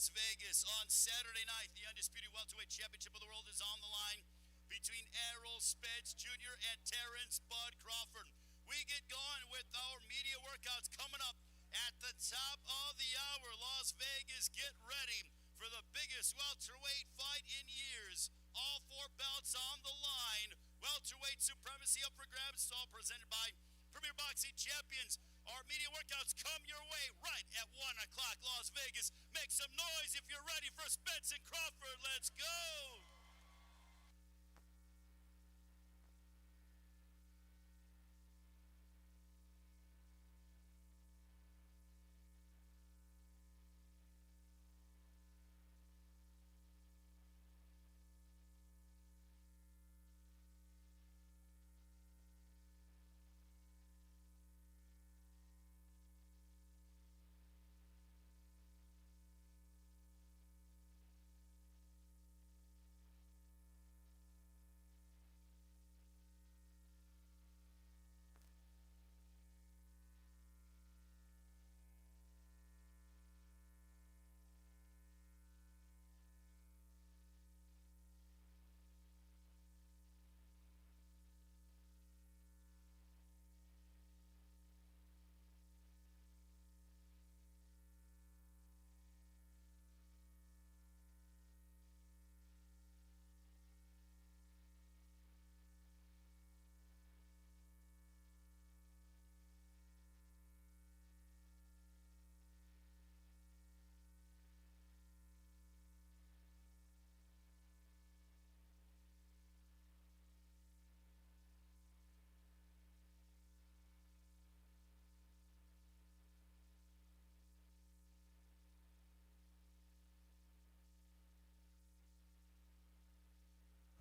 Las Vegas on Saturday night. The undisputed welterweight championship of the world is on the line between Errol Spence Jr. and Terrence Bud Crawford. We get going with our media workouts coming up at the top of the hour. Las Vegas, get ready for the biggest welterweight fight in years. All four belts on the line. Welterweight supremacy up for grabs. It's all presented by Premier Boxing Champions. Our media workouts come your way right at 1 o'clock, Las Vegas. Make some noise if you're ready for Spence and Crawford. Let's go!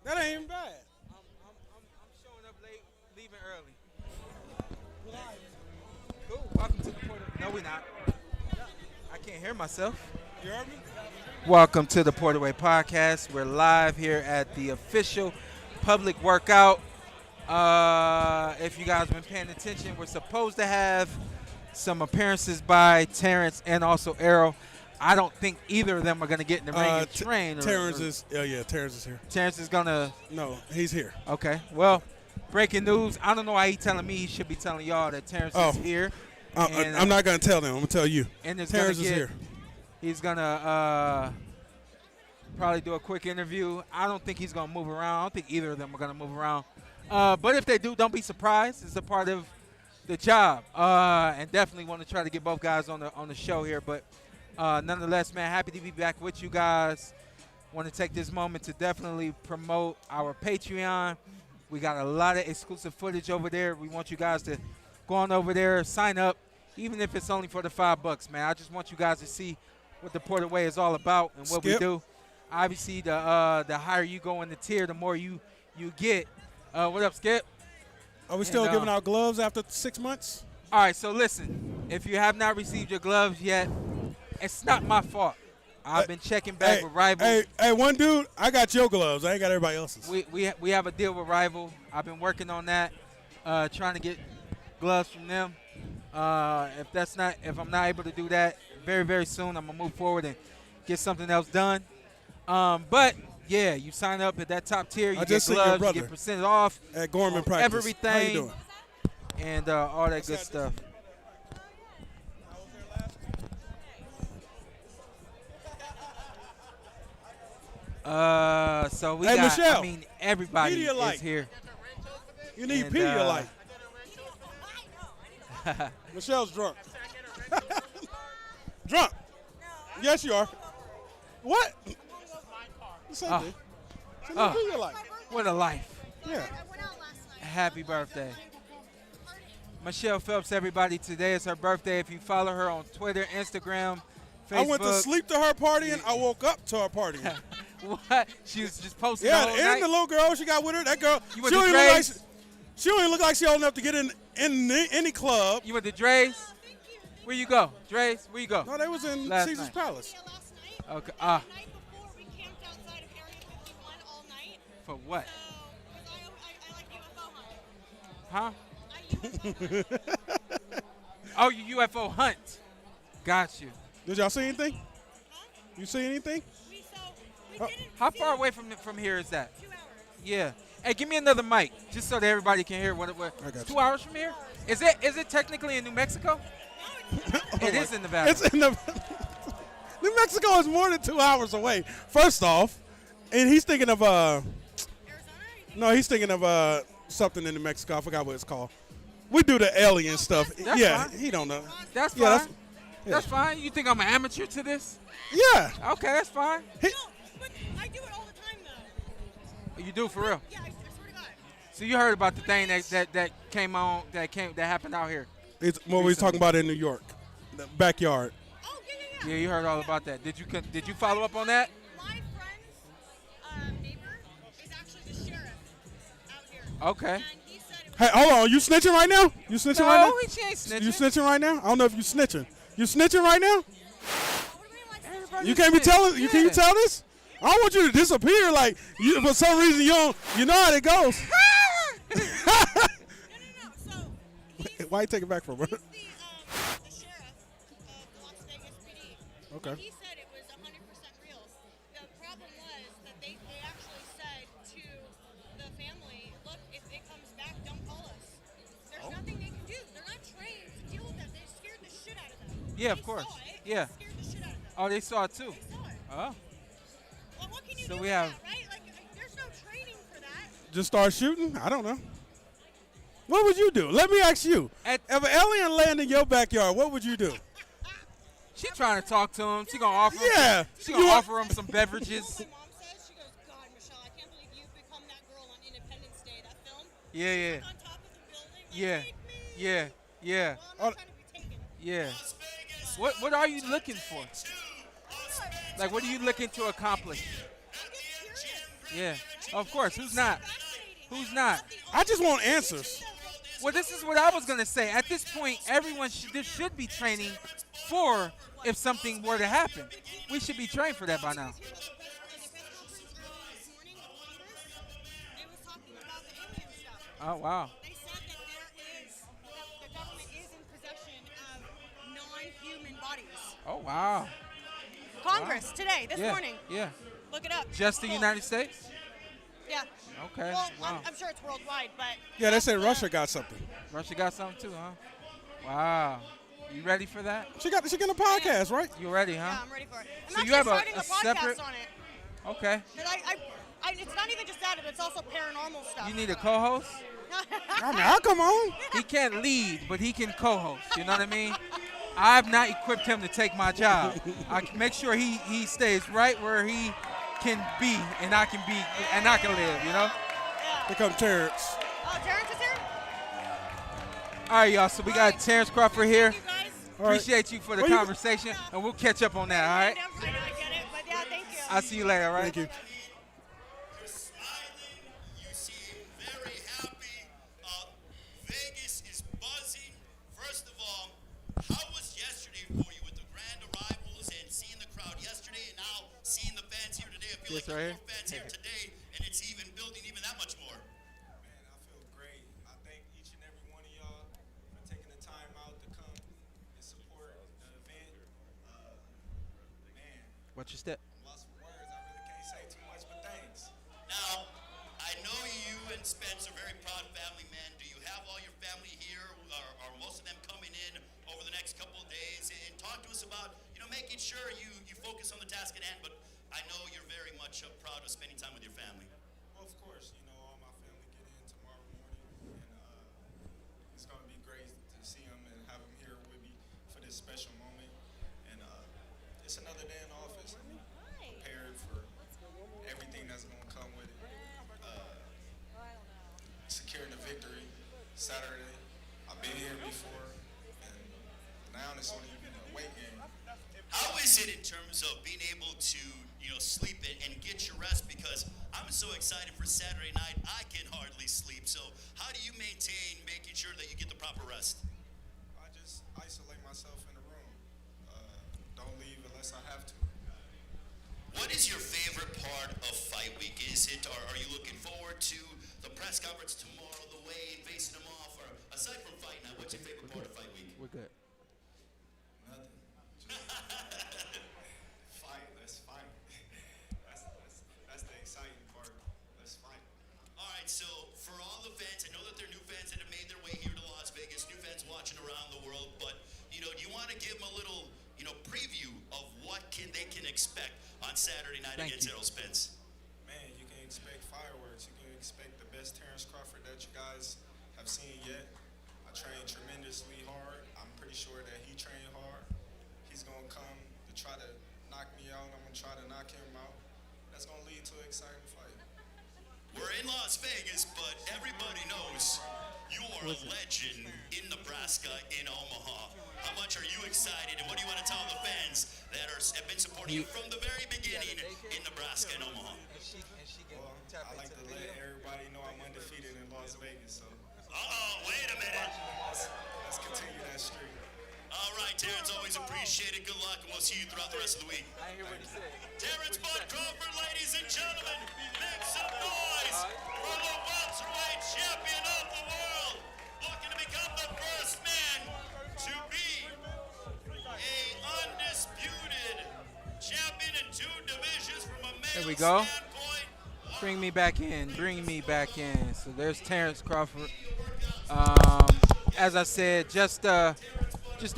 That ain't bad. I'm showing up late, leaving early. Cool. Welcome to the Porter. No, we not. I can't hear myself. You heard me? Welcome to the Porterway Podcast. We're live here at the official public workout. If you guys have been paying attention, we're supposed to have some appearances by Terrence and also Errol. I don't think either of them are going to get in the ring and train. Terrence is here. Terrence is going to. No, he's here. Okay. Well, breaking news. I don't know why he's telling me. He should be telling y'all that Terrence is here. I'm not going to tell them. I'm going to tell you. And Terrence is here. He's going to probably do a quick interview. I don't think he's going to move around. I don't think either of them are going to move around. But if they do, don't be surprised. It's a part of the job. And definitely want to try to get both guys on the show here. But nonetheless, man, happy to be back with you guys. Want to take this moment to definitely promote our Patreon. We got a lot of exclusive footage over there. We want you guys to go on over there, sign up, even if it's only for the $5, man. I just want you guys to see what the Porter Way is all about and what we do. Obviously, the higher you go in the tier, the more you get. What up, Skip? Are we still giving out gloves after 6 months? All right, so listen. If you have not received your gloves yet, it's not my fault. I've been checking back with Rival. Hey, one dude, I got your gloves. I ain't got everybody else's. We have a deal with Rival. I've been working on that, trying to get gloves from them. If I'm not able to do that, very, very soon I'm gonna move forward and get something else done. But yeah, you sign up at that top tier, you get gloves, you get percentage off at Gorman practice. Everything. How you doing? And all that good stuff. So we got, Michelle, I mean, everybody is here. You need Pedialyte. Michelle's drunk. Drunk? No, yes, you are. What? Something. Pedialyte. What a life. Yeah. Happy birthday. Michelle Phelps, everybody, today is her birthday. If you follow her on Twitter, Instagram, Facebook. I went to sleep to her party and I woke up to her party. What? She was just posting the whole and night? the little girl she got with her, that girl, You went to Dre's? she don't even look like she old enough to get in any club. You went to Dre's? Where you go? Dre's? Where you go? No, they was in Last Caesar's night. Palace. Okay. The night before, we camped outside of Area 51 all night. For what? I like UFO hunt. Huh? Oh, you UFO hunt. Got you. Did y'all see anything? Huh? You see anything? We Oh. didn't How see far away from here is that? 2 hours. Yeah. Hey, give me another mic, just so that everybody can hear what. I got It's you. 2 hours from here. Is it technically in New Mexico? It is in Nevada. It's in the New Mexico is more than 2 hours away. First off, and he's thinking of Arizona? no, he's thinking of something in New Mexico. I forgot what it's called. We do the alien stuff. that's Yeah, fine. he don't know. That's Yeah, fine. yeah. That's fine. You think I'm an amateur to this? Yeah. Okay, that's fine. No, but I do it all the time, though. You do for real. Yeah, I swear to God. So you heard about the thing that happened out here? It's what we was talking about in New York, the backyard. Oh, yeah. Yeah, you heard all about that. Did you follow up on that? My friend's neighbor is actually the sheriff out here. Okay. And he said it was Hey, hold on. You snitching right now? You snitching right now? No, she ain't snitching. You snitching right now? I don't know if you snitching. You snitching right now? what do you mean, like, Everybody You can't be snitch. telling. Can you Yeah. tell this? I don't want you to disappear. Like you, for some reason, you don't. You know how it goes. no. So he's Why you take it back from her? the sheriff of the Las Vegas PD. Okay. And he said it was 100% real. The problem was that they actually said to the family, look, if it comes back, don't call us. There's nothing they can do. They're not trained to deal with that. They scared the shit out of them. Yeah, of They course. saw it. Yeah. They scared the shit out of them. Oh, they saw it too. They saw it. Oh. Well, what can you So do we with have- that, right? Like, there's no training for that. Just start shooting? I don't know. What would you do? Let me ask you. At- If an alien land in your backyard, what would you do? She trying to talk to him. She gonna offer him. Yeah. She gonna You- offer him some You know beverages. what my mom says? She goes, God, Michelle, I can't believe you've become that girl on Independence Day, that film. Yeah, yeah. Like on top of the building, like, Yeah. take me. Yeah. Yeah. Well, I'm not trying to be taken. Yeah. Las Vegas. What are you looking for? Like, what are you looking to accomplish? Yeah. Of course. Who's not? Who's not? I just want answers. Well, this is what I was gonna say. At this point, everyone there should be training for if something were to happen. We should be trained for that by now. Oh wow. They said that the government is in possession of non-human bodies. Oh wow. Congress today, this Yeah. morning. Yeah. Look it up. Just the Cool. United States? Yeah. Okay. Well, Wow. I'm sure it's worldwide, but Yeah, they say that's Russia got something. Russia got something too, huh? Wow. You ready for that? She got a podcast, right? You ready, Yeah, huh? I'm ready for it. I'm So actually you have starting a a podcast separate- on it. Okay. 'Cause it's not even just that, but it's also paranormal stuff. You need a co-host? I mean, I'll come on. He can't lead, but he can co-host. You know what I mean? I've not equipped him to take my job. I can make sure he stays right where he can be, and I can live. You know? Here comes Terrence. Oh, Terrence is here? All right, y'all. So we got Terrence Crawford here. Thank you guys. All right. Appreciate you for the Where you- conversation, and we'll catch up on that. All right? I know, I get it, but yeah, thank you. I'll see you later. All right? Thank you. You're smiling. You seem very happy. Vegas is buzzing. First of all, how was yesterday for you with the grand arrivals and seeing the crowd yesterday and now seeing the fans here today? I feel Yes, like right there are here. more fans here today, and it's even building even that much more. Man, I feel great. I thank each and every one of y'all for taking the time out to come and support the event. Man, What's your step? I'm lost for words. I really can't say too much, but thanks. Now, I know you and Spence are very proud family men. Do you have all your family here? Are most of them coming in over the next couple of days? And talk to us about, making sure you focus on the task at hand, but I know you're very much proud of spending time with your family. Well, of course, all my family get in tomorrow morning, and it's going to be great to see them and have them here with me for this special moment. And it's another day in office. I'm prepared for everything that's going to come with it. Securing the victory Saturday. I've been here before, and now it's only a weight game. How is it in terms of being able to, sleep and get your rest? Because I'm so excited for Saturday night, I can hardly sleep. So how do you maintain making sure that you get the proper rest? I just isolate myself in a room. Don't leave unless I have to. What is your favorite part of fight week? Are you looking forward to the press conference tomorrow, the way facing them off? Or aside from fight night, what's your favorite part of fight week? We're good. Nothing. Just fight. Let's you want to give them a little, preview of what they can expect on Saturday night Thank against you. Errol Spence? Man, you can expect fireworks. You can expect the best Terrence Crawford that you guys have seen yet. I trained tremendously hard. I'm pretty sure that he trained hard. He's going to come to try to knock me out. I'm going to try to knock him out. That's going to lead to an exciting fight. We're in Las Vegas, but everybody knows you are a legend in Nebraska, in Omaha. How much are you excited, and what do you want to tell the fans that have been supporting you from the very beginning in Nebraska and Omaha? Well, I like to let everybody know I'm undefeated in Las Vegas. So Wait a minute. let's continue that streak. All right, Terrence, always appreciate it. Good luck, and we'll see you throughout the rest of the week. I hear what he said. Terrence Bud Crawford, ladies and gentlemen, make some noise for the welterweight champion of the world, looking to become the first man to be a undisputed champion in 2 divisions from a male There we go. standpoint. Bring me back in. Bring me back in. So there's Terrence Crawford. As I said, just the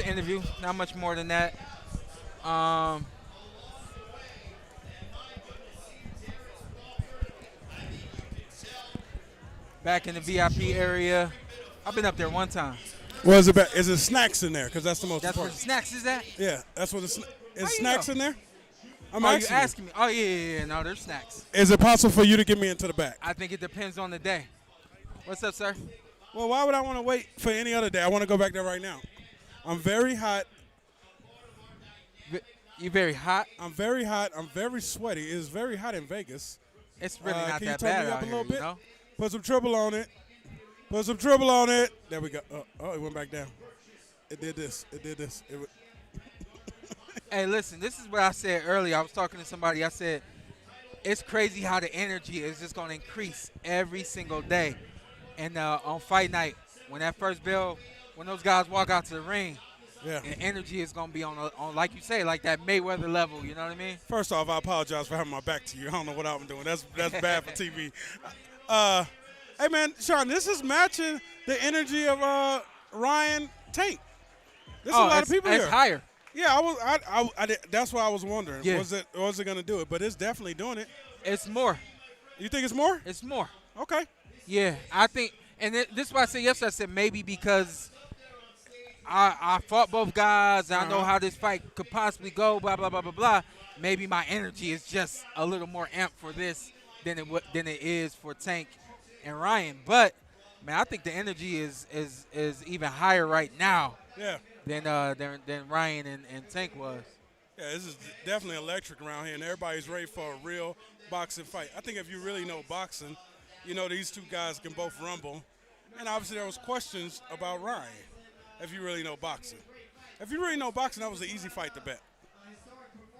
interview. Not much more than that. Back in the VIP area. I've been up there one time. Well, is it snacks in there? Because that's the most That's where the important. snacks is at? Yeah, that's what is you snacks know? in there? I'm Oh, you asking you. asking me? Oh, yeah. No, there's snacks. Is it possible for you to get me into the back? I think it depends on the day. What's up, sir? Well, why would I want to wait for any other day? I want to go back there right now. I'm very hot. You very hot? I'm very hot. I'm very sweaty. It's very hot in Vegas. It's really not can that you turn bad me up out a here, little you bit? know? Put some trouble on it. Put some trouble on it. There we go. Oh, it went back down. It did this. It did this. Hey, listen, this is what I said earlier. I was talking to somebody. I said, it's crazy how the energy is just going to increase every single day. And on fight night, when that first bell, when those guys walk out to the ring, Yeah. the energy is going to be on, like you say, like that Mayweather level. You know what I mean? First off, I apologize for having my back to you. I don't know what I'm doing. That's bad for TV. Hey, man, Shawn, this is matching the energy of Ryan Tank. There's a lot of people it's here. higher. Yeah, I did, that's why I was wondering. Yeah. Was it going to do it? But it's definitely doing it. It's more. You think it's more? It's more. Okay. Yeah, I think, and this is why I said yesterday. I said maybe because I fought both guys, and I know how this fight could possibly go. Blah blah blah blah blah. Maybe my energy is just a little more amped for this than it is for Tank and Ryan. But man, I think the energy is even higher right now. Yeah. Than Ryan and Tank was. Yeah, this is definitely electric around here, and everybody's ready for a real boxing fight. I think if you really know boxing, you know these two guys can both rumble. And obviously there was questions about Ryan, if you really know boxing. If you really know boxing, that was an easy fight to bet.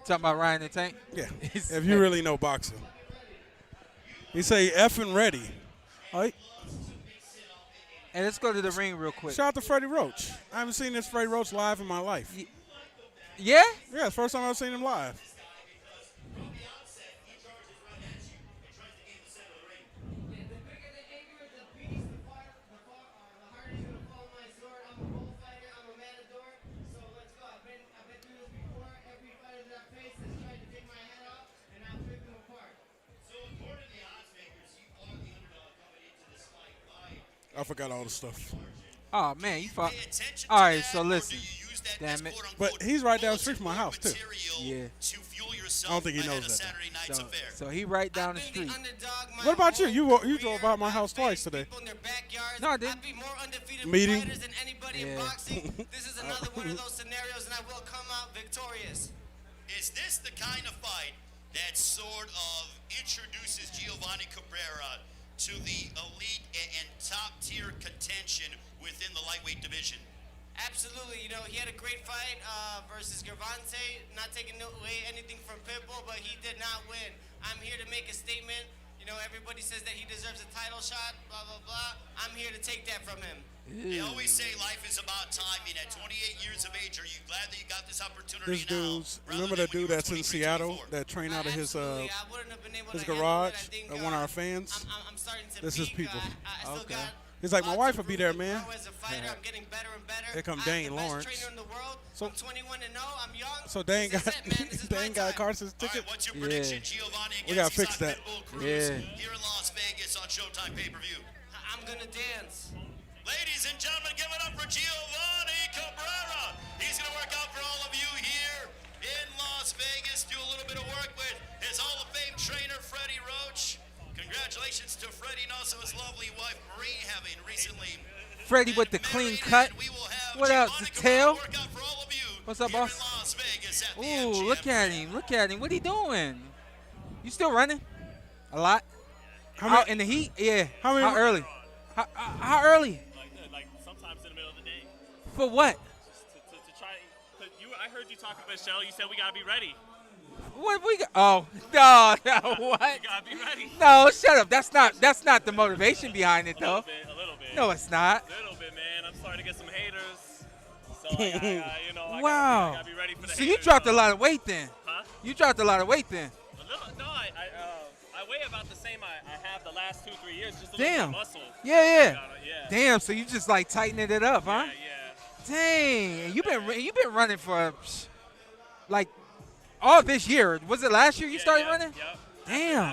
Talking about Ryan and Tank? Yeah, if you really know boxing. He say effing ready. All right. And let's go to the ring real quick. Shout out to Freddie Roach. I haven't seen this Freddie Roach live in my life. Yeah? Yeah, it's the first time I've seen him live. I forgot all the stuff. Oh, man, you fought. All right, so listen. Damn it. But he's right down the street from my house, too. Yeah. I don't think he knows that. So he right down the street. What about you? You drove by my house twice today. No, I didn't. Meeting? Yeah. This is another one of those scenarios, and I will come out victorious. Is this the kind of fight that sort of introduces Giovanni Cabrera to the elite and top-tier contention within the lightweight division? Absolutely. You know, he had a great fight versus Gervonta, not taking away anything from Pitbull, but he did not win. I'm here to make a statement. You know, everybody says that he deserves a title shot, blah, blah, blah. I'm here to take that from him. They always say life is about timing. At 28 years of age, are you glad that you got this opportunity This now? dude's, remember that dude that's in Seattle that trained out of his Absolutely. I wouldn't have been able his to handle garage, it. I think, one of our fans? I'm starting to This is peak. people. I still Okay. got He's like, my wife will be there, man. As a fighter, I'm getting better and better. Here come I'm Dane the best Lawrence. trainer in the world. So- I'm 21 and 0. I'm young. So Dane This got is it, man. This is my Dane got time. Carson's All ticket. right, what's your Yeah. prediction, Giovanni? We gotta against fix that. Pitbull Cruz Yeah. here in Las Vegas on Showtime pay-per-view. I'm gonna dance. Ladies and gentlemen, give it up for Giovanni Cabrera. He's going to work out for all of you here in Las Vegas. Do a little bit of work with his Hall of Fame trainer, Freddie Roach. Congratulations to Freddie and also his lovely wife, Marie, having recently Freddie with the been clean married, cut. and we will have What up, Giovanni Zittel? Cabrera work out for all of you What's up, here boss? in Las Vegas at the Ooh, MGM. look at him. Look at him. What he doing? You still running? A lot? How Out many? in the heat? Yeah. How many- How early? How early? Like sometimes in the middle of the day For what? to try. Cause I heard you talking about Michelle. You said we gotta be ready. What we got? Oh, no, what? We gotta be ready. No, shut up. That's not the motivation behind it, though. A little bit. No, it's not. A little bit, man. I'm starting to get some haters. So I Wow. gotta be ready for the So haters. you dropped a lot of weight then. Huh? You dropped a lot of weight then. A little, no, I weigh about the same I have the last 2-3 years. Just a Damn. little more muscle. Yeah. Yeah. Damn. So you just like tightening it up, huh? Yeah. Dang. And you've been running for like all this year. Was it last year you started running? Yep. Damn.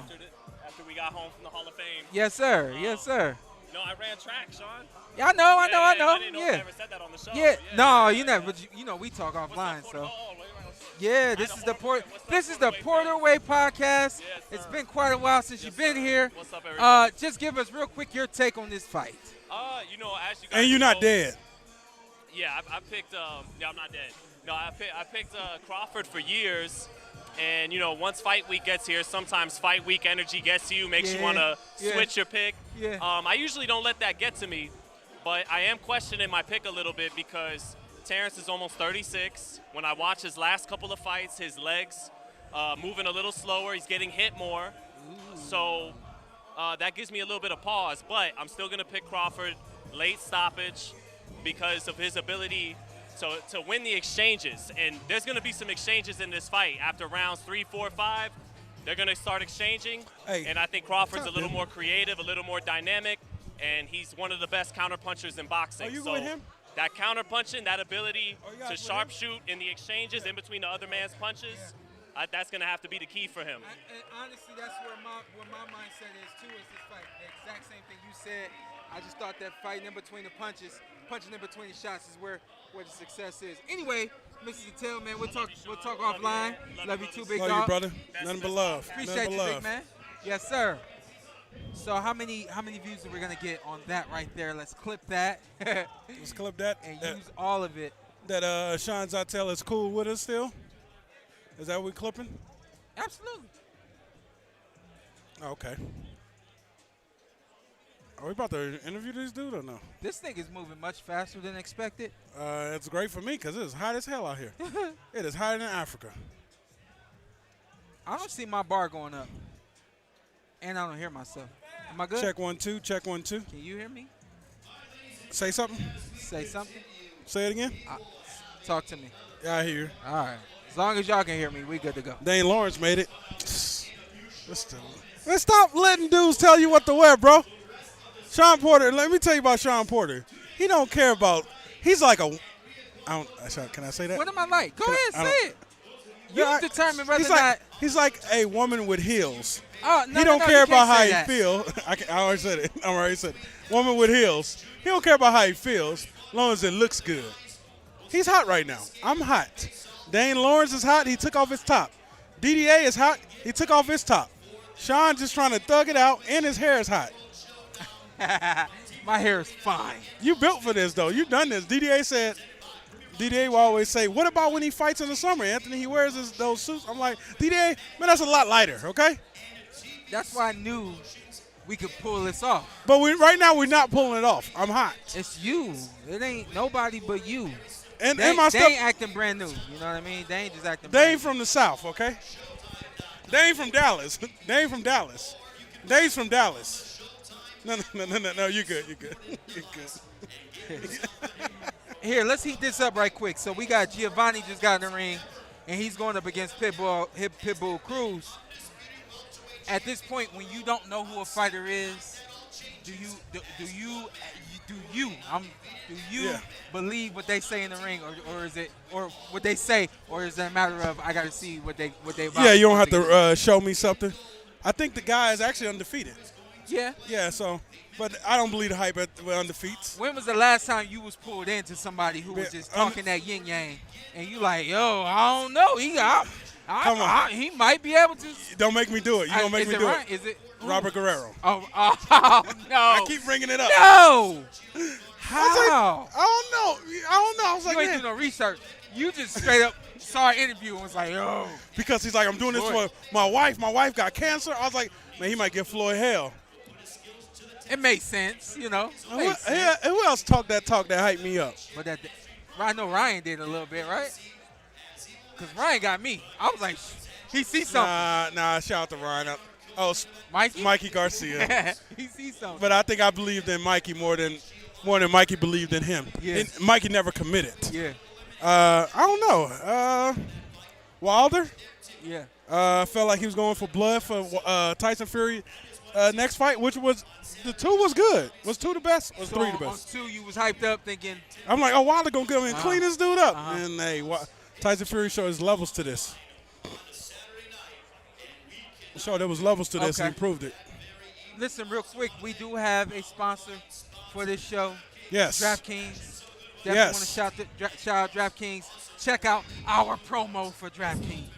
After we got home from the Hall of Fame. Yes, sir. Yes, sir. No, I ran track, Sean. Yeah, I know. I didn't know if I Yeah. ever said that on the show. Yeah. No, you never. But you know we talk What's offline, up, so. Porter? Yeah, this is the Porterweight podcast. Yes, It's sir. been quite a while since you've been here. What's up, everybody? Just give us real quick your take on this fight. As you guys And you're not know- dead. Yeah, I picked. I'm not dead. No, I picked Crawford for years, and once fight week gets here, sometimes fight week energy gets to you, makes you Yeah, want to yeah. switch your pick. Yeah. I usually don't let that get to me, but I am questioning my pick a little bit because Terrence is almost 36. When I watch his last couple of fights, his legs moving a little slower. He's getting hit more. So that gives me a little bit of pause, but I'm still going to pick Crawford late stoppage because of his ability to win the exchanges. And there's going to be some exchanges in this fight. After rounds 3, 4, 5, they're going to start exchanging. Hey, And I think Crawford's a what's up, little man? more creative, a little more dynamic, and he's one of the best counterpunchers in boxing. Oh, you so with him? that counterpunching, that ability Oh, you to guys with him? sharpshoot in the exchanges in between the other man's punches, that's going to have to be the key for him. And honestly, that's where my mindset is too. Is this fight the exact same thing you said? I just thought that fighting in between the punches, punching in between the shots, is where the success is. Anyway, Mrs. Zittel, man, we'll talk offline. Love you too, big Love dog. you, brother. Nothing but love. Appreciate Nothing you, but big love. man. Yes, sir. So how many views are we gonna get on that right there? Let's clip that Let's clip that. and use all of it. That Shawn Zittel is cool with us still. Is that what we clipping? Absolutely. Okay. Are we about to interview this dude or no? This thing is moving much faster than expected. It's great for me because it's hot as hell out here. It is hotter than Africa. I don't see my bar going up, and I don't hear myself. Am I good? Check 1 2. Check 1 2. Can you hear me? Say something. Say something. Say it again. Talk to me. Yeah, I hear you. All right. As long as y'all can hear me, we good to go. Dane Lawrence made it. Let's stop letting dudes tell you what to wear, bro. Shawn Porter, let me tell you about Shawn Porter. He don't care about. He's like a. Can I say that? What am I like? Go ahead, I say don't- it. You Yeah, determine whether he's or like, not. He's like a woman with heels. Oh, no, He don't no, care you about can't how say he that. feel. I already said it. I already said it. Woman with heels. He don't care about how he feels, as long as it looks good. He's hot right now. I'm hot. Dane Lawrence is hot. He took off his top. DDA is hot. He took off his top. Shawn just trying to thug it out, and his hair is hot. My hair is fine. You built for this, though. You done this. DDA will always say, what about when he fights in the summer, Anthony? He wears those suits. I'm like, DDA, man, that's a lot lighter, okay? That's why I knew we could pull this off. But right now, we're not pulling it off. I'm hot. It's you. It ain't nobody but you. And They my stuff, ain't acting brand new. You know what I mean? They ain't just acting they brand ain't from the South, okay? They ain't from Dallas. They ain't from Dallas. They's from Dallas. No, you good. You good. Here, let's heat this up right quick. So we got Giovanni just got in the ring, and he's going up against Pitbull Cruz. At this point, when you don't know who a fighter is, do you Yeah. believe what they say in the ring, or is it what they say, or is it a matter of I got to see what they about? Yeah, you don't have to show me something. I think the guy is actually undefeated. Yeah. Yeah, so, but I don't believe the hype with undefeats. When was the last time you was pulled into somebody who was just talking that yin yang, and you like, yo, I don't know, Come on. he might be able to. Don't make me do it. You don't make me do Ryan? it. Is it Robert Guerrero. Oh, no. I keep bringing it up. No. How? I don't know. I was like, You ain't man. do no research. You just straight up saw an interview and was like, yo. Because he's like, I'm doing this for my wife. My wife got cancer. I was like, man, he might give Floyd hell. It makes sense, you know. Who else talk that hyped me up? But I know Ryan did a little bit, right? Because Ryan got me. I was like, he sees something. Nah, shout out to Ryan. Oh, Mikey Garcia. he sees something. But I think I believed in Mikey more than Mikey believed in him. Yes. And Mikey never committed. Yeah. I don't know. Wilder? Yeah. Felt like he was going for blood for Tyson Fury next fight, which was the 2 was good. Was 2 the best? Was 3 the best? On 2, you was hyped up thinking. I'm like, Wilder gonna come in and clean this dude up. Uh-huh. And hey, Tyson Fury showed his levels to this. Showed there was levels to this and he proved it. Listen, real quick, we do have a sponsor for this show. Yes. DraftKings. Definitely want to shout out DraftKings. Check out our promo for DraftKings.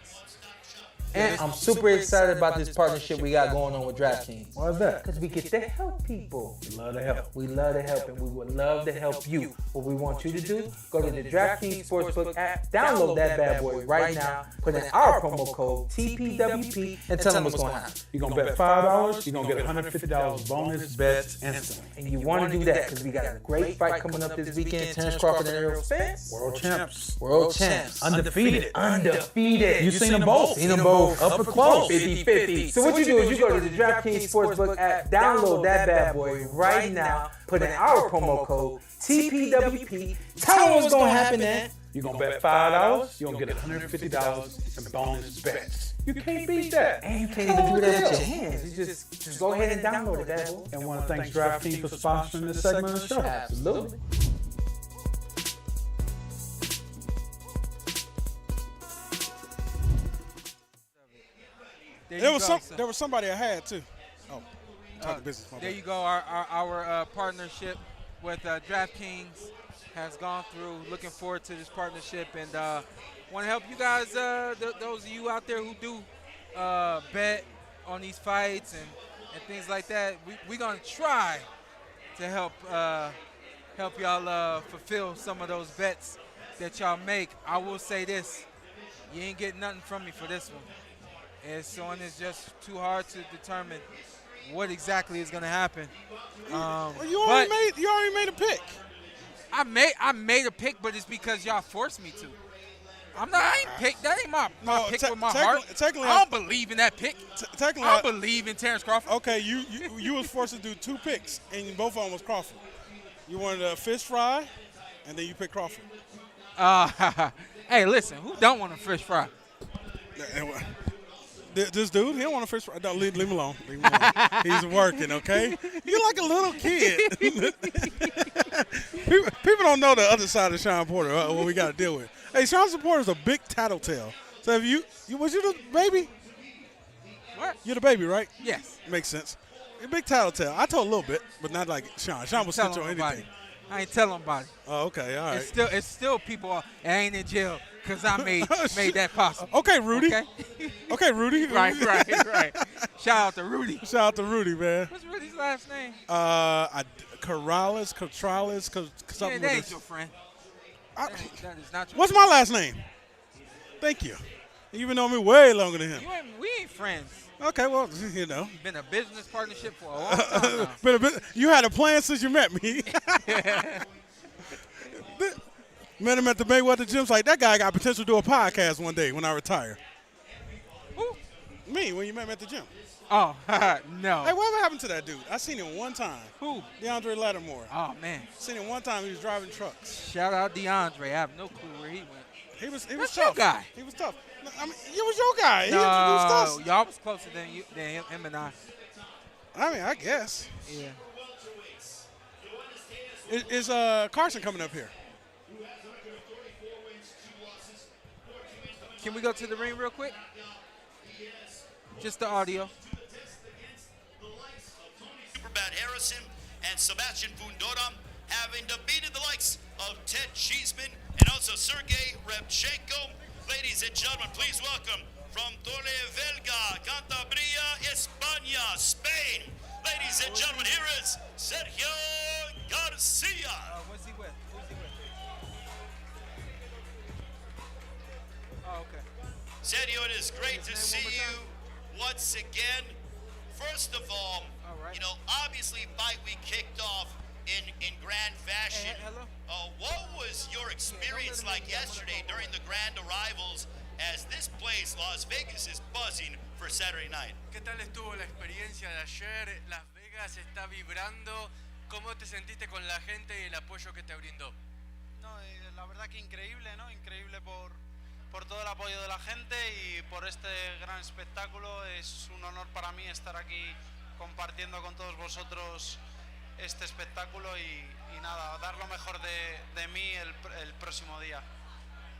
And I'm super excited about this partnership we got going on with DraftKings. Why is that? Because we get to help people. We love to help. We love to help, and we would love to help you. What we want you to do, go to the DraftKings Sportsbook app, download that bad boy right now, put in our promo code TPWP, and tell them what's going to happen. You're going to bet $5, you're going to get $150 bonus bets instantly. And you want to do that because we got a great fight coming up this weekend. Terrence Crawford and Errol Spence. World champs. World champs. Undefeated. Undefeated. You seen them both. Seen them both. Up close. 50-50. So what you do is you go to the DraftKings Sportsbook app, download that bad boy right now, put in our promo code TPWP, tell them what's going to happen, man. You're going to bet $5, you're going to get $150 in bonus bets. You can't beat that. And you can't even do that with your hands. You just go ahead and download it, bad boy. And want to thank DraftKings for sponsoring this segment of the show. Absolutely. There was somebody I had too. Oh, talking business. There you go. Our partnership with DraftKings has gone through. Looking forward to this partnership and want to help you guys. Those of you out there who do bet on these fights and things like that. We're gonna try to help y'all fulfill some of those bets that y'all make. I will say this: you ain't getting nothing from me for this one. It's just too hard to determine what exactly is going to happen. Well, you already made a pick. I made a pick, but it's because y'all forced me to. I ain't picked. That ain't my pick with my heart. I don't believe in that pick. I don't believe in Terrence Crawford. Okay, you was forced to do 2 picks, and both of them was Crawford. You wanted a fish fry, and then you picked Crawford. Hey, listen, who don't want a fish fry? This dude, he don't want a fish fry. No, leave him alone. Leave him alone. He's working, okay? You're like a little kid. People don't know the other side of Shawn Porter, what we got to deal with. Hey, Shawn Porter's a big tattletale. So was you the baby? What? You're the baby, right? Yes. Makes sense. A big tattletale. I told a little bit, but not like Shawn. Shawn will snitch on anything. I ain't telling nobody. Oh, okay, all right. It's still people. I ain't in jail because I made that possible. Okay, Rudy. Okay, Rudy. Right. Shout out to Rudy. Shout out to Rudy, man. What's Rudy's last name? Corrales, something. That ain't your friend. That is not your What's my last name? Thank you. You've been knowing me way longer than him. We ain't friends. Okay, well, you know. Been a business partnership for a long time now. You had a plan since you met me. Met him at the Mayweather gym. Like, that guy got potential to do a podcast one day when I retire. Who? Me, when you met me at the gym. Oh, no. Hey, whatever happened to that dude? I seen him one time. Who? DeAndre Lattimore. Oh, man. Seen him one time. He was driving trucks. Shout out DeAndre. I have no clue where he went. He was That's tough. your guy. He was tough. I mean, he was your guy. He No, introduced us. y'all was closer than him and I. I mean, I guess. Yeah. Is Carson coming up here? Can we go to the ring real quick? Just the audio. Superbad Harrison and Sebastian Fundora having defeated the likes of Ted Cheeseman and also Sergey Repchenko. Ladies and gentlemen, please welcome from Torrevelga, Cantabria, España, Spain. Ladies and gentlemen, here is Sergio Garcia. What's he with? Who's he with? Oh, okay. Sergio, it is great to see you once again. First of all, right. you know, obviously fight week kicked off in grand fashion. Hello? What was your experience like yesterday during the grand arrivals as this place, Las Vegas, is buzzing for Saturday night? ¿Qué tal estuvo la experiencia de ayer? Las Vegas está vibrando. ¿Cómo te sentiste con la gente y el apoyo que te brindó? No, la verdad que increíble, ¿no? Increíble por todo el apoyo de la gente y por este gran espectáculo. Es un honor para mí estar aquí compartiendo con todos vosotros este espectáculo y nada, dar lo mejor de mí el próximo día.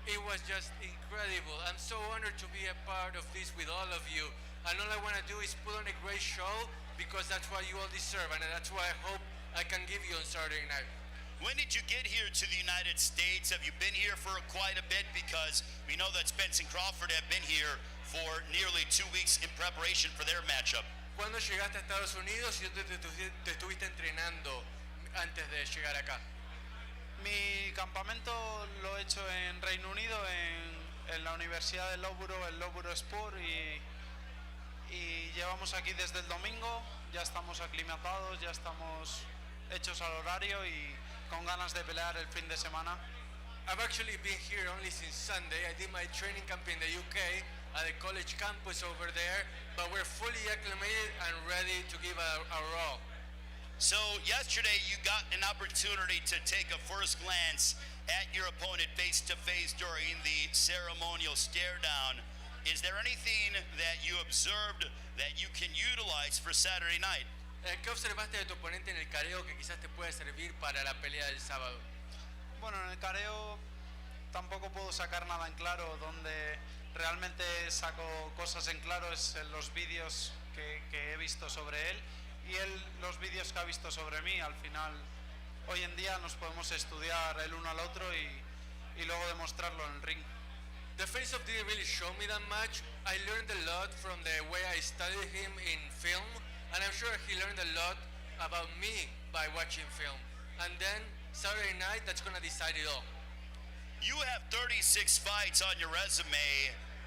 It was just incredible. I'm so honored to be a part of this with all of you. And all I want to do is put on a great show because that's what you all deserve, and that's what I hope I can give you on Saturday night. When did you get here to the United States? Have you been here for quite a bit? Because we know that Spence and Crawford have been here for nearly 2 weeks in preparation for their matchup. ¿Cuándo llegaste a Estados Unidos y dónde te estuviste entrenando antes de llegar acá? Mi campamento lo he hecho en Reino Unido, en la Universidad de Loughborough, el Loughborough Sport, y llevamos aquí desde el domingo. Ya estamos aclimatados, ya estamos hechos al horario y con ganas de pelear el fin de semana. I've actually been here only since Sunday. I did my training camp in the UK at the college campus over there, but we're fully acclimated and ready to give our all. So yesterday you got an opportunity to take a first glance at your opponent face-to-face during the ceremonial stare-down. Is there anything that you observed that you can utilize for Saturday night? ¿Qué observaste de tu oponente en el careo que quizás te puede servir para la pelea del sábado? Bueno, en el careo tampoco puedo sacar nada en claro. Donde realmente saco cosas en claro es en los vídeos que he visto sobre él y él los vídeos que ha visto sobre mí. Al final, hoy en día nos podemos estudiar el uno al otro y luego demostrarlo en el ring. The face-off didn't really show me that much. I learned a lot from the way I studied him in film, and I'm sure he learned a lot about me by watching film. And then Saturday night, that's going to decide it all. You have 36 fights on your resume.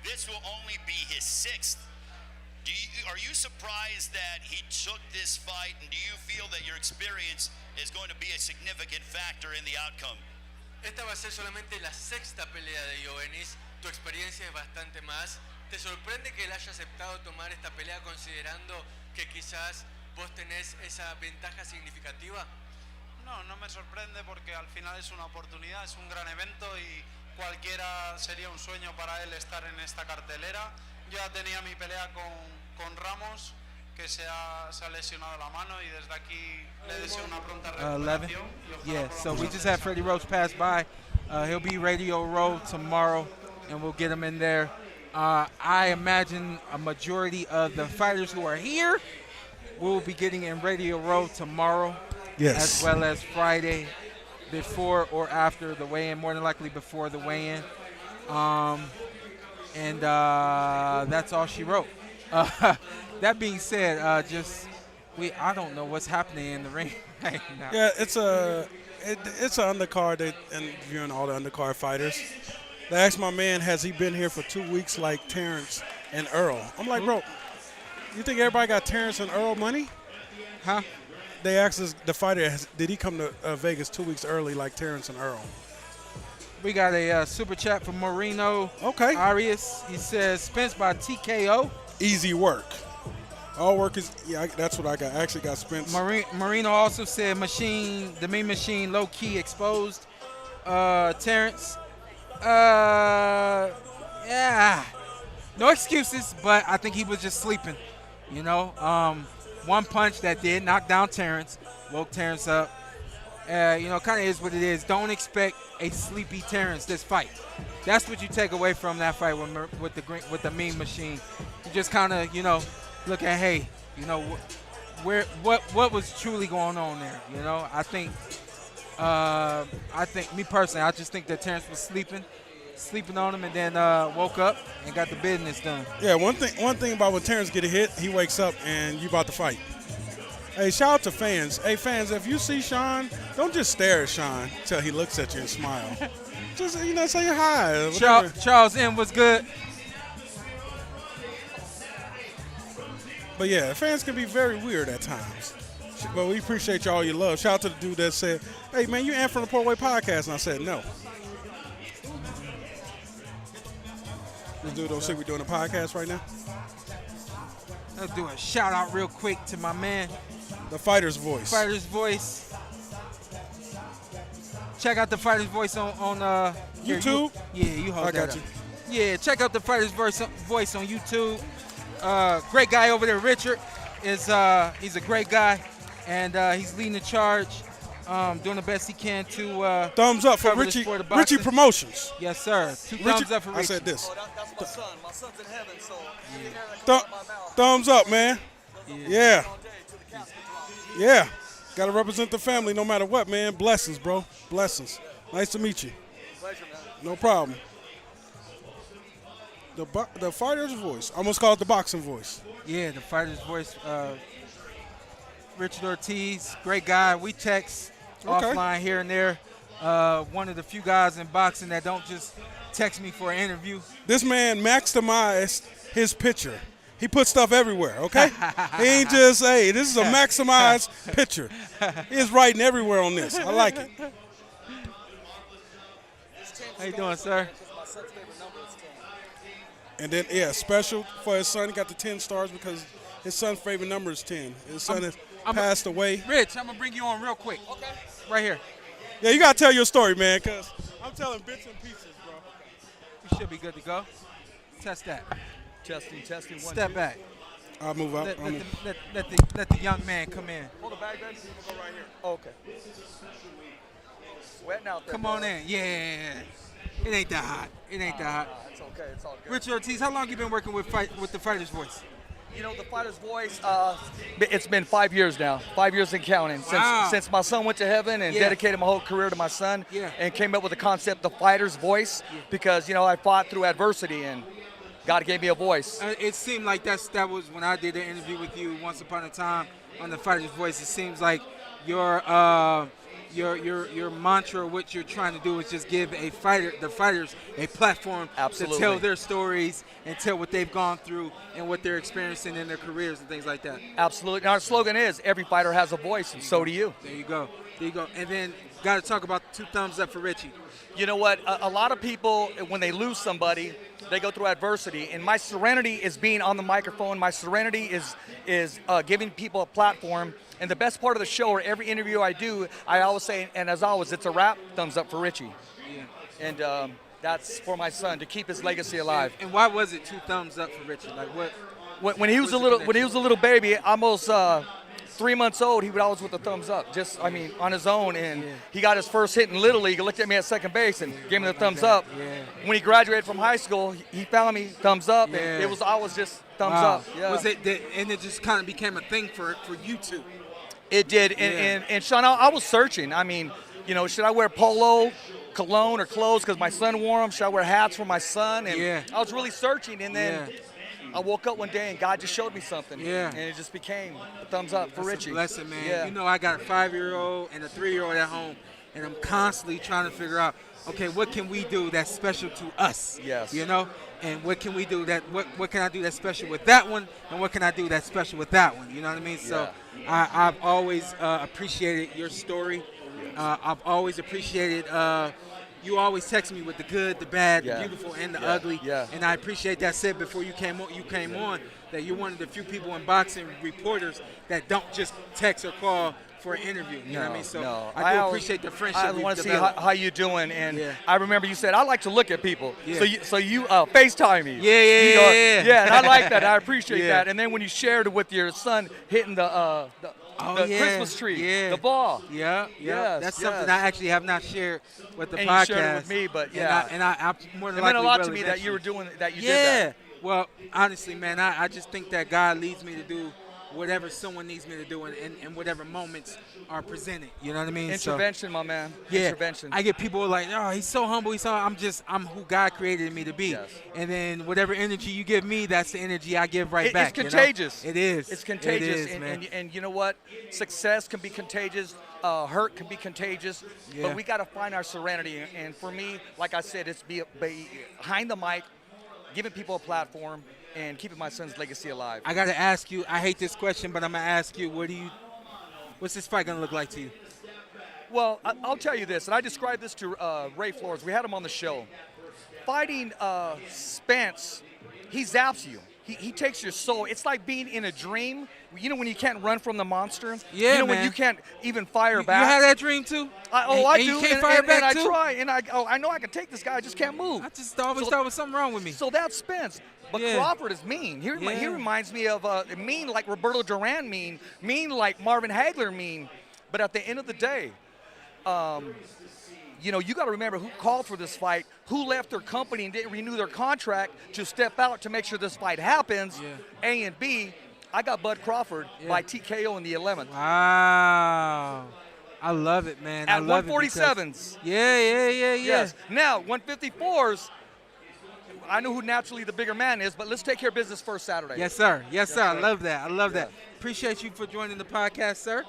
This will only be his 6th. Are you surprised that he took this fight, and do you feel that your experience is going to be a significant factor in the outcome? Esta va a ser solamente la 6ª pelea de Ioannis. Tu experiencia es bastante más. ¿Te sorprende que él haya aceptado tomar esta pelea considerando que quizás vos tenés esa ventaja significativa? No, no me sorprende porque al final es una oportunidad, es un gran evento y cualquiera sería un sueño para él estar en esta cartelera. Yo ya tenía mi pelea con Ramos, que se ha lesionado la mano y desde aquí le deseo una pronta recuperación. Yeah, so we just had Freddie Roach pass by. He'll be Radio Row tomorrow, and we'll get him in there. I imagine a majority of the fighters who are here will be getting in Radio Row tomorrow, Yes. as well as Friday before or after the weigh-in, more than likely before the weigh-in. And that's all she wrote. That being said, I don't know what's happening in the ring right now. Yeah, it's an undercard. They interviewing all the undercard fighters. They asked my man, has he been here for 2 weeks like Terrence and Earl? I'm like, bro, you think everybody got Terrence and Earl money? Huh? They asked us, the fighter, did he come to Vegas 2 weeks early like Terrence and Earl? We got a super chat from Marino Arias. He says, Spence by TKO. Easy work. All work is, yeah, that's what I got. I actually got Spence. Marino also said the Mean Machine low-key exposed Terrence. Yeah, no excuses, but I think he was just sleeping. You know, one punch that did knock down Terrence, woke Terrence up. kind of is what it is. Don't expect a sleepy Terrence this fight. That's what you take away from that fight with the Mean Machine. You just kind of, look at, hey, what was truly going on there. I think me personally, I just think that Terrence was sleeping on him, and then woke up and got the business done. Yeah, one thing about when Terrence get a hit, he wakes up and you about to fight. Hey, shout out to fans. Hey, fans, if you see Shawn, don't just stare at Shawn until he looks at you and smile. Just, say hi. Charles M was good. But yeah, fans can be very weird at times. But we appreciate all your love. Shout out to the dude that said, hey, man, you in from the Portway podcast? And I said, no. This dude don't see we're doing a podcast right now? Let's do a shout out real quick to my man. The Fighter's Voice. Fighter's Voice. Check out the Fighter's Voice on YouTube? You hold that got up. you. Yeah, check out the Fighter's Voice on YouTube. Great guy over there, Richard. He's a great guy, and he's leading the charge, doing the best he can to thumbs up for Richie Promotions. Yes, sir. Thumbs up for Richie. I said this. That's my son. My son's in heaven, so thumbs up, man. Yeah. Yeah. Got to represent the family no matter what, man. Blessings, bro. Blessings. Nice to meet you. Pleasure, man. No problem. The Fighter's Voice. I almost call it the Boxing Voice. Yeah, the Fighter's Voice. Richard Ortiz, great guy. We text offline here and there. One of the few guys in boxing that don't just text me for an interview. This man maximized his picture. He put stuff everywhere, okay? He ain't just, hey, this is a maximized picture. He's writing everywhere on this. I like it. How you doing, sir? And then, special for his son. He got the 10 stars because his son's favorite number is 10. His son has passed away. Rich, I'm going to bring you on real quick. Okay. Right here. Yeah, you got to tell your story, man, because I'm telling bits and pieces, bro. You should be good to go. Test that. Testing. One, Step two. back. I'll move up. Let the young man come in. Hold the bag, baby. We'll go right here. Okay. Sweating out there. Come on in. Yeah. It ain't that hot. It's okay. It's all good. Richard Ortiz, how long you been working with the Fighter's Voice? The Fighter's Voice, it's been 5 years now. 5 years and counting. Since my son went to heaven and dedicated my whole career to my son and came up with the concept, the Fighter's Voice, because, I fought through adversity and God gave me a voice. It seemed like that was when I did an interview with you once upon a time on the Fighter's Voice. It seems like your mantra, what you're trying to do, is just give the fighters a platform to tell their stories and tell what they've gone through and what they're experiencing in their careers and things like that. Absolutely. And our slogan is, every fighter has a voice, and so do you. There you go. And then got to talk about 2 thumbs up for Richie. You know what? A lot of people, when they lose somebody, they go through adversity. And my serenity is being on the microphone. My serenity is giving people a platform. And the best part of the show, or every interview I do, I always say, and as always, it's a wrap, thumbs up for Richie. Yeah. And that's for my son, to keep his legacy alive. And why was it 2 thumbs up for Richie? Like what? When he was a little baby, almost 3 months old, he would always with a thumbs up, on his own. And he got his first hit in Little League, looked at me at second base and gave me the thumbs up. Yeah. When he graduated from high school, he found me, thumbs up, and it was always just thumbs up. Yeah. Was it and it just kind of became a thing for you two? It did, and Shawn, I was searching. Should I wear polo, cologne, or clothes because my son wore them? Should I wear hats for my son? And I was really searching, and then I woke up one day and God just showed me something. Yeah. And it just became a thumbs up for Richie. That's a blessing, man. Yeah. I got a 5-year-old and a 3-year-old at home, and I'm constantly trying to figure out, okay, what can we do that's special to us? Yes. And what can we do what can I do that's special with that one, and what can I do that's special with that one? You know what I mean? So I've always appreciated your story. Yes. I've always appreciated you always text me with the good, the bad, the beautiful, and the ugly. Yeah. And I appreciate that. Said before you came on that you're one of the few people in boxing, reporters, that don't just text or call for an interview. You know what I mean? So I do appreciate the friendship. I want to see how you doing. And I remember you said, I like to look at people. Yeah. So you FaceTime me. Yeah. Yeah, and I like that. I appreciate that. And then when you shared it with your son hitting the Oh, the yeah. Christmas tree, Yeah. the ball. Yeah, yeah. Yes, That's yes. something I actually have not shared with the And podcast. you shared it with me, but yeah. And I more than It meant a likely lot will to me that you were eventually. doing that. You Yeah. did that. Well, honestly, man, I just think that God leads me to do whatever someone needs me to do in whatever moments are presented. You know what I mean? So, Intervention, my man. yeah, Intervention. I get people like, oh, he's so humble. I'm who God created me to be. Yes. And then whatever energy you give me, that's the energy I give right back. It's contagious. You know? It is. It's contagious. It is, man. And you know what? Success can be contagious. Hurt can be contagious. Yeah. But we got to find our serenity. And for me, like I said, it's be behind the mic, giving people a platform, and keeping my son's legacy alive. I got to ask you, I hate this question, but I'm going to ask you, what's this fight going to look like to you? Well, I'll tell you this, and I described this to Ray Flores. We had him on the show. Fighting Spence, he zaps you. He takes your soul. It's like being in a dream. You know when you can't run from the monster? Yeah, You know when man. you can't even fire back? You had that dream too? I and do. You can't and, fire and, back and too? I try, and I know I can take this guy. I just can't move. I just always thought there was something wrong with me. So that's Spence. But Yeah. Crawford is mean. He Yeah. reminds me of mean like Roberto Duran mean like Marvin Hagler mean. But at the end of the day, you know, you got to remember who called for this fight, who left their company and didn't renew their contract to step out to make sure this fight happens. Yeah. A and B, I got Bud Crawford by TKO in the 11th. Wow. I love it, man. I At love 147s. Yeah. Yes. Now, 154s, I know who naturally the bigger man is, but let's take care of business first Saturday. Yes, sir. Yes, sir. I sir. love that. I love that. Appreciate you for joining the podcast, sir.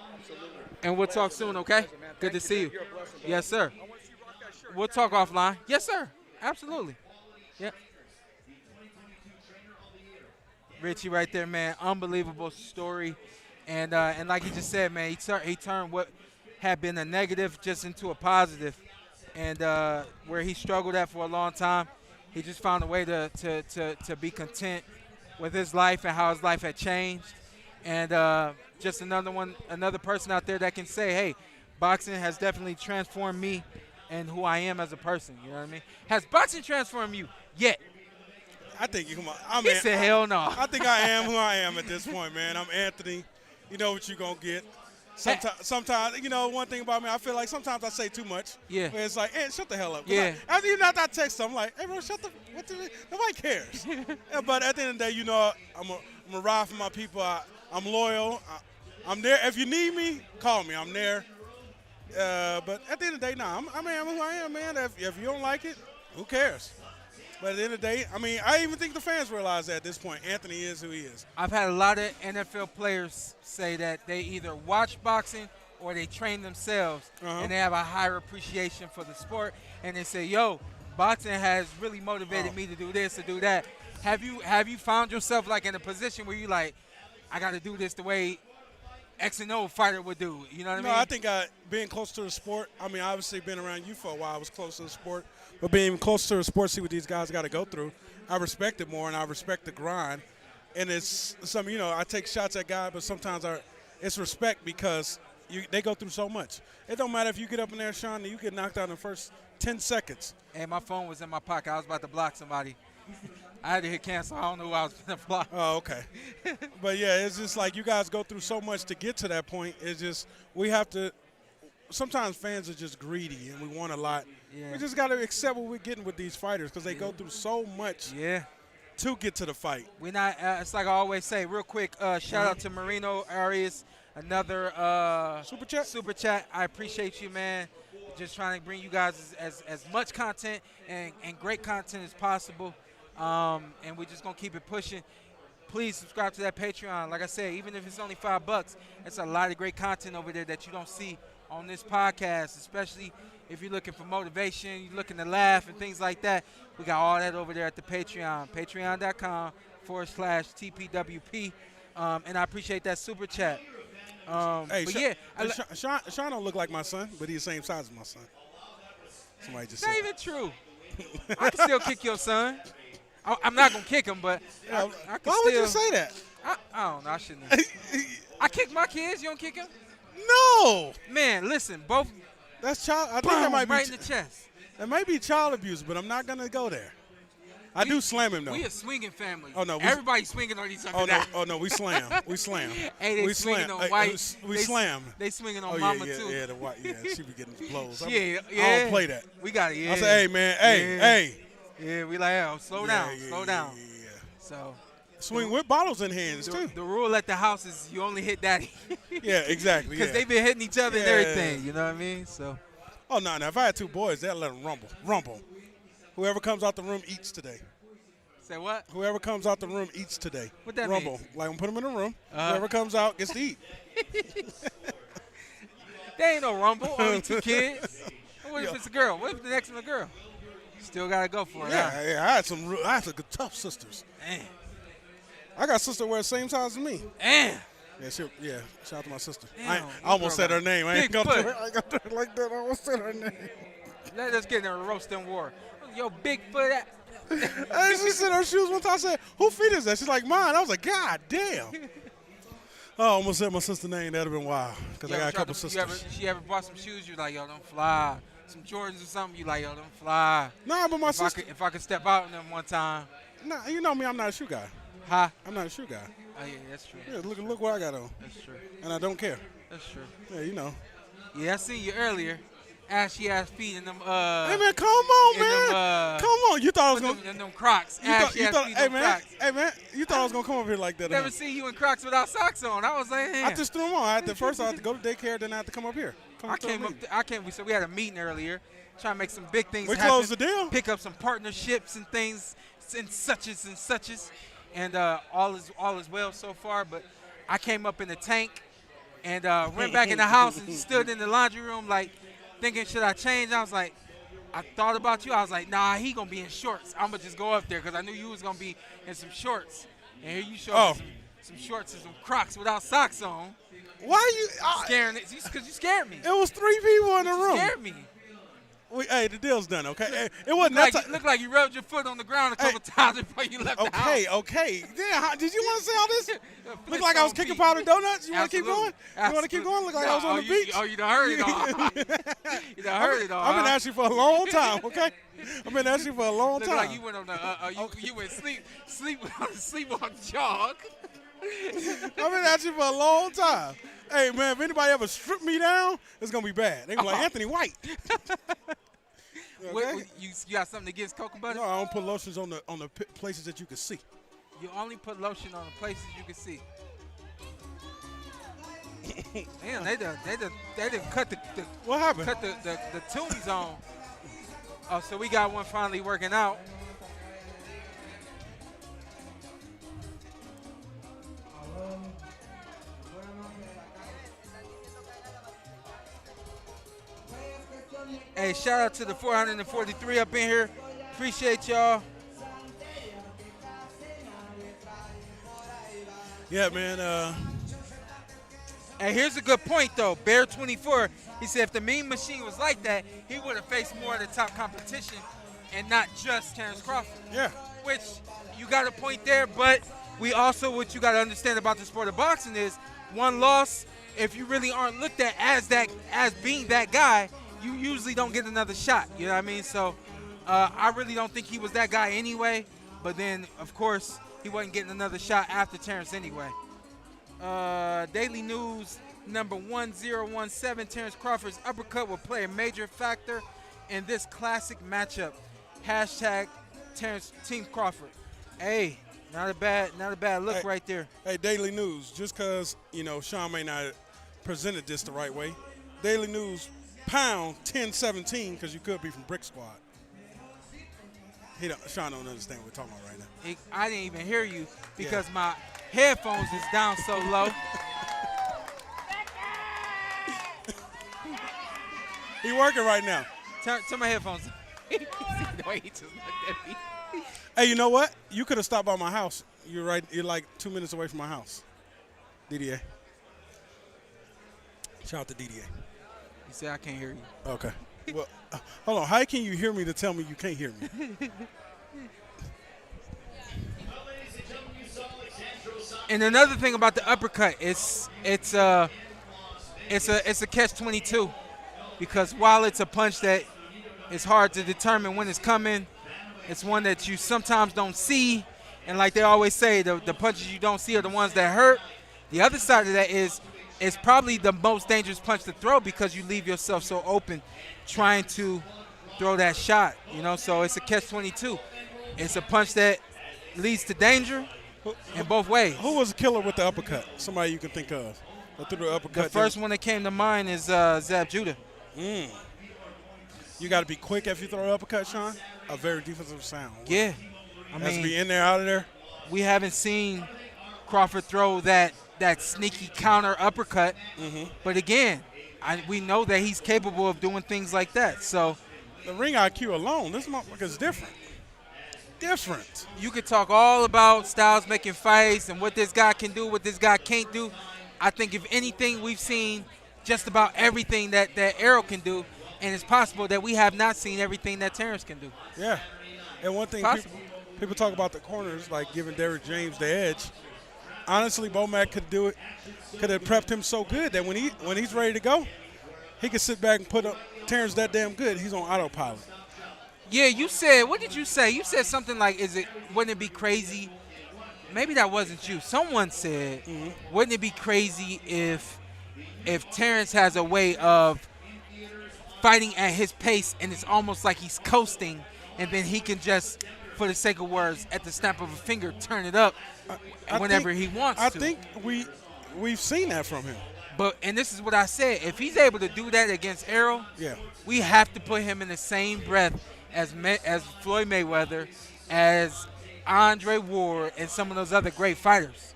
And we'll talk soon, okay? Good to see you. Yes, sir. We'll talk offline. Yes, sir. Absolutely. Yeah. Richie right there, man. Unbelievable story. And like he just said, man, he turned what had been a negative just into a positive. And where he struggled at for a long time, he just found a way to be content with his life and how his life had changed. And just another person out there that can say, hey, boxing has definitely transformed me and who I am as a person. You know what I mean? Has boxing transformed you yet? I think you come on. He said, hell no. I think I am who I am at this point, man. I'm Anthony. You know what you're going to get. Sometimes, you know, one thing about me, I feel like sometimes I say too much. Yeah. Where it's like, hey, shut the hell up. Yeah. After you not that text, I'm like, hey, bro, nobody cares. Yeah, but at the end of the day, you know, I'm a ride for my people. I'm loyal. I'm there. If you need me, call me. I'm there. But at the end of the day, I am who I am, man. If you don't like it, who cares? But at the end of the day, I mean, I even think the fans realize that at this point, Anthony is who he is. I've had a lot of NFL players say that they either watch boxing or they train themselves, and they have a higher appreciation for the sport. And they say, yo, boxing has really motivated me to do this, to do that. Have you found yourself like in a position where you like, I got to do this the way X and O fighter would do? You know what I mean? No, I think being close to the sport, I mean, obviously being around you for a while, I was close to the sport. But being close to the sport, see what these guys got to go through, I respect it more and I respect the grind. And it's some, you know, I take shots at guys, but sometimes it's respect because they go through so much. It don't matter if you get up in there, Shawn, and you get knocked out in the first 10 seconds. And my phone was in my pocket. I was about to block somebody. I had to hit cancel. I don't know who I was going to block. Oh, okay. But, yeah, it's just like you guys go through so much to get to that point. It's just we have to – sometimes fans are just greedy and we want a lot. Yeah. We just got to accept what we're getting with these fighters because they go through so much to get to the fight. We're not it's like I always say, real quick, shout out to Marino Arias, another Super chat. I appreciate you, man. Just trying to bring you guys as much content and great content as possible. And we're just going to keep it pushing. Please subscribe to that Patreon. Like I said, even if it's only $5, it's a lot of great content over there that you don't see on this podcast, especially if you're looking for motivation, you're looking to laugh and things like that. We got all that over there at the Patreon, patreon.com/TPWP. And I appreciate that super chat. Hey, Shawn don't look like my son, but he's the same size as my son. Somebody just Not said. even true. I can still kick your son. I'm not going to kick him, but I can Why would you say that? I don't know. I shouldn't have. I kick my kids. You don't kick them? No. Man, listen, both. That's child. I think that might be right in the chest. That might be child abuse, but I'm not going to go there. I do slam him though. We a swinging family. Oh no, everybody swinging on each other. Oh no, now. oh no, we slam, we slam. Hey, they we swinging slam. on white. We they, slam. They swinging on oh, mama yeah, too. Yeah, the white. Yeah, she be getting blows. Yeah, I don't play that. We got it. Yeah. I say, hey man, hey. Yeah, we like, oh, slow down. Yeah. So. Swing with bottles in hands too. The rule at the house is you only hit daddy. Yeah, exactly. Because they've been hitting each other and everything. You know what I mean? So. Oh no, if I had 2 boys, they'd let them rumble. Whoever comes out the room eats today. Say what? Whoever comes out the room eats today. What that rumble. means? Like, I'm put them in a room. Whoever comes out gets to eat. There ain't no rumble. Only 2 kids. What if it's a girl? What if the next one's a girl? Still gotta go for it. Yeah, I had some good tough sisters. Man. I got a sister wear the same size as me. Damn. Yeah, shout out to my sister. Damn, I almost said her name. I ain't gonna do it. Bigfoot. I got that like that. I almost said her name. Let us get in a roasting war. Yo, Bigfoot. Hey, she said her shoes one time. I said, "Who feet is that?" She's like, "Mine." I was like, "God damn." I almost said my sister's name. That'd have been wild because I got a couple sisters. She ever bought some shoes? You like, yo, don't fly. Some Jordans or something. You like, yo, don't fly. Nah, but my sister. If I could step out in them one time. Nah, you know me. I'm not a shoe guy. Huh? I'm not a shoe guy. Oh yeah, that's true. Yeah, look what I got on. That's true. And I don't care. That's true. Yeah, you know. Yeah, I seen you earlier. Ashy ass feet in them. Hey man, come on, man. Come on. You thought I was gonna. In them Crocs. Ashy ass feet in them Crocs. Hey man, you thought I was gonna come over here like that? Never seen you in Crocs without socks on. I was like, damn. I just threw them on. I had to go to daycare, then I had to come up here. So we had a meeting earlier, trying to make some big things We happen. closed the deal. Pick up some partnerships and things and suches. And all is well so far. But I came up in the tank and went back in the house and stood in the laundry room like thinking, should I change? I was like, I thought about you. I was like, nah, he going to be in shorts. I'm going to just go up there because I knew you was going to be in some shorts. And here you show me some shorts and some Crocs without socks on. Why you scaring it? Because you scared me. It was 3 people in the room. You scared me. Hey, the deal's done, okay? It wasn't looked like you rubbed your foot on the ground a couple times before you left the house. Okay. Damn, did you want to say all this? Look like I was kicking powder donuts? You want to keep going? You want to keep going? Look like I was on the beach? You done heard it all. You done heard it all. I've been asking for a long time, okay? I've been asking for a long time. Look like you went on the, you went sleep on the jog. I've been asking for a long time. Hey, man, if anybody ever strip me down, it's going to be bad. They're going to be like, Anthony White. Okay. You got something against cocoa butter? No, I don't put lotions on the places that you can see. You only put lotion on the places you can see. Damn, they done cut the what happened? Cut the tunes on. Oh, so we got one finally working out. Hey, shout out to the 443 up in here. Appreciate y'all. Yeah, man. And here's a good point, though. Bear24, he said if the Mean Machine was like that, he would have faced more of the top competition and not just Terrence Crawford. Yeah. Which, you got a point there, but we also, what you got to understand about the sport of boxing is one loss, if you really aren't looked at as being that guy, you usually don't get another shot. You know what I mean? So I really don't think he was that guy anyway. But then, of course, he wasn't getting another shot after Terrence anyway. Daily News number 1017, Terrence Crawford's uppercut will play a major factor in this classic matchup. Hashtag Terrence Team Crawford. Hey, not a bad look right there. Hey, Daily News, just because, Shawn may not have presented this the right way, Daily News, pound 1017, because you could be from Brick Squad. Shawn don't understand what we're talking about right now. I didn't even hear you because my headphones is down so low. He working right now. Turn my headphones. The way he just looked at me. Hey, you know what? You could have stopped by my house. You're right. You're like 2 minutes away from my house. DDA. Shout out to DDA. You say I can't hear you. Okay. Well, hold on. How can you hear me to tell me you can't hear me? And another thing about the uppercut, it's a catch-22 because while it's a punch that it's hard to determine when it's coming, It's one that you sometimes don't see, and like they always say, the punches you don't see are the ones that hurt. The other side of that is it's probably the most dangerous punch to throw because you leave yourself so open trying to throw that shot, you know. So it's a catch-22. It's a punch that leads to danger in both ways. Who was a killer with the uppercut? Somebody you can think of. That threw the uppercut. The first one that came to mind is Zab Judah. You got to be quick if you throw an uppercut, Shawn. A very defensive sound. Yeah. Has to be in there, out of there. We haven't seen Crawford throw that sneaky counter uppercut. But again, we know that he's capable of doing things like that. So the ring IQ alone, this motherfucker's different. Different. You could talk all about styles making fights and what this guy can do, what this guy can't do. I think if anything, we've seen just about everything that Errol can do, and it's possible that we have not seen everything that Terrence can do. Yeah. And one thing people talk about the corners, like giving Derrick James the edge. Honestly, Bomac could do it. Could have prepped him so good that when he's ready to go, he could sit back and put up Terrence that damn good. He's on autopilot. Yeah, you said, what did you say? You said something like, wouldn't it be crazy? Maybe that wasn't you. Someone said, wouldn't it be crazy if Terrence has a way of fighting at his pace and it's almost like he's coasting, and then he can just, for the sake of words, at the snap of a finger, turn it up whenever he wants to. I think we've seen that from him. And this is what I said. If he's able to do that against Errol, we have to put him in the same breath as Floyd Mayweather, as Andre Ward, and some of those other great fighters.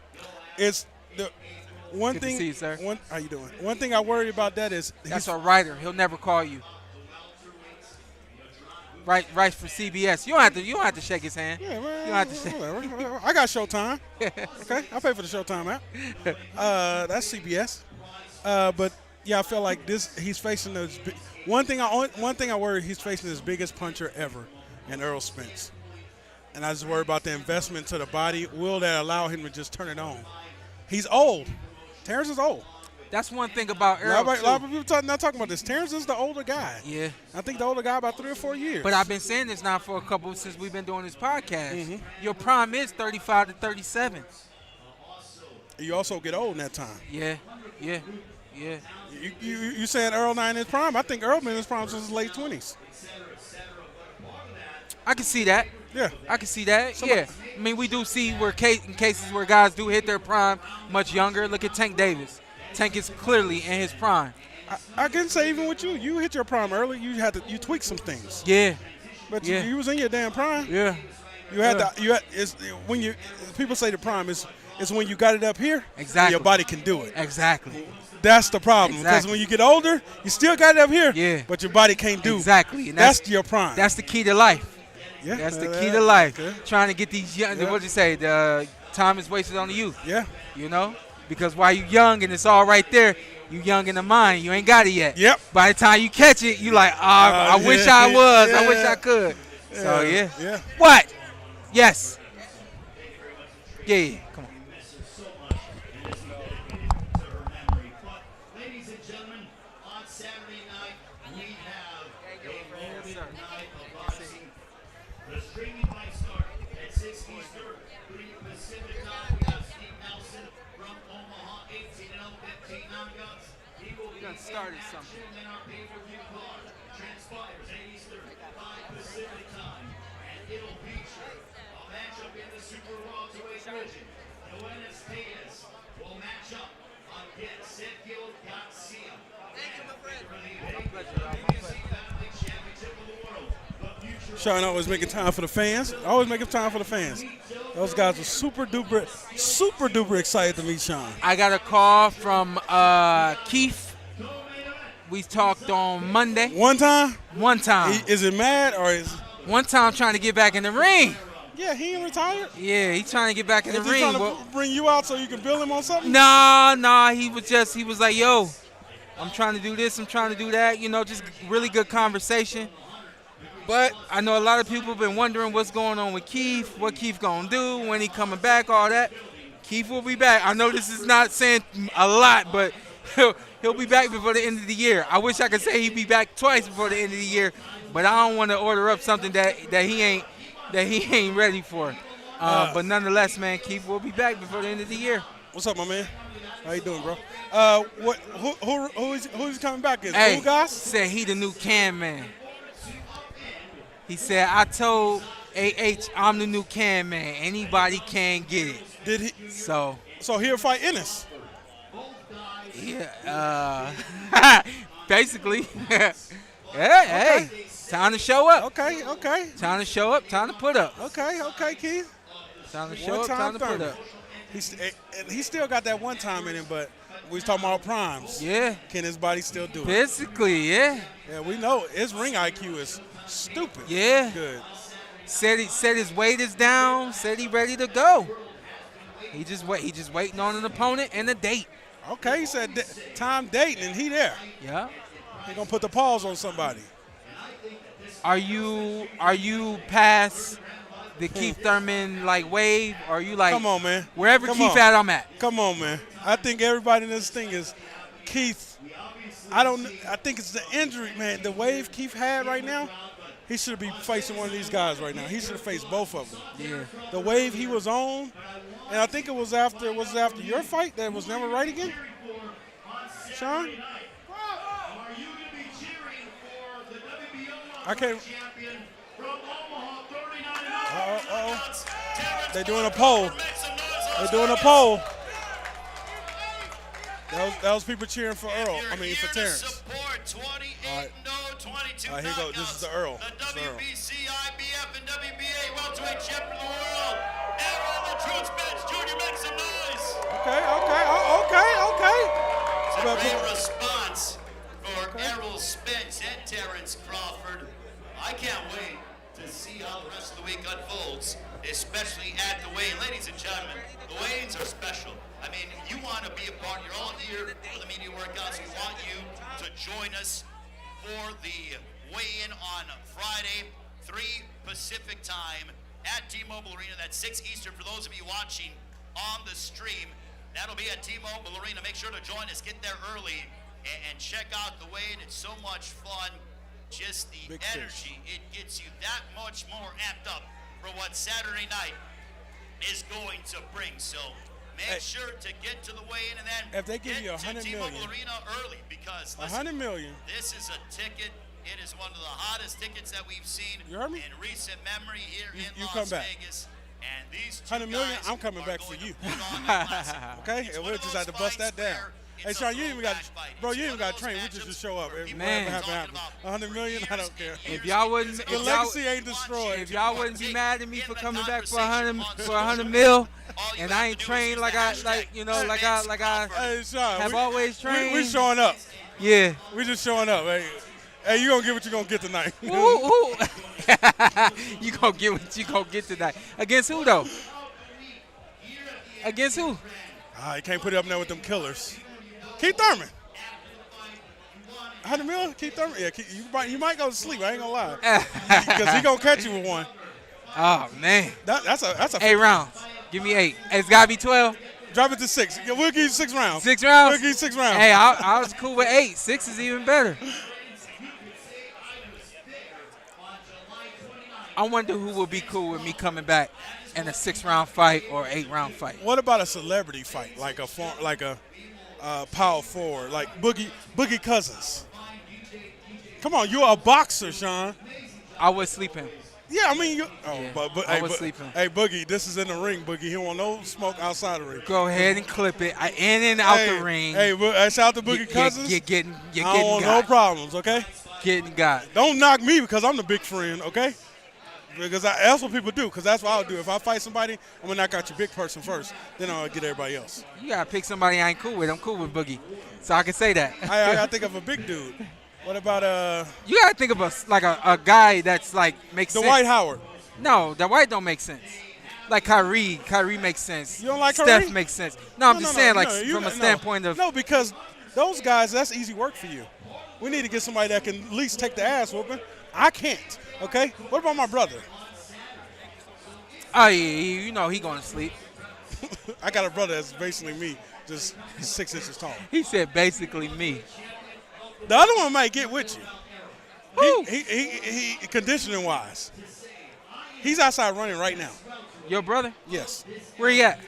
It's the one Good thing. to see you, sir. How you doing? One thing I worry about that is that's a writer. He'll never call you. Writes for CBS. You don't have to shake his hand. Yeah, man, you don't have to shake. I got Showtime. Okay, I pay for the Showtime app. That's CBS. But yeah, I feel like he's facing those. One thing I worry, he's facing his biggest puncher ever, in Errol Spence. And I just worry about the investment to the body. Will that allow him to just turn it on? He's old. Terrence is old. That's one thing about Errol. A lot of people not talking about this. Terrence is the older guy. Yeah. I think the older guy about 3 or 4 years. But I've been saying this now for since we've been doing this podcast. Your prime is 35 to 37. You also get old in that time. Yeah. You saying Earl not in his prime? I think Earl been in his prime since his late 20s. I can see that. Yeah. I can see that. Yeah. I mean, we do see in cases where guys do hit their prime much younger. Look at Tank Davis. Tank is clearly in his prime. I can say even with you hit your prime early. You tweak some things. Yeah. But you was in your damn prime. Yeah. You had when people say the prime is when you got it up here. Exactly. Your body can do it. Exactly. That's the problem. Because when you get older, you still got it up here. Yeah. But your body can't do. Exactly. And that's your prime. That's the key to life. Yeah. That's the key to life. Okay. Trying to get these young. What did you say? The time is wasted on the youth. Yeah. You know, because while you young and it's all right there, you young in the mind. You ain't got it yet. Yep. By the time you catch it, you like, I wish I was. I wish I could. Yeah. So yeah. Yeah. What? Yes. Yeah. Come on. Started something. Shawn always making time for the fans. Always making time for the fans. Those guys were super duper excited to meet Shawn. I got a call from Keith. We talked on Monday. One time? One time. Is it mad or is? One time trying to get back in the ring. Yeah, he ain't retired. Yeah, he's trying to get back in the ring. Is he trying to bring you out so you can bill him on something? No. He was like, yo, I'm trying to do this. I'm trying to do that. You know, just really good conversation. But I know a lot of people have been wondering what's going on with Keith, what Keith gonna do, when he coming back, all that. Keith will be back. I know this is not saying a lot, but he'll be back before the end of the year. I wish I could say he'd be back twice before the end of the year, but I don't want to order up something that he ain't that he ain't ready for. But nonetheless, man, Keith will be back before the end of the year. What's up, my man? How you doing, bro? Who's coming back? Is Hey, Ugas? said he the new Can Man. He said, I told AH I'm the new Can Man. Anybody can get it. Did he? So he'll fight Ennis. Yeah. Basically. Hey, time to show up. Okay. Time to show up. Time to put up. Okay, Keith. Time to show up. Time to put up. He still got that one time in him, but we was talking about primes. Yeah. Can his body still do it? Basically, yeah. Yeah, we know his ring IQ is stupid. Yeah. Good. Said his weight is down. Said he ready to go. He just waiting on an opponent and a date. Okay, he said time dating and he there. Yeah. He gonna put the pause on somebody. Are you past the Keith Thurman like wave? Or are you like, come on, man. Wherever Keith at, I'm at. Come on, man. I think everybody in this thing is Keith. I think it's the injury, man. The wave Keith had right now, he should be facing one of these guys right now. He should have faced both of them. Yeah. The wave he was on, and I think it was after your fight that was never right again. Shawn? I can't. They're doing a poll. That was people cheering for Earl. I mean, for Terrence. All right, here you go. This is the Earl. The WBC, IBF, and WBA welterweight champion of the world, Errol the Truth Spence Jr. Make some noise. Okay. It's a great response for Errol Spence and Terrence Crawford. I can't wait to see how the rest of the week unfolds, especially at the weigh-in. Ladies and gentlemen, the weigh-ins are special. I mean, you want to be a part. You're all here for the media workouts. We want you to join us for the weigh-in on Friday, 3 Pacific time at T-Mobile Arena. That's 6 Eastern for those of you watching on the stream. That'll be at T-Mobile Arena. Make sure to join us. Get there early and check out the weigh-in. It's so much fun. Just the Big energy, it gets you that much more amped up for what Saturday night is going to bring. So make sure to get to the weigh-in and then if they give you $100 T-Mobile million, Arena early because $100 million. This is a ticket. It is one of the hottest tickets that we've seen in recent memory here in Las Vegas. And these two $100 million, guys I'm coming back for you. Okay, it's and we'll just have to bust that down. Hey, Shawn, you even got to train. We just show up. Man, whatever happens. $100 million, I don't care. If y'all wouldn't, the legacy ain't destroyed. If y'all wouldn't be mad at me for coming back for $100 mil, and I ain't trained like I Hey, Shawn, have always trained. We showing up. Yeah, we just showing up. Hey, you gonna get what you gonna get tonight. Ooh. You gonna get what you gonna get tonight. Against who though? Against who? You can't put it up there with them killers. Keith Thurman. 100 million, Keith Thurman. Yeah, you might go to sleep. I ain't gonna lie, because he gonna catch you with one. Oh man, that's a 8 rounds. Give me 8. It's gotta be 12. Drop it to 6. We'll give you 6 rounds. 6 rounds. We'll give you 6 rounds. Hey, I was cool with 8. 6 is even better. I wonder who will be cool with me coming back in a 6-round fight or 8-round fight. What about a celebrity fight, like a power forward, like Boogie Cousins? Come on, you're a boxer, Shawn. I would sleep him. Yeah, I mean, I would sleep him. Hey, Boogie, this is in the ring, Boogie. He don't want no smoke outside the ring. Go ahead and clip it in and out the ring. Hey, shout out to Boogie Cousins. You're getting I don't want no problems, okay? Getting got. Don't knock me because I'm the big friend, okay? Because that's what people do, because that's what I'll do. If I fight somebody, I'm going to knock out your big person first. Then I'll get everybody else. You got to pick somebody I ain't cool with. I'm cool with Boogie. So I can say that. I got to think of a big dude. What about You got to think of a guy that's like makes sense. Dwight Howard. No, Dwight don't make sense. Like Kyrie. Kyrie makes sense. You don't like Steph Kyrie? makes sense. No, I'm just saying from a standpoint of. No, because those guys, that's easy work for you. We need to get somebody that can at least take the ass whooping. I can't, okay? What about my brother? Oh, yeah, you know he going to sleep. I got a brother that's basically me, just 6 inches tall. He said basically me. The other one might get with you. He conditioning-wise. He's outside running right now. Your brother? Yes. Where he at?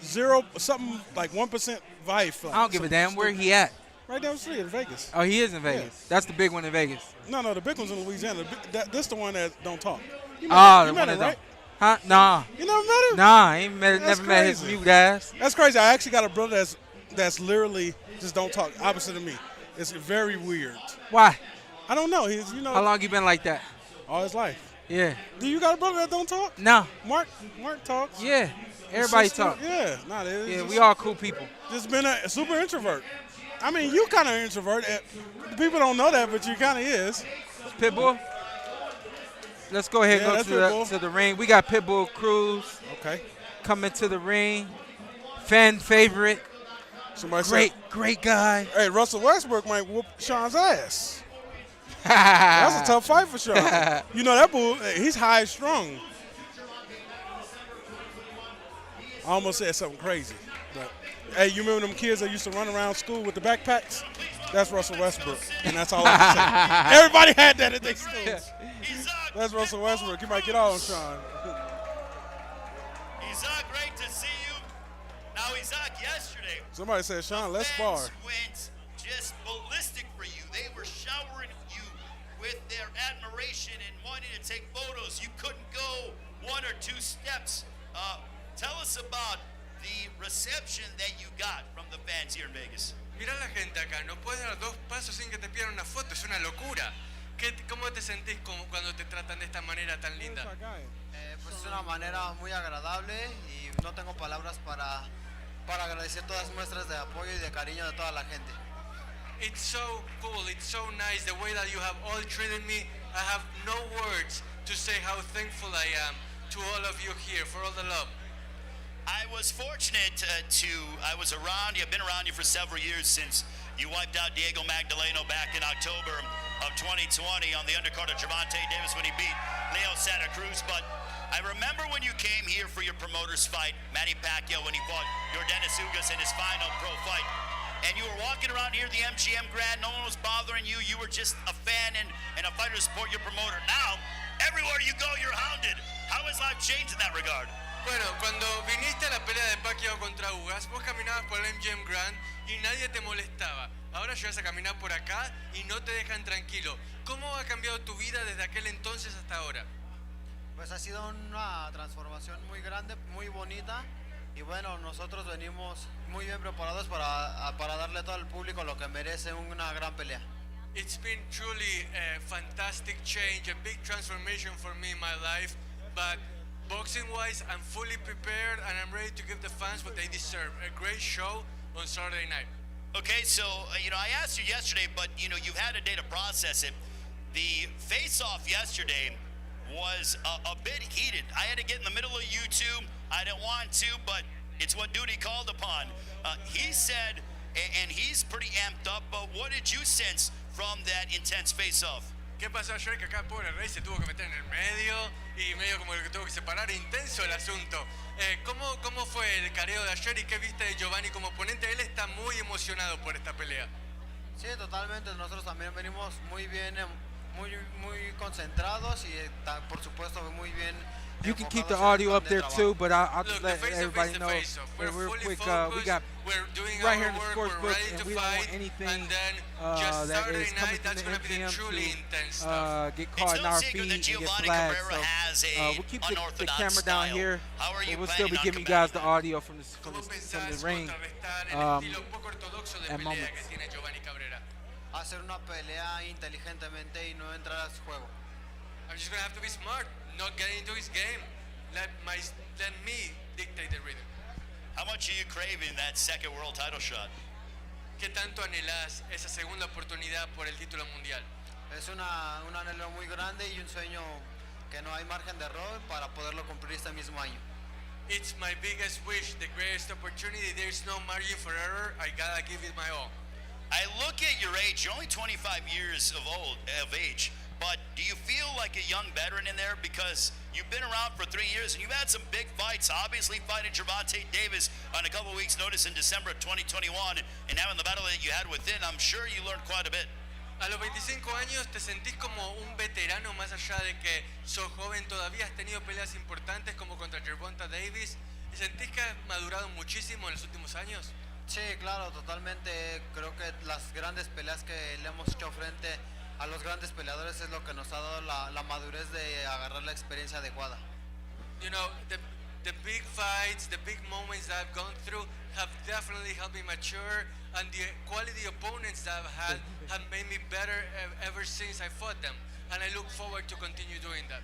0, something like 1% value fund. I don't give a damn. Where he at? Right down the street in Vegas. Oh, he is in Vegas. Yeah. That's the big one in Vegas. No, the big one's in Louisiana. This the one that don't talk. You The met one him, that right? Huh? Nah. You never met him? Nah, I ain't met, That's never met his crazy. mute ass. That's crazy. I actually got a brother that's literally just don't talk, opposite of me. It's very weird. Why? I don't know. He's How long you been like that? all his life. Yeah. Do you got a brother that don't talk? No. Mark talks. Yeah. Everybody Sister, talk. Yeah. Yeah, we all cool people. Just been a super introvert. I mean, you kind of introvert. People don't know that, but you kind of is. Pitbull. Let's go ahead and go to the ring. We got Pitbull Cruz. Okay. Coming to the ring. Fan favorite. Somebody great guy. Hey, Russell Westbrook might whoop Sean's ass. That's a tough fight for Sean. You know that bull, he's high strung. I almost said something crazy. But, hey, you remember them kids that used to run around school with the backpacks? That's Russell Westbrook, and that's all I can say. Everybody had that at their schools. That's Russell Westbrook. You might get on Sean. Isaac, great to see you. Now, Isaac, yesterday, Somebody said, Sean, let's spar. fans went just ballistic for you. They were showering you with their admiration and wanting to take photos. You couldn't go 1 or 2 steps. Tell us about the reception that you got from the fans here in Vegas. Mirá la gente acá, no puedes dar 2 pasos sin que te pidan una foto, es una locura. ¿Cómo te sentís cuando te tratan de esta manera tan linda? Pues es una manera muy agradable y no tengo palabras para agradecer todas las muestras de apoyo y de cariño de toda la gente. It's so cool, it's so nice the way that you have all treated me. I have no words to say how thankful I am to all of you here for all the love. I was fortunate I was around you. I've been around you for several years since you wiped out Diego Magdaleno back in October of 2020 on the undercard of Gervonta Davis when he beat Leo Santa Cruz. But I remember when you came here for your promoter's fight, Manny Pacquiao, when he fought Yordenis Ugas in his final pro fight. And you were walking around here at the MGM Grand. No one was bothering you. You were just a fan and a fighter to support your promoter. Now, everywhere you go, you're hounded. How has life changed in that regard? Bueno, cuando viniste a la pelea de Pacquiao contra Ugas, vos caminabas por el MGM Grand y nadie te molestaba. Ahora llegas a caminar por acá y no te dejan tranquilo. ¿Cómo ha cambiado tu vida desde aquel entonces hasta ahora? Pues ha sido una transformación muy grande, muy bonita y bueno, nosotros venimos muy bien preparados para darle a todo el público lo que merece una gran pelea. It's been truly a fantastic change, a big transformation for me in my life, but boxing-wise, I'm fully prepared and I'm ready to give the fans what they deserve. A great show on Saturday night. Okay, so, I asked you yesterday, but, you've had a day to process it. The face-off yesterday was a bit heated. I had to get in the middle of you two. I didn't want to, but it's what duty called upon. He said, and he's pretty amped up, but what did you sense from that intense face-off? ¿Qué pasó ayer? Que acá pobre Rey se tuvo que meter en el medio y medio como que tuvo que separar. Intenso el asunto. ¿Cómo fue el careo de ayer y qué viste de Giovanni como oponente? Él está muy emocionado por esta pelea. Sí, totalmente. Nosotros también venimos muy bien, muy concentrados y por supuesto muy bien. You can keep the audio up there too, but I'll just let everybody know that real quick. We got right here in the sports book, and we don't want anything that is coming from the MGM to get caught in our feed and get flagged. So we'll keep the camera down here, but we'll still be giving you guys the audio from the ring at moments. Hacer una pelea inteligentemente y no entrar a su juego. I'm just gonna have to be smart, not get into his game. Let me dictate the rhythm. How much are you craving that second world title shot? ¿Qué tanto anhelás esa segunda oportunidad por el título mundial? Es un anhelo muy grande y un sueño que no hay margen de error para poderlo cumplir este mismo año. It's my biggest wish, the greatest opportunity. There's no margin for error. I gotta give it my all. I look at your age. You're only 25 years of age. But do you feel like a young veteran in there? Because you've been around for 3 years and you've had some big fights. Obviously fighting Gervonta Davis on a couple weeks' notice in December of 2021. And now in the battle that you had with him, I'm sure you learned quite a bit. A los 25 años te sentís como un veterano más allá de que sos joven, todavía has tenido peleas importantes como contra Gervonta Davis y sentís que has madurado muchísimo en los últimos años. Sí, claro, totalmente. Creo que las grandes peleas que le hemos hecho frente a los grandes peleadores es lo que nos ha dado la madurez de agarrar la experiencia adecuada. You know, the big fights, the big moments that I've gone through have definitely helped me mature, and the quality opponents that I've had have made me better ever since I fought them, and I look forward to continue doing that.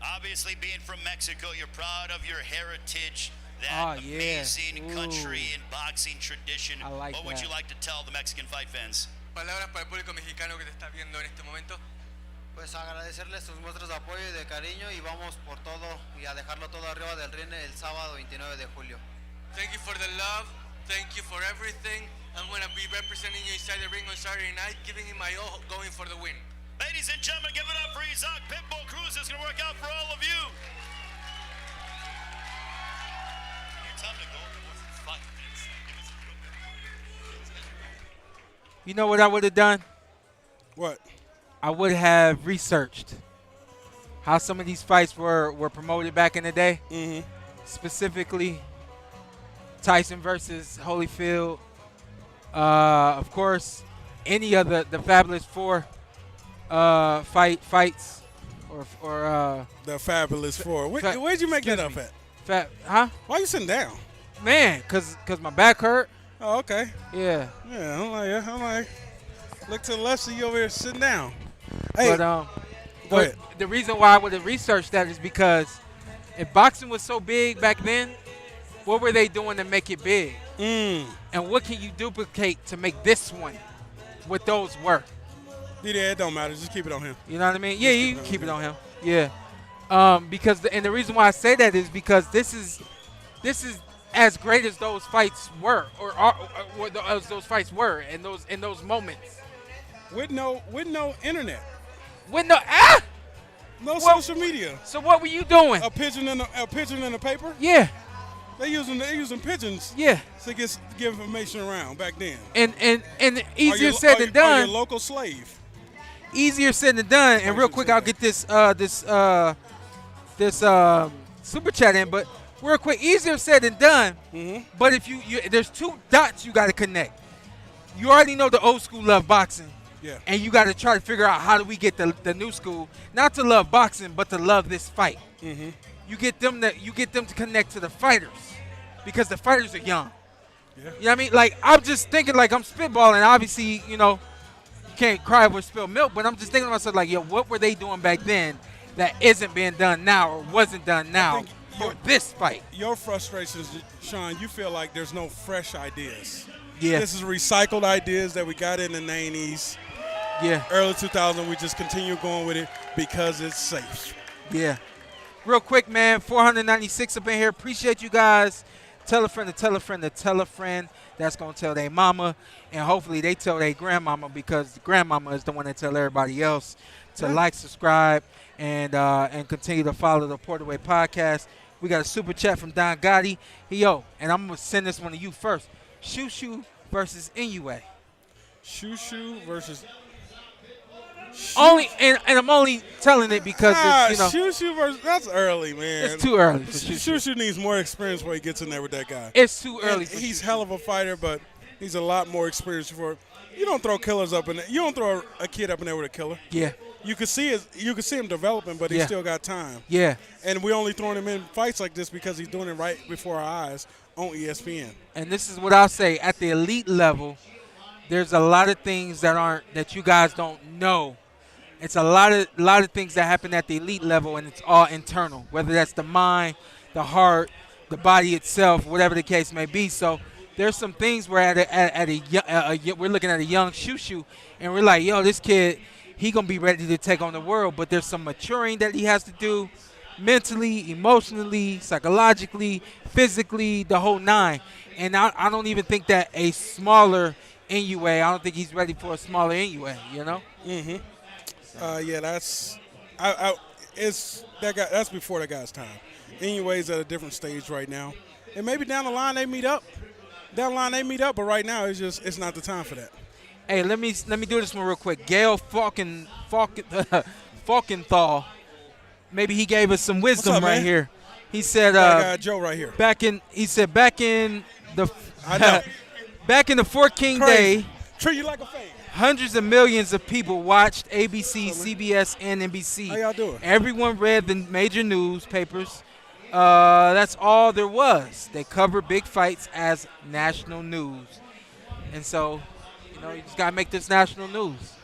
Obviously, being from Mexico, you're proud of your heritage, that amazing country and boxing tradition. I like what would that. you like to tell the Mexican fight fans? Palabras para el público mexicano que te está viendo en este momento. Pues agradecerles sus muestras de apoyo y de cariño y vamos por todo y a dejarlo todo arriba del ring el sábado 29 de julio. Thank you for the love. Thank you for everything. I'm going to be representing you inside the ring on Saturday night, giving you my all, going for the win. Ladies and gentlemen, give it up for Isaac Pitbull Cruz. It's going to work out for all of you. It's time to go for the fight. You know what I would have done? What? I would have researched how some of these fights were promoted back in the day. Mm-hmm. Specifically, Tyson versus Holyfield. Of course, any of the Fabulous Four fights or the Fabulous Four. Where'd you make that up at? Why you sitting down? Man, cause my back hurt. Oh, okay. Yeah. Yeah, I'm like, look to the left, see you over here sitting down. Hey, But go ahead. the reason why I would have researched that is because if boxing was so big back then, what were they doing to make it big? And what can you duplicate to make this one what those were? Yeah, it don't matter. Just keep it on him. You know what I mean? Yeah, you can keep it on him. Yeah. Because the reason why I say that is because this is as great as those fights were, as those fights were in those moments. With no internet. With no no social media. So what were you doing? A pigeon in the paper? Yeah. They using pigeons. Yeah. To give information around back then. And easier said than done. Or your local slave. Easier said than done. And real quick, I'll get this super chat in, but real quick, easier said than done. Mm-hmm. But if you there's two dots you got to connect. You already know the old school love boxing. Yeah. And you got to try to figure out how do we get the new school not to love boxing, but to love this fight. Mm-hmm. You get them to connect to the fighters because the fighters are young. Yeah. You know what I mean? Like, I'm just thinking, like, I'm spitballing. Obviously, you know, you can't cry over spilled milk, but I'm just thinking to myself, like, yo, what were they doing back then that isn't being done now or wasn't done now for this fight? Your frustrations, Shawn, you feel like there's no fresh ideas. Yeah. This is recycled ideas that we got in the 90s. Yeah. Early 2000s, we just continue going with it because it's safe. Yeah. Real quick, man, 496 up in here. Appreciate you guys. Tell a friend to tell a friend to tell a friend. That's going to tell their mama. And hopefully they tell their grandmama because the grandmama is the one that tell everybody else to like, subscribe, and continue to follow the Porterway podcast. We got a super chat from Don Gotti. Yo, and I'm going to send this one to you first. Shushu versus Inoue. Shushu versus... Only and I'm only telling it because it's, Shushu versus, that's early, man. It's too early for Shushu. Shushu needs more experience before he gets in there with that guy. It's too early. For he's Shushu. hell of a fighter, but he's a lot more experienced for. You don't throw killers up in there. You don't throw a kid up in there with a killer. Yeah. You can see him developing, but he's still got time. Yeah. And we only throwing him in fights like this because he's doing it right before our eyes on ESPN. And this is what I'll say: at the elite level, there's a lot of things that you guys don't know. It's a lot of things that happen at the elite level, and it's all internal, whether that's the mind, the heart, the body itself, whatever the case may be. So there's some things where we're looking at a young Shushu, and we're like, yo, this kid, he going to be ready to take on the world, but there's some maturing that he has to do mentally, emotionally, psychologically, physically, the whole nine. And I don't even think that a smaller Inoue, I don't think he's ready for a smaller Inoue, you know? Mm-hmm. Yeah, that's before that guy's time. Anyways, at a different stage right now, and maybe down the line they meet up. But right now it's not the time for that. Hey, let me do this one real quick. Gail Falkenthal, maybe he gave us some wisdom up, right man? here. He said, I got Joe right here. back in the I know. back in the Fort King Crazy. day, Treat you like a fan. hundreds of millions of people watched ABC, CBS, and NBC. How y'all doing? Everyone read the major newspapers. That's all there was. They covered big fights as national news. And so, you just got to make this national news.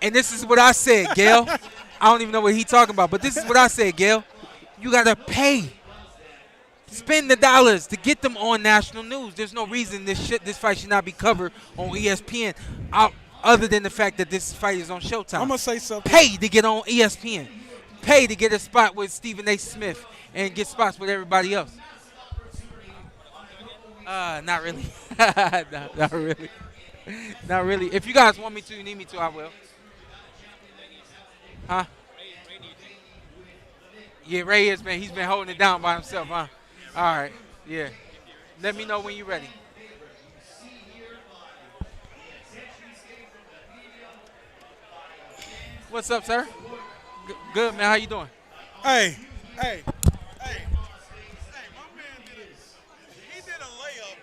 And this is what I said, Gail. I don't even know what he's talking about, but this is what I said, Gail. You got to pay. Spend the dollars to get them on national news. There's no reason this fight should not be covered on ESPN other than the fact that this fight is on Showtime. I'm going to say something. Pay to get on ESPN. Pay to get a spot with Stephen A. Smith and get spots with everybody else. Not really. Not really. Not really. If you guys want me to, you need me to, I will. Huh? Yeah, Ray is, man. He's been holding it down by himself, huh? All right. Yeah. Let me know when you're ready. What's up, sir? Good, man. How you doing? Hey, my man did a layup.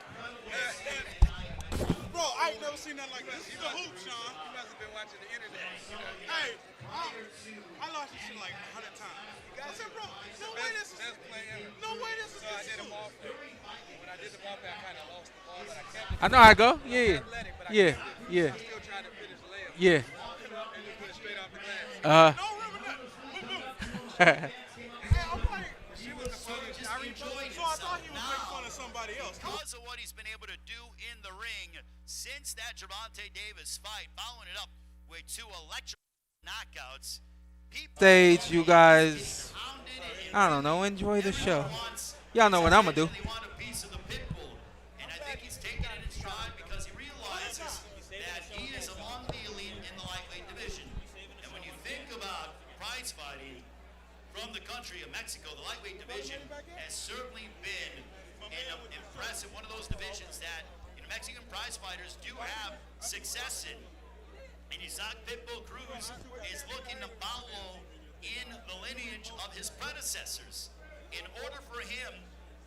Bro, I ain't never seen nothing like this. He's a hoop, Sean. You must have been watching the internet. Hey, I lost this shit like 100 times. I said, bro, no way this is So I did them off. When I did them off, I kind of lost the ball, but I kept it. I know how I go. Yeah. Yeah. Yeah. I'm still trying to finish the layup. Yeah. And just put it straight off the glass. Because of what he's been able to do in the ring since that Gervonta Davis fight, following it up with 2 electric knockouts. Stage, you guys. I don't know. Enjoy the show. Y'all know what I'm gonna do. And I think he's taking it in stride because he realizes that he is among the elite in the lightweight division. And when you think about prize fighting from the country of Mexico, the lightweight division has certainly been impressive. One of those divisions that Mexican prize fighters do have success in. And Isaac Pitbull Cruz is looking to follow in the lineage of his predecessors. In order for him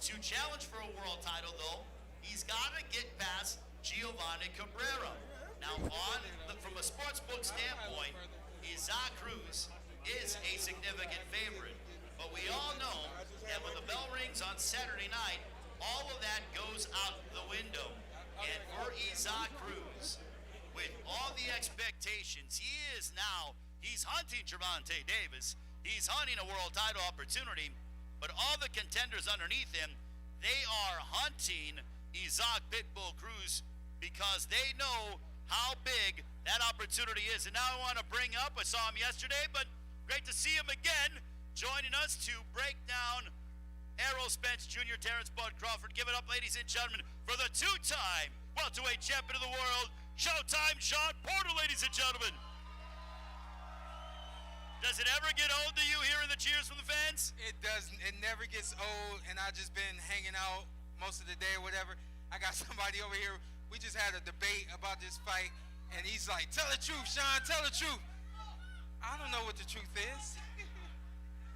to challenge for a world title, though, he's got to get past Giovanni Cabrera. Now, from a sportsbook standpoint, Isaac Cruz is a significant favorite. But we all know that when the bell rings on Saturday night, all of that goes out the window. And for Isaac Cruz, with all the expectations, he's hunting Gervonta Davis. He's hunting a world title opportunity. But all the contenders underneath him, they are hunting Isaac Pitbull Cruz because they know how big that opportunity is. And now I want to bring up, I saw him yesterday, but great to see him again, joining us to break down Errol Spence Jr., Terrence Bud Crawford. Give it up, ladies and gentlemen, for the 2-time welterweight champion of the world, Showtime Shawn Porter, ladies and gentlemen. Does it ever get old to you hearing the cheers from the fans? It doesn't. It never gets old, and I've just been hanging out most of the day or whatever. I got somebody over here. We just had a debate about this fight, and he's like, tell the truth, Sean, tell the truth. I don't know what the truth is.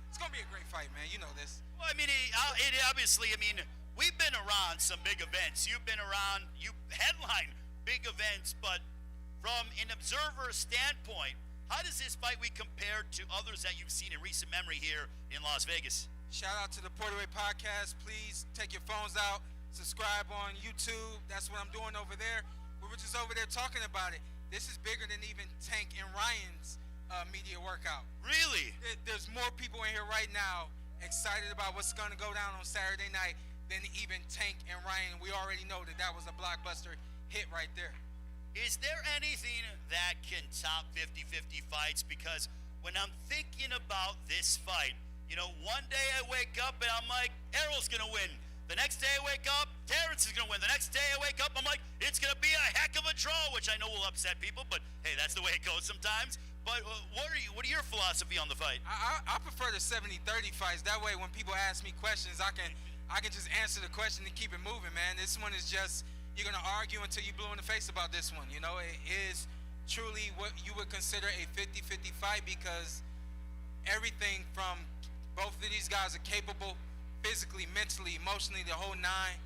It's going to be a great fight, man. You know this. Well, I mean, we've been around some big events. You've been around, you headline big events, but from an observer standpoint, how does this fight week compare to others that you've seen in recent memory here in Las Vegas? Shout out to the Porterweight Podcast. Please take your phones out, subscribe on YouTube. That's what I'm doing over there. We were just over there talking about it. This is bigger than even Tank and Ryan's media workout. Really? There's more people in here right now excited about what's going to go down on Saturday night than even Tank and Ryan. We already know that was a blockbuster hit right there. Is there anything that can top 50-50 fights? Because when I'm thinking about this fight, one day I wake up and I'm like, Errol's going to win. The next day I wake up, Terrence is going to win. The next day I wake up, I'm like, it's going to be a heck of a draw, which I know will upset people, but hey, that's the way it goes sometimes. But what are your philosophy on the fight? I prefer the 70-30 fights. That way when people ask me questions, I can just answer the question and keep it moving, man. This one is just, you're gonna argue until you blue in the face about this one. You know, it is truly what you would consider a 50-50 fight because everything from both of these guys are capable, physically, mentally, emotionally, the whole nine.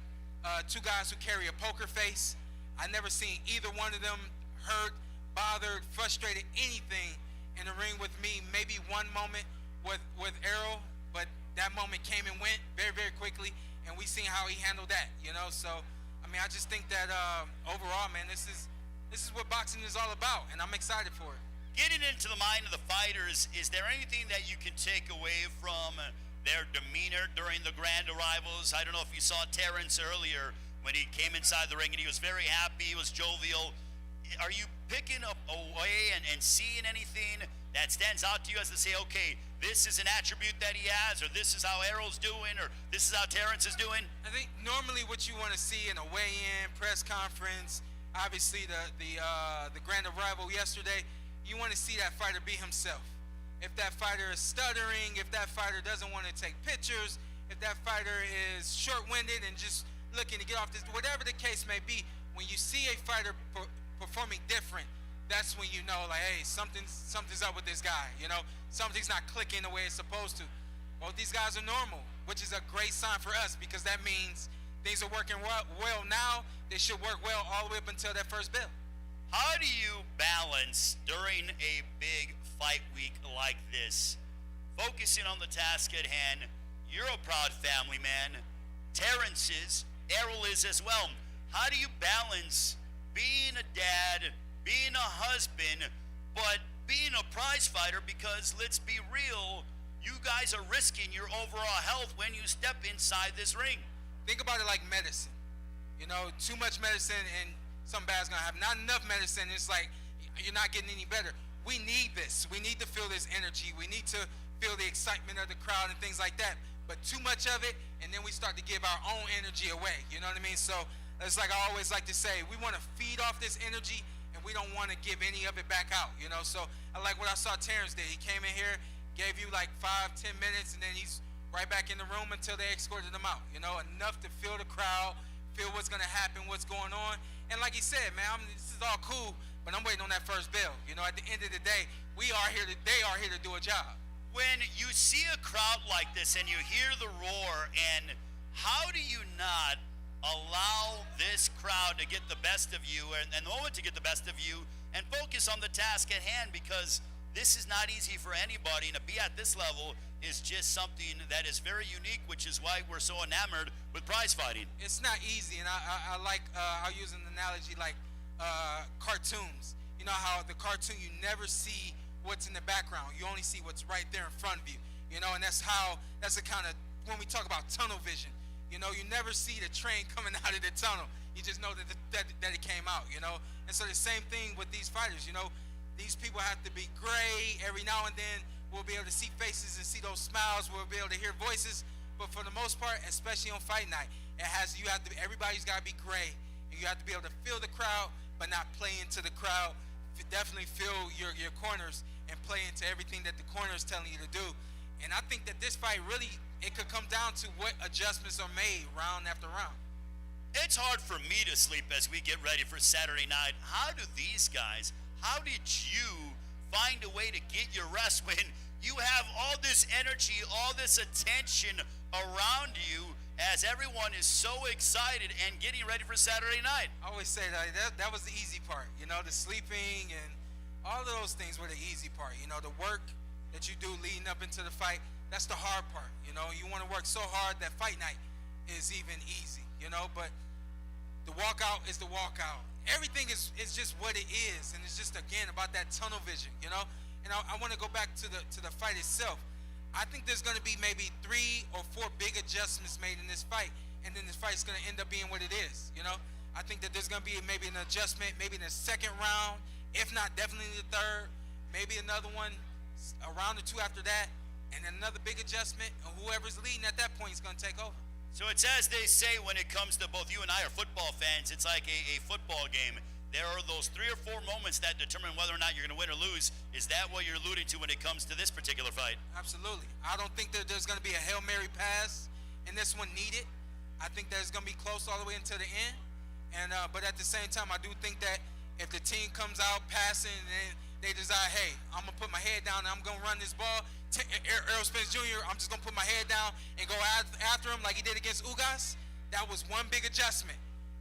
Two guys who carry a poker face. I never seen either one of them hurt, bothered, frustrated, anything in the ring with me. Maybe one moment with Errol, but that moment came and went very, very quickly, and we seen how he handled that, you know. So, I mean, I just think that overall, man, this is what boxing is all about, and I'm excited for it. Getting into the mind of the fighters, is there anything that you can take away from their demeanor during the grand arrivals? I don't know if you saw Terrence earlier when he came inside the ring and he was very happy, he was jovial. Are you picking up away and seeing anything that stands out to you as to say, okay, this is an attribute that he has, or this is how Errol's doing, or this is how Terrence is doing? I think normally what you want to see in a weigh-in, press conference, obviously the grand arrival yesterday, you want to see that fighter be himself. If that fighter is stuttering, if that fighter doesn't want to take pictures, if that fighter is short-winded and just looking to get off this, whatever the case may be, when you see a fighter performing different, that's when you know, like, hey, something's up with this guy, you know? Something's not clicking the way it's supposed to. Both these guys are normal, which is a great sign for us because that means things are working well now. They should work well all the way up until that first bell. How do you balance during a big fight week like this, focusing on the task at hand? You're a proud family man. Terrence is, Errol is as well. How do you balance being a dad, being a husband, but being a prize fighter? Because let's be real, you guys are risking your overall health when you step inside this ring. Think about it like medicine. You know, too much medicine and something bad's gonna happen. Not enough medicine, it's like you're not getting any better. We need this. We need to feel this energy. We need to feel the excitement of the crowd and things like that. But too much of it, and then we start to give our own energy away. You know what I mean? So it's like I always like to say, we want to feed off this energy, and we don't want to give any of it back out. You know, so I like what I saw Terrence did. He came in here, gave you like 5-10 minutes, and then he's right back in the room until they escorted him out. You know, enough to feel the crowd, feel what's gonna happen, what's going on. And like he said, man, this is all cool, but I'm waiting on that first bell. You know, at the end of the day, they are here to do a job. When you see a crowd like this and you hear the roar, and how do you not allow this crowd to get the best of you and the moment to get the best of you and focus on the task at hand? Because this is not easy for anybody, and to be at this level is just something that is very unique, which is why we're so enamored with prize fighting. It's not easy, and I like, I'll use an analogy like cartoons. You know how the cartoon, you never see what's in the background. You only see what's right there in front of you. You know, and that's the kind of, when we talk about tunnel vision, you know, you never see the train coming out of the tunnel. You just know that it came out, you know. And so the same thing with these fighters, you know. These people have to be gray. Every now and then we'll be able to see faces and see those smiles. We'll be able to hear voices. But for the most part, especially on fight night, everybody's got to be gray. And you have to be able to feel the crowd, but not play into the crowd. Definitely feel your corners and play into everything that the corner is telling you to do. And I think that this fight really, it could come down to what adjustments are made round after round. It's hard for me to sleep as we get ready for Saturday night. How did you find a way to get your rest when you have all this energy, all this attention around you as everyone is so excited and getting ready for Saturday night? I always say that was the easy part, you know, the sleeping and all of those things were the easy part. You know, the work that you do leading up into the fight, that's the hard part. You know, you want to work so hard that fight night is even easy, you know, but the walkout is the walkout. Everything is just what it is, and it's just, again, about that tunnel vision, you know. And I want to go back to the fight itself. I think there's going to be maybe 3 or 4 big adjustments made in this fight, and then this fight's going to end up being what it is, you know. I think that there's going to be maybe an adjustment, maybe in the second round, if not definitely the third, maybe another one, a round or 2 after that, and then another big adjustment, and whoever's leading at that point is going to take over. So it's as they say when it comes to both you and I are football fans, it's like a football game. There are those 3 or 4 moments that determine whether or not you're going to win or lose. Is that what you're alluding to when it comes to this particular fight? Absolutely. I don't think that there's going to be a Hail Mary pass in this one needed. I think that it's going to be close all the way until the end. And but at the same time, I do think that if the team comes out passing and they decide, hey, I'm gonna put my head down and I'm gonna run this ball, Errol Spence Jr., I'm just gonna put my head down and go after him like he did against Ugas. That was one big adjustment,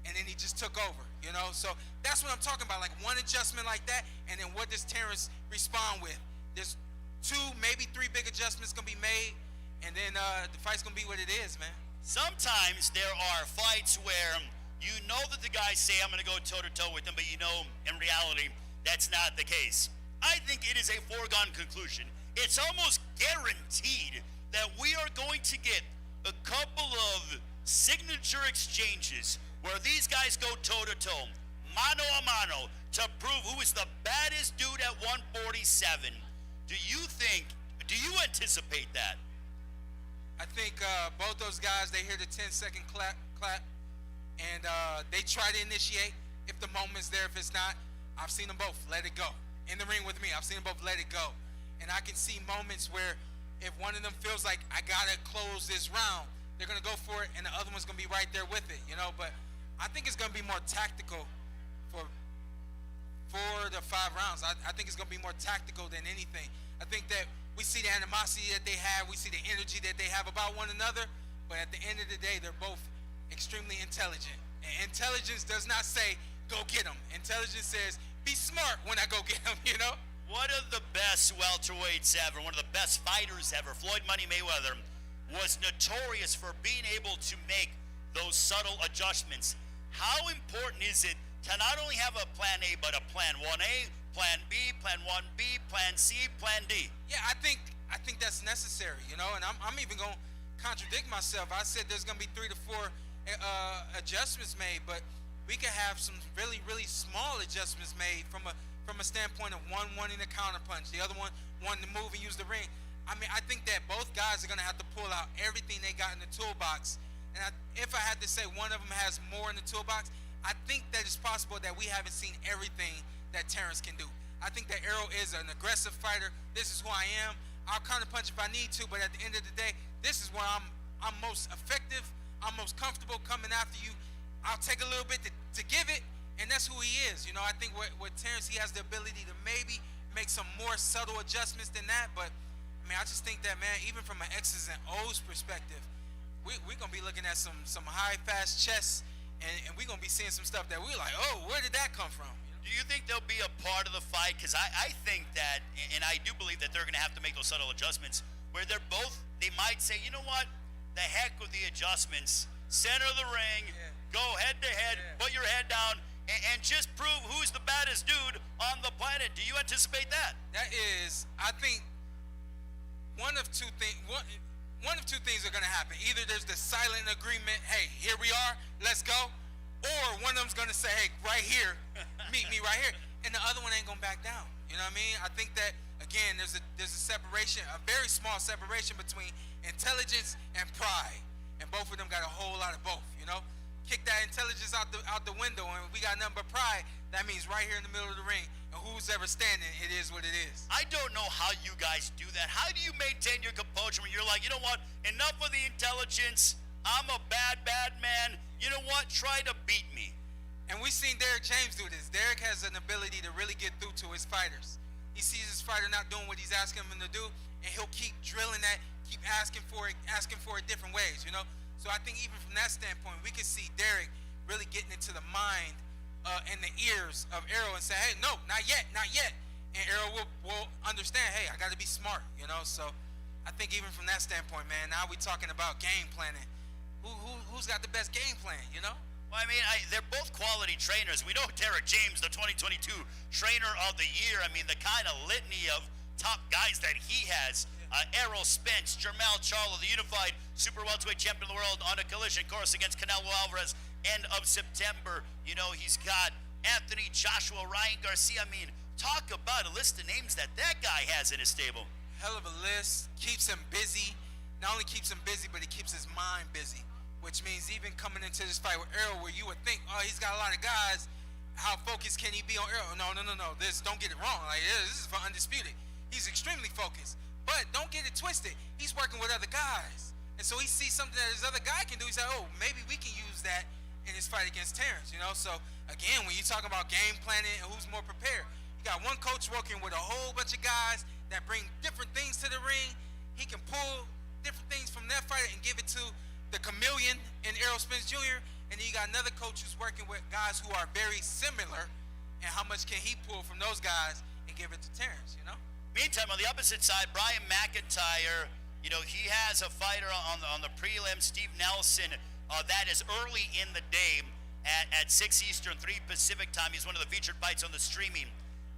and then he just took over, you know? So that's what I'm talking about, like one adjustment like that, and then what does Terrence respond with? There's 2, maybe 3 big adjustments gonna be made, and then the fight's gonna be what it is, man. Sometimes there are fights where you know that the guys say, I'm gonna go toe-to-toe with them, but you know, in reality, that's not the case. I think it is a foregone conclusion. It's almost guaranteed that we are going to get a couple of signature exchanges where these guys go toe-to-toe, mano a mano, to prove who is the baddest dude at 147. Do you anticipate that? I think both those guys, they hear the 10-second clap, and they try to initiate if the moment's there. If it's not, I've seen them both let it go. In the ring with me, I've seen them both let it go. And I can see moments where if one of them feels like, I gotta close this round, they're gonna go for it, and the other one's gonna be right there with it, you know? But I think it's gonna be more tactical for the 5 rounds. I think it's gonna be more tactical than anything. I think that we see the animosity that they have, we see the energy that they have about one another, but at the end of the day, they're both extremely intelligent. And intelligence does not say, go get them. Intelligence says, be smart when I go get them, you know? One of the best welterweights ever, one of the best fighters ever, Floyd Money Mayweather, was notorious for being able to make those subtle adjustments. How important is it to not only have a plan A, but a plan 1A, plan B, plan 1B, plan C, plan D? Yeah, I think that's necessary, you know, and I'm even going to contradict myself. I said there's going to be 3 to 4 adjustments made, but we could have some really, really small adjustments made from a standpoint of one wanting to counterpunch, the other one wanting to move and use the ring. I mean, I think that both guys are going to have to pull out everything they got in the toolbox. And if I had to say one of them has more in the toolbox, I think that it's possible that we haven't seen everything that Terrence can do. I think that Errol is an aggressive fighter. This is who I am. I'll counterpunch if I need to, but at the end of the day, this is where I'm most effective. I'm most comfortable coming after you. I'll take a little bit to give it, and that's who he is. You know, I think with Terrence, he has the ability to maybe make some more subtle adjustments than that, but I mean, I just think that, man, even from an X's and O's perspective, we're going to be looking at some high, fast chess, and we're going to be seeing some stuff that we're like, oh, where did that come from? Do you think they'll be a part of the fight? Because I think that, and I do believe that they're going to have to make those subtle adjustments where they might say, you know what, the heck with the adjustments, center of the ring, go head to head, put your head down, and just prove who's the baddest dude on the planet. Do you anticipate that? That is, I think, one of two things are going to happen. Either there's the silent agreement, hey, here we are, let's go, or one of them's going to say, hey, right here, meet me right here, and the other one ain't going to back down. You know what I mean? I think that, again, there's a separation, a very small separation between intelligence and pride, and both of them got a whole lot of both, you know? Kick that intelligence out the window, and we got nothing but pride. That means right here in the middle of the ring, and who's ever standing, it is what it is. I don't know how you guys do that. How do you maintain your composure when you're like, you know what, enough of the intelligence, I'm a bad man, you know what, try to beat me. And we've seen Derek James do this. Derek has an ability to really get through to his fighters. He sees his fighter not doing what he's asking him to do, and he'll keep drilling that, keep asking for it different ways, you know? So I think even from that standpoint, we can see Derek really getting into the mind and the ears of Errol and say, hey, no, not yet. And Errol will understand, hey, I got to be smart, you know? So I think even from that standpoint, man, now we're talking about game planning. Who's got the best game plan, you know? Well, I mean, they're both quality trainers. We know Derek James, the 2022 Trainer of the Year. I mean, the kind of litany of top guys that he has. Errol Spence, Jermell Charlo, the unified super welterweight champion of the world on a collision course against Canelo Alvarez end of September. You know, he's got Anthony Joshua, Ryan Garcia. I mean, talk about a list of names that guy has in his stable. Hell of a list. Keeps him busy. Not only keeps him busy, but he keeps his mind busy, which means even coming into this fight with Errol, where you would think, oh, he's got a lot of guys, how focused can he be on Errol? No. Don't get it wrong. Like, this is for Undisputed. He's extremely focused. But don't get it twisted. He's working with other guys. And so he sees something that his other guy can do. He said, oh, maybe we can use that in his fight against Terrence, you know? So, again, when you talk about game planning and who's more prepared, you got one coach working with a whole bunch of guys that bring different things to the ring. He can pull different things from that fighter and give it to the chameleon in Errol Spence Jr., and then you got another coach who's working with guys who are very similar, and how much can he pull from those guys and give it to Terrence, you know? Meantime, on the opposite side, Brian McIntyre, you know, he has a fighter on the prelim, Steve Nelson, that is early in the day at 6 Eastern, 3 Pacific time. He's one of the featured fights on the streaming.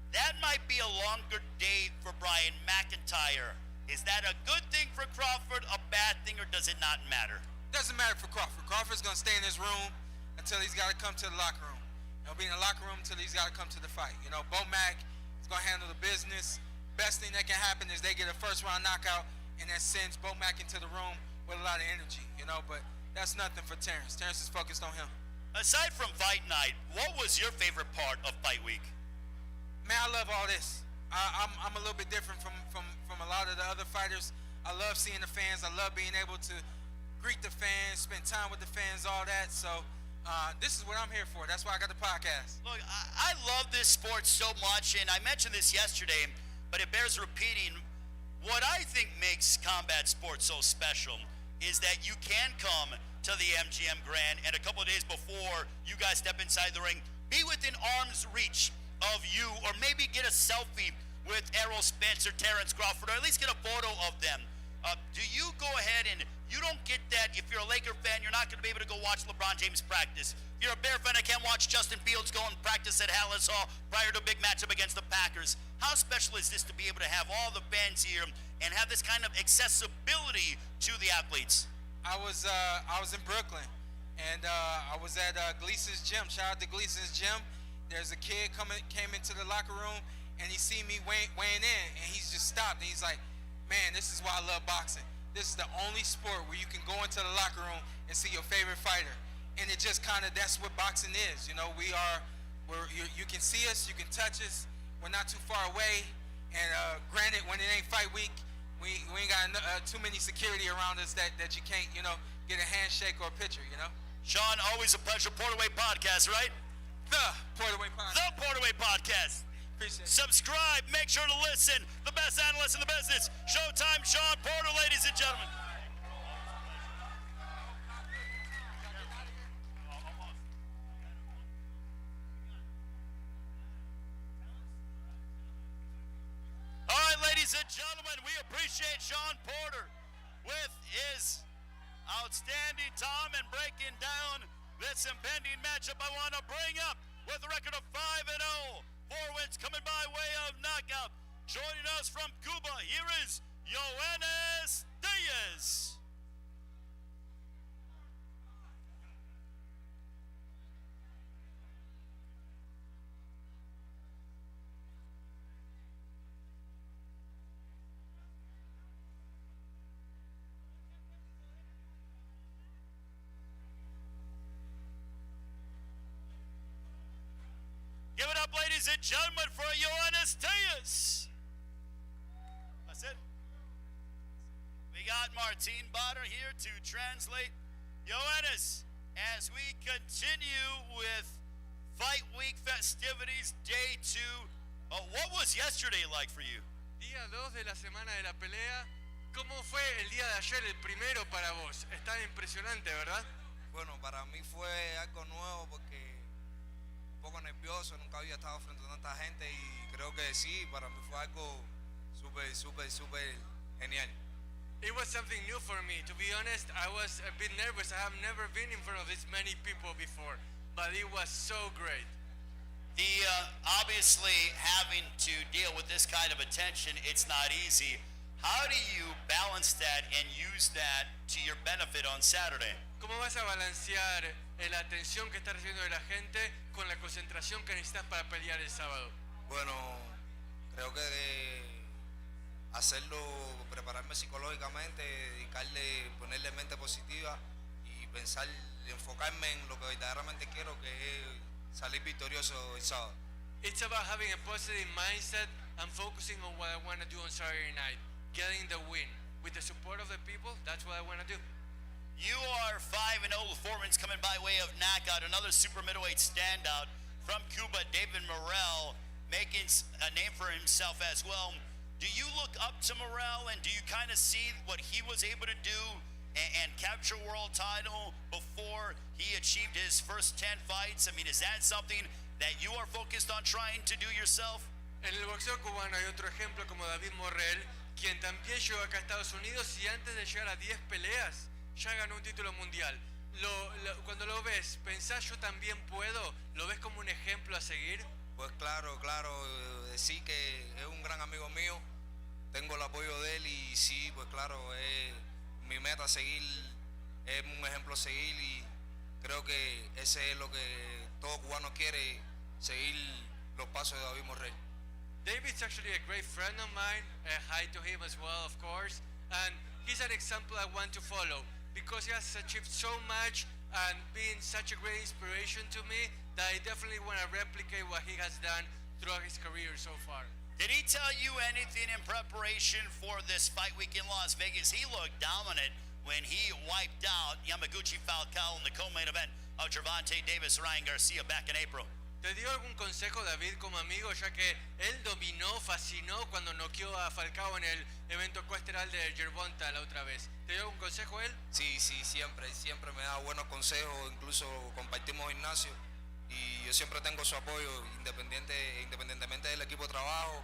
That might be a longer day for Brian McIntyre. Is that a good thing for Crawford, a bad thing, or does it not matter? Doesn't matter for Crawford. Crawford's going to stay in his room until he's got to come to the locker room. He'll be in the locker room until he's got to come to the fight. You know, Bo Mac is going to handle the business. Best thing that can happen is they get a first-round knockout, and that sends Bo Mac into the room with a lot of energy, you know, but that's nothing for Terrence. Terrence is focused on him. Aside from fight night, what was your favorite part of fight week? Man, I love all this. I'm a little bit different from a lot of the other fighters. I love seeing the fans. I love being able to greet the fans, spend time with the fans, all that. So this is what I'm here for. That's why I got the podcast. Look, I love this sport so much, and I mentioned this yesterday, but it bears repeating. What I think makes combat sports so special is that you can come to the MGM Grand, and a couple of days before you guys step inside the ring, be within arm's reach of you, or maybe get a selfie with Errol Spence or Terrence Crawford, or at least get a photo of them. Do you go ahead and you don't get that? If you're a Laker fan, you're not going to be able to go watch LeBron James practice. If you're a Bear fan, I can't watch Justin Fields go and practice at Hallis Hall prior to a big matchup against the Packers. How special is this to be able to have all the fans here and have this kind of accessibility to the athletes? I was in Brooklyn, and I was at Gleason's gym. Shout out to Gleason's gym. There's a kid came into the locker room, and he see me weighing in, and he's just stopped, and he's like, man, this is why I love boxing. This is the only sport where you can go into the locker room and see your favorite fighter. And it just kind of, that's what boxing is. You know, you can see us, you can touch us. We're not too far away. And granted, when it ain't fight week, we ain't got too many security around us that you can't, you know, get a handshake or a picture, you know? Shawn, always a pleasure. Porterweight Podcast, right? The Porterweight Podcast. The Porterweight Podcast. Appreciate it. Subscribe. Make sure to listen. The best analyst in the business. Showtime, Shawn Porter, ladies and gentlemen. All right, ladies and gentlemen, we appreciate Shawn Porter with his outstanding time and breaking down this impending matchup. I want to bring up, with a record of 5-0, 4 wins coming by way of knockout. Joining us from Cuba, here is Yoenis Diaz. Give it up, ladies and gentlemen, for Yoenis Diaz. That's it. We got Martine Botter here to translate. Yoenis, as we continue with Fight Week festivities, day 2, what was yesterday like for you? Día 2 de la semana de la pelea. ¿Cómo fue el día de ayer, el primero para vos? Está impresionante, ¿verdad? Bueno, para mí fue algo nuevo porque un poco nervioso, nunca había estado frente a tanta gente y creo que sí, para mí fue algo súper genial. It was something new for me. To be honest, I was a bit nervous. I have never been in front of this many people before, but it was so great. The obviously having to deal with this kind of attention, it's not easy. How do you balance that and use that to your benefit on Saturday? ¿Cómo vas a balancear la atención que estás recibiendo de la gente con la concentración que necesitas para pelear el sábado? Bueno, creo que hacerlo, prepararme psicológicamente, dedicarle, ponerle mente positiva y pensar, enfocarme en lo que verdaderamente quiero, que es salir victorioso el sábado. It's about having a positive mindset and focusing on what I want to do on Saturday night, getting the win. With the support of the people, that's what I want to do. You are 5-0 performance coming by way of knockout. Another super middleweight standout from Cuba, David Morrell, making a name for himself as well. Do you look up to Morrell, and do you kind of see what he was able to do and capture a world title before he achieved his first 10 fights? I mean, is that something that you are focused on trying to do yourself? En el boxeo cubano hay otro ejemplo como David Morrell, quien también llegó acá a Estados Unidos y antes de llegar a 10 peleas ya ganó un título mundial. Cuando lo ves, ¿pensás yo también puedo? ¿Lo ves como un ejemplo a seguir? Pues claro, decir que es un gran amigo mío, tengo el apoyo de él y sí, pues claro, es mi meta seguir, es un ejemplo a seguir y creo que ese es lo que todo cubano quiere, seguir los pasos de David Morrell. David's actually a great friend of mine, hi to him as well, of course, and he's an example I want to follow because he has achieved so much and been such a great inspiration to me that I definitely want to replicate what he has done throughout his career so far. Did he tell you anything in preparation for this fight week in Las Vegas? He looked dominant when he wiped out Yamaguchi Falcao in the co-main event of Gervonta Davis, Ryan Garcia back in April. ¿Te dio algún consejo David como amigo, ya que él dominó, fascinó cuando noqueó a Falcao en el evento coesteral de Gervonta la otra vez? ¿Te dio algún consejo él? Sí, siempre me da buenos consejos, incluso compartimos gimnasio y yo siempre tengo su apoyo, independientemente del equipo de trabajo,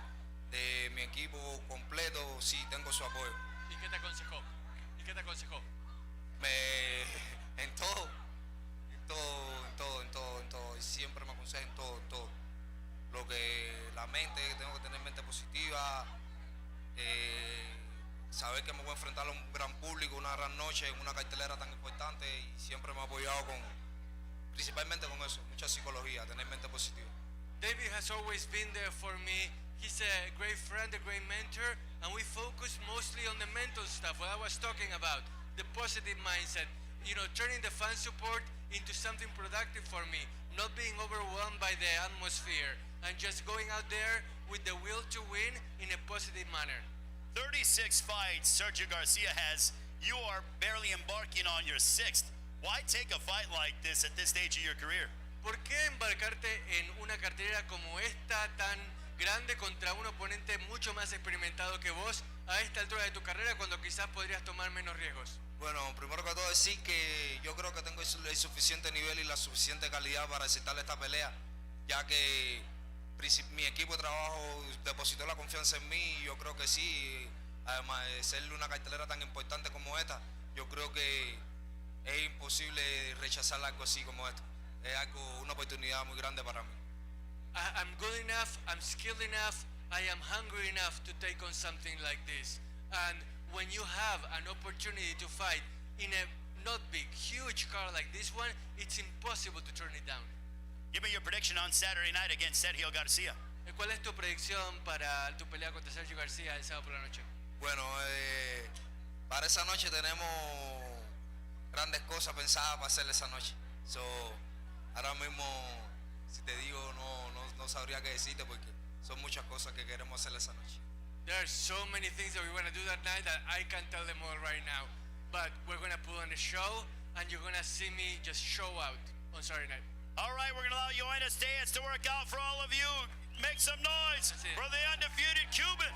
de mi equipo completo, sí, tengo su apoyo. ¿Y qué te aconsejó? En todo, y siempre me aconseja en todo. Lo que la mente, tengo que tener mente positiva, saber que me voy a enfrentar a un gran público, una gran noche, en una cartelera tan importante y siempre me ha apoyado principalmente con eso, mucha psicología, tener mente positiva. David has always been there for me. He's a great friend, a great mentor, and we focus mostly on the mental stuff, what I was talking about, the positive mindset, turning the fan support into something productive for me, not being overwhelmed by the atmosphere, and just going out there with the will to win in a positive manner. 36 fights Sergio Garcia has. You are barely embarking on your 6th. Why take a fight like this at this stage of your career? ¿Por qué embarcarte en una cartelera como esta tan grande contra un oponente mucho más experimentado que vos a esta altura de tu carrera cuando quizás podrías tomar menos riesgos? Bueno, primero que todo decir que yo creo que tengo el suficiente nivel y la suficiente calidad para aceptar esta pelea, ya que mi equipo de trabajo depositó la confianza en mí y yo creo que sí, además de ser una cartelera tan importante como esta, yo creo que es imposible rechazar algo así como esto. Es una oportunidad muy grande para mí. I'm good enough, I'm skilled enough, I am hungry enough to take on something like this. And when you have an opportunity to fight in a not big, huge card like this one, it's impossible to turn it down. Give me your prediction on Saturday night against Sergio Garcia. ¿Cuál es tu predicción para tu pelea contra Sergio Garcia el sábado por la noche? Bueno, para esa noche tenemos grandes cosas pensadas para hacer esa noche. Ahora mismo, si te digo, no sabría qué decirte porque son muchas cosas que queremos hacer esa noche. There are so many things that we want to do that night that I can't tell them all right now. But we're going to put on a show, and you're going to see me just show out on Saturday night. All right, we're going to allow Buenos Dias to work out for all of you. Make some noise for the undefeated Cuban.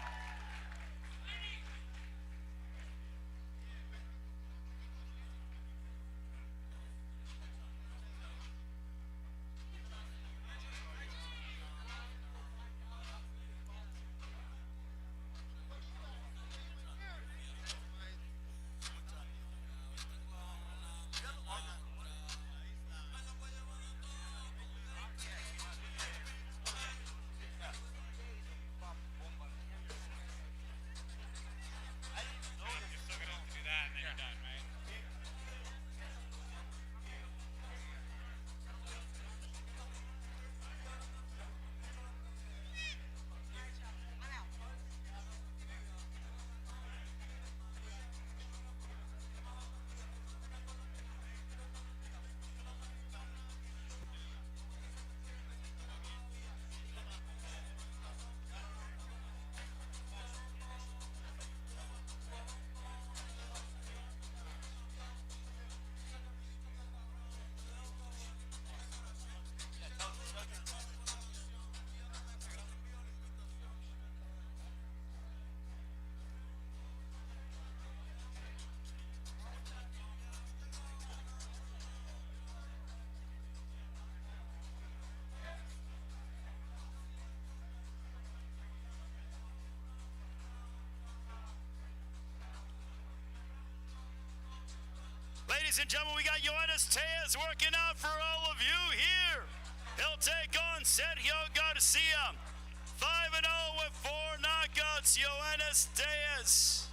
ladies and gentlemen, we got Yoenis Tejas working out for all of you here. He'll take on Sergio Garcia. 5-0 with 4 knockouts, Yoenis Tejas.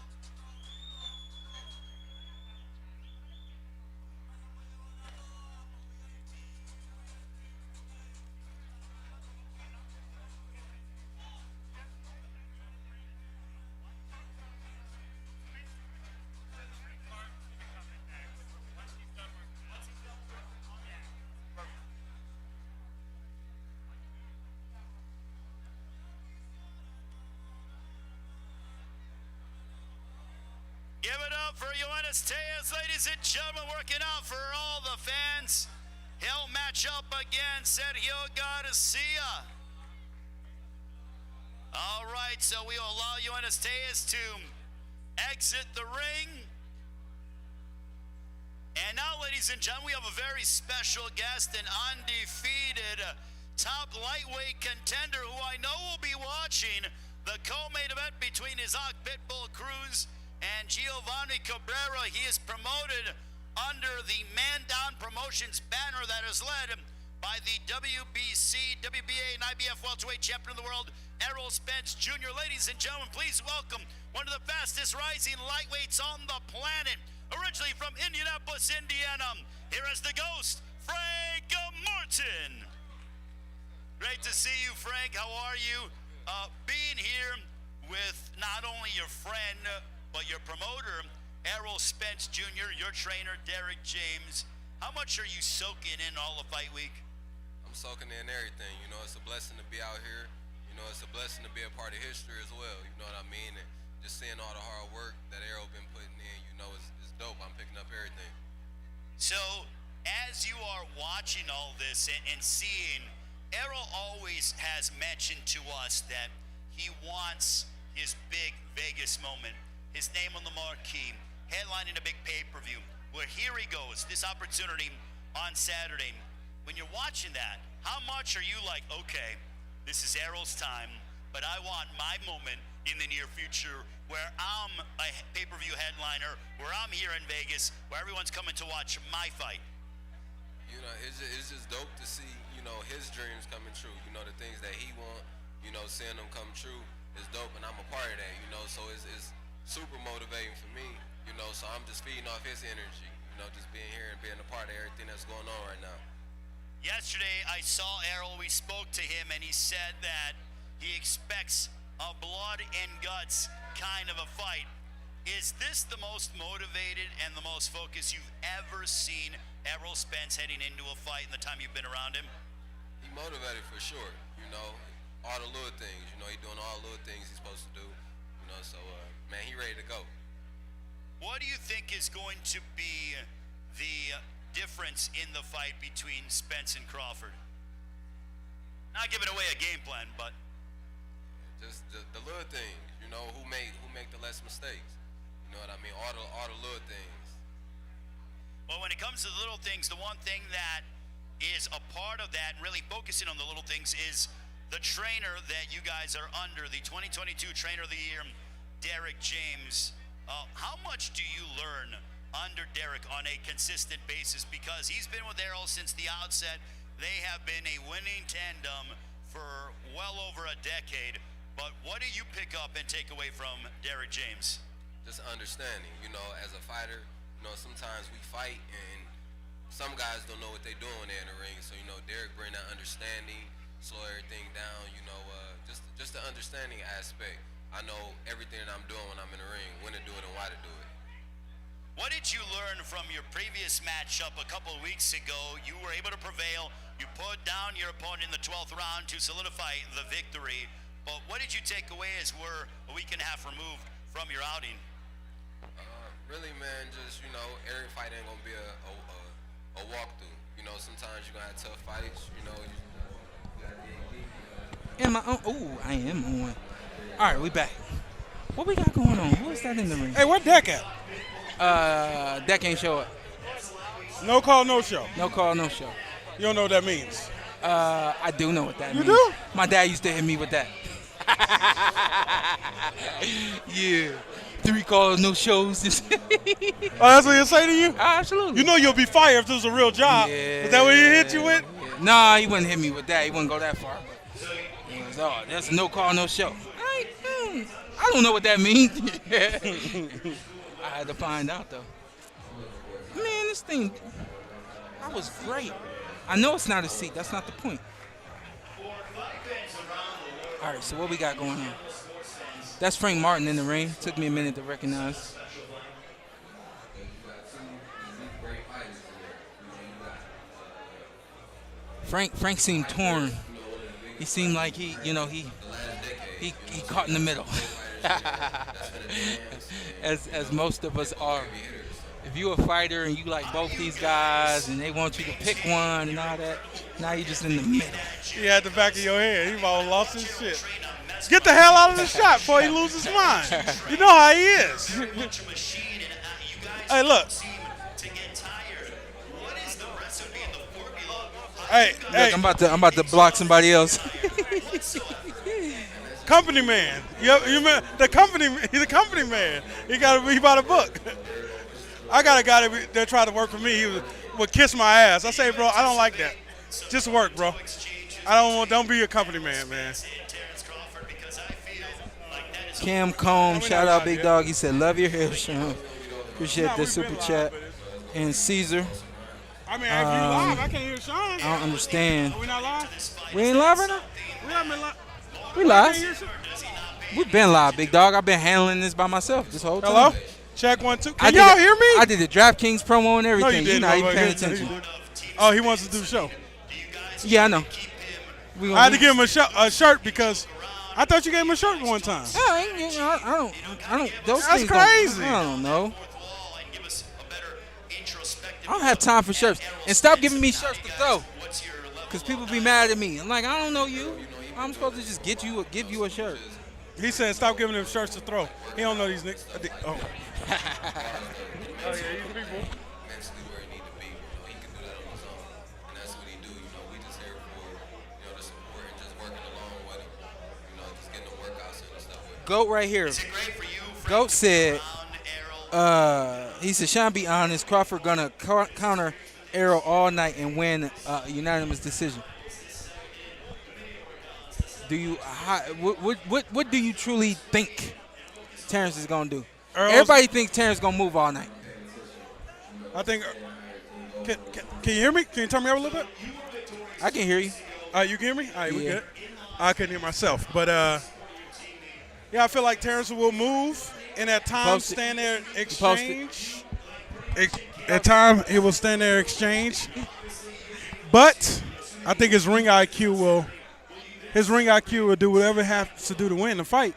Give it up for Yoenis Tejas, ladies and gentlemen, working out for all the fans. He'll match up against Sergio Garcia. All right, so we will allow Yoenis Tejas to exit the ring. And now, ladies and gentlemen, we have a very special guest, an undefeated top lightweight contender who I know will be watching the co-main event between Isaac Pitbull Cruz and Giovanni Cabrera. He is promoted under the Man Down Promotions banner that is led by the WBC, WBA, and IBF welterweight champion of the world, Errol Spence Jr. Ladies and gentlemen, please welcome one of the fastest rising lightweights on the planet, originally from Indianapolis, Indiana. Here is the Ghost, Frank Martin. Great to see you, Frank. How are you? Being here with not only your friend, but your promoter, Errol Spence Jr., your trainer, Derek James. How much are you soaking in all of Fight Week? I'm soaking in everything. You know, it's a blessing to be out here. You know, it's a blessing to be a part of history as well. You know what I mean? And just seeing all the hard work that Errol been putting in, you know, is dope. I'm picking up everything. So, as you are watching all this and seeing, Errol always has mentioned to us that he wants his big Vegas moment. His name on the marquee, headlining a big pay-per-view. Well, here he goes, this opportunity on Saturday. When you're watching that, how much are you like, okay, this is Errol's time, but I want my moment in the near future where I'm a pay-per-view headliner, where I'm here in Vegas, where everyone's coming to watch my fight? You know, it's just dope to see, you know, his dreams coming true. You know, the things that he want, you know, seeing them come true is dope, and I'm a part of that, you know, so it's super motivating for me, you know, so I'm just feeding off his energy, you know, just being here and being a part of everything that's going on right now. Yesterday, I saw Errol, we spoke to him, and he said that he expects a blood and guts kind of a fight. Is this the most motivated and the most focused you've ever seen Errol Spence heading into a fight in the time you've been around him? He motivated for sure, you know, all the little things, you know, he doing all the little things he's supposed to do, you know, so, man, he ready to go. What do you think is going to be the difference in the fight between Spence and Crawford? Not giving away a game plan, but just the little things, you know, who make the less mistakes. You know what I mean? All the little things. Well, when it comes to the little things, the one thing that is a part of that, and really focusing on the little things, is the trainer that you guys are under, the 2022 Trainer of the Year, Derek James. How much do you learn under Derek on a consistent basis? Because he's been with Errol since the outset. They have been a winning tandem for well over a decade. But what do you pick up and take away from Derek James? Just understanding, you know, as a fighter, you know, sometimes we fight and some guys don't know what they're doing there in the ring. So, you know, Derek bring that understanding, slow everything down, you know, just the understanding aspect. I know everything that I'm doing when I'm in the ring, when to do it and why to do it. What did you learn from your previous matchup a couple of weeks ago? You were able to prevail. You put down your opponent in the 12th round to solidify the victory. But what did you take away as we're a week and a half removed from your outing? Really, man, just, you know, every fight ain't gonna be a walkthrough. You know, sometimes you're gonna have tough fights, you know. Am I on? Ooh, I am on. All right, we back. What we got going on? Who is that in the ring? Hey, where Deck at? Deck ain't show up. No call, no show. No call, no show. You don't know what that means? I do know what that means. You do? My dad used to hit me with that. Yeah. 3 calls, no shows. Oh, that's what he'll say to you? Absolutely. You know you'll be fired if this was a real job. Yeah. Is that what he hit you with? Nah, he wouldn't hit me with that. He wouldn't go that far. But he was, oh, that's a no call, no show. I don't know what that means. I had to find out, though. Man, this thing, that was great. I know it's not a seat. That's not the point. All right, so what we got going on? That's Frank Martin in the ring. Took me a minute to recognize. Frank seemed torn. He seemed like he caught in the middle. as most of us are. If you're a fighter and you like both these guys and they want you to pick one and all that, now you're just in the middle. He had the back of your head. He about lost his shit. Get the hell out of the shot before he loses his mind. You know how he is. Hey, look. Hey, Look, hey. I'm about to block somebody else. Company man. You mean the company? He's a company man. He bought a book. I got a guy that tried to work for me. He would kiss my ass. I say, bro, I don't like that. Just work, bro. Don't be a company man. Cam Combe, shout out Big Dog. He said, love your hair, Sean. Appreciate the super chat. And Caesar. I mean, if you live, I can't hear Sean. I don't understand. Are we not live? We ain't live right now? We haven't been live. We live. We've been live, Big Dog. I've been handling this by myself this whole time. Hello? Check 1 2. Can y'all hear me? I did the DraftKings promo and everything. No, you didn't. You're not even paying attention. Oh, he wants to do the show. Yeah, I know. I had to give him a shirt because I thought you gave him a shirt one time. I don't. Those That's things crazy. I don't know. I don't have time for shirts. And stop giving me shirts to throw. Because people be mad at me. I'm like, I don't know you. I'm supposed to just give you a shirt. He said stop giving him shirts to throw. He don't know these niggas. Oh. Oh, yeah, these people. Mentally where he need to be. He can do that on his own. And that's what he do. We just here for, the support and just working along with him. Just getting the workouts and stuff with him. Goat right here. Goat said, he said, Sean, be honest, Crawford gonna counter Errol all night and win a unanimous decision. Do you what do you truly think Terrence is gonna do? Everybody thinks Terrence is gonna move all night. I think. Can you hear me? Can you turn me up a little bit? I can hear you. You can hear me? All right, we good. I couldn't hear myself, but yeah, I feel like Terrence will move, and at times stand there exchange. At time he will stand there exchange, but I think his ring IQ will do whatever it has to do to win the fight.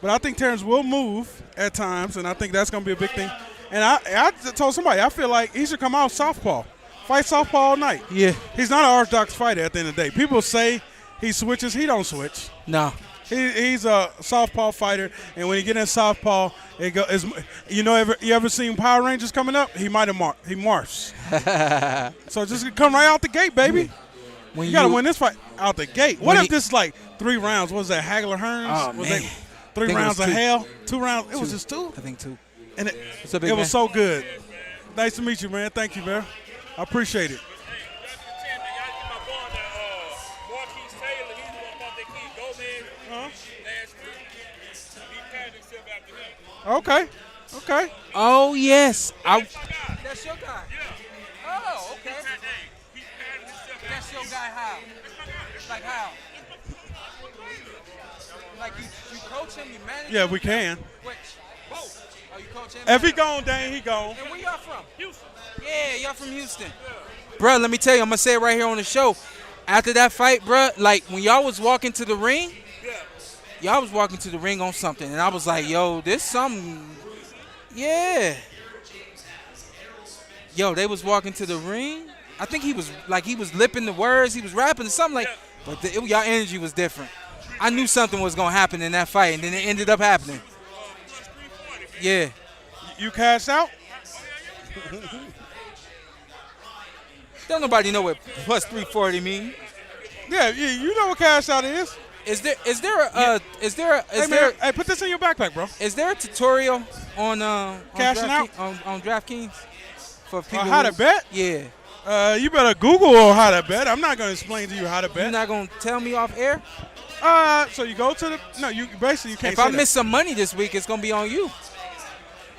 But I think Terrence will move at times, and I think that's going to be a big thing. And I told somebody, I feel like he should come out southpaw. Fight southpaw all night. Yeah. He's not an orthodox fighter at the end of the day. People say he switches. He don't switch. No. He's a southpaw fighter, and when he get in southpaw, you ever seen Power Rangers coming up? He might have he morphs. So just come right out the gate, baby. You got to win this fight out the gate. What if this is like 3 rounds? What was that, Hagler Hearns? Oh, was man. that 3 rounds of hell? 2 rounds? It was just 2? I think 2. And it was so good. Nice to meet you, man. Thank you, man. I appreciate it. Okay. Oh, yes. That's your guy. Oh, okay. That's your guy how? Like how? Like you coach him, you manage him? Yeah, we can. Which? Both. Oh, you coach him? If he gone, Dane, he gone. And where y'all from? Houston. Yeah, y'all from Houston. Bro, let me tell you, I'm going to say it right here on the show. After that fight, bro, like when y'all was walking to the ring, y'all was walking to the ring on something. And I was like, yo, this something. Yeah. Yo, they was walking to the ring. I think he was lipping the words. He was rapping or something like. But y'all energy was different. I knew something was going to happen in that fight, and then it ended up happening. Yeah. You cashed out? Don't nobody know what plus 340 mean. Yeah, you know what cash out is. Is there Hey, put this in your backpack, bro. Is there a tutorial on Cashing out? on DraftKings for people how to bet? Yeah. You better Google on how to bet. I'm not gonna explain to you how to bet. You're not gonna tell me off air? So you go to the you basically you can't. If say I that. miss some money this week, it's gonna be on you.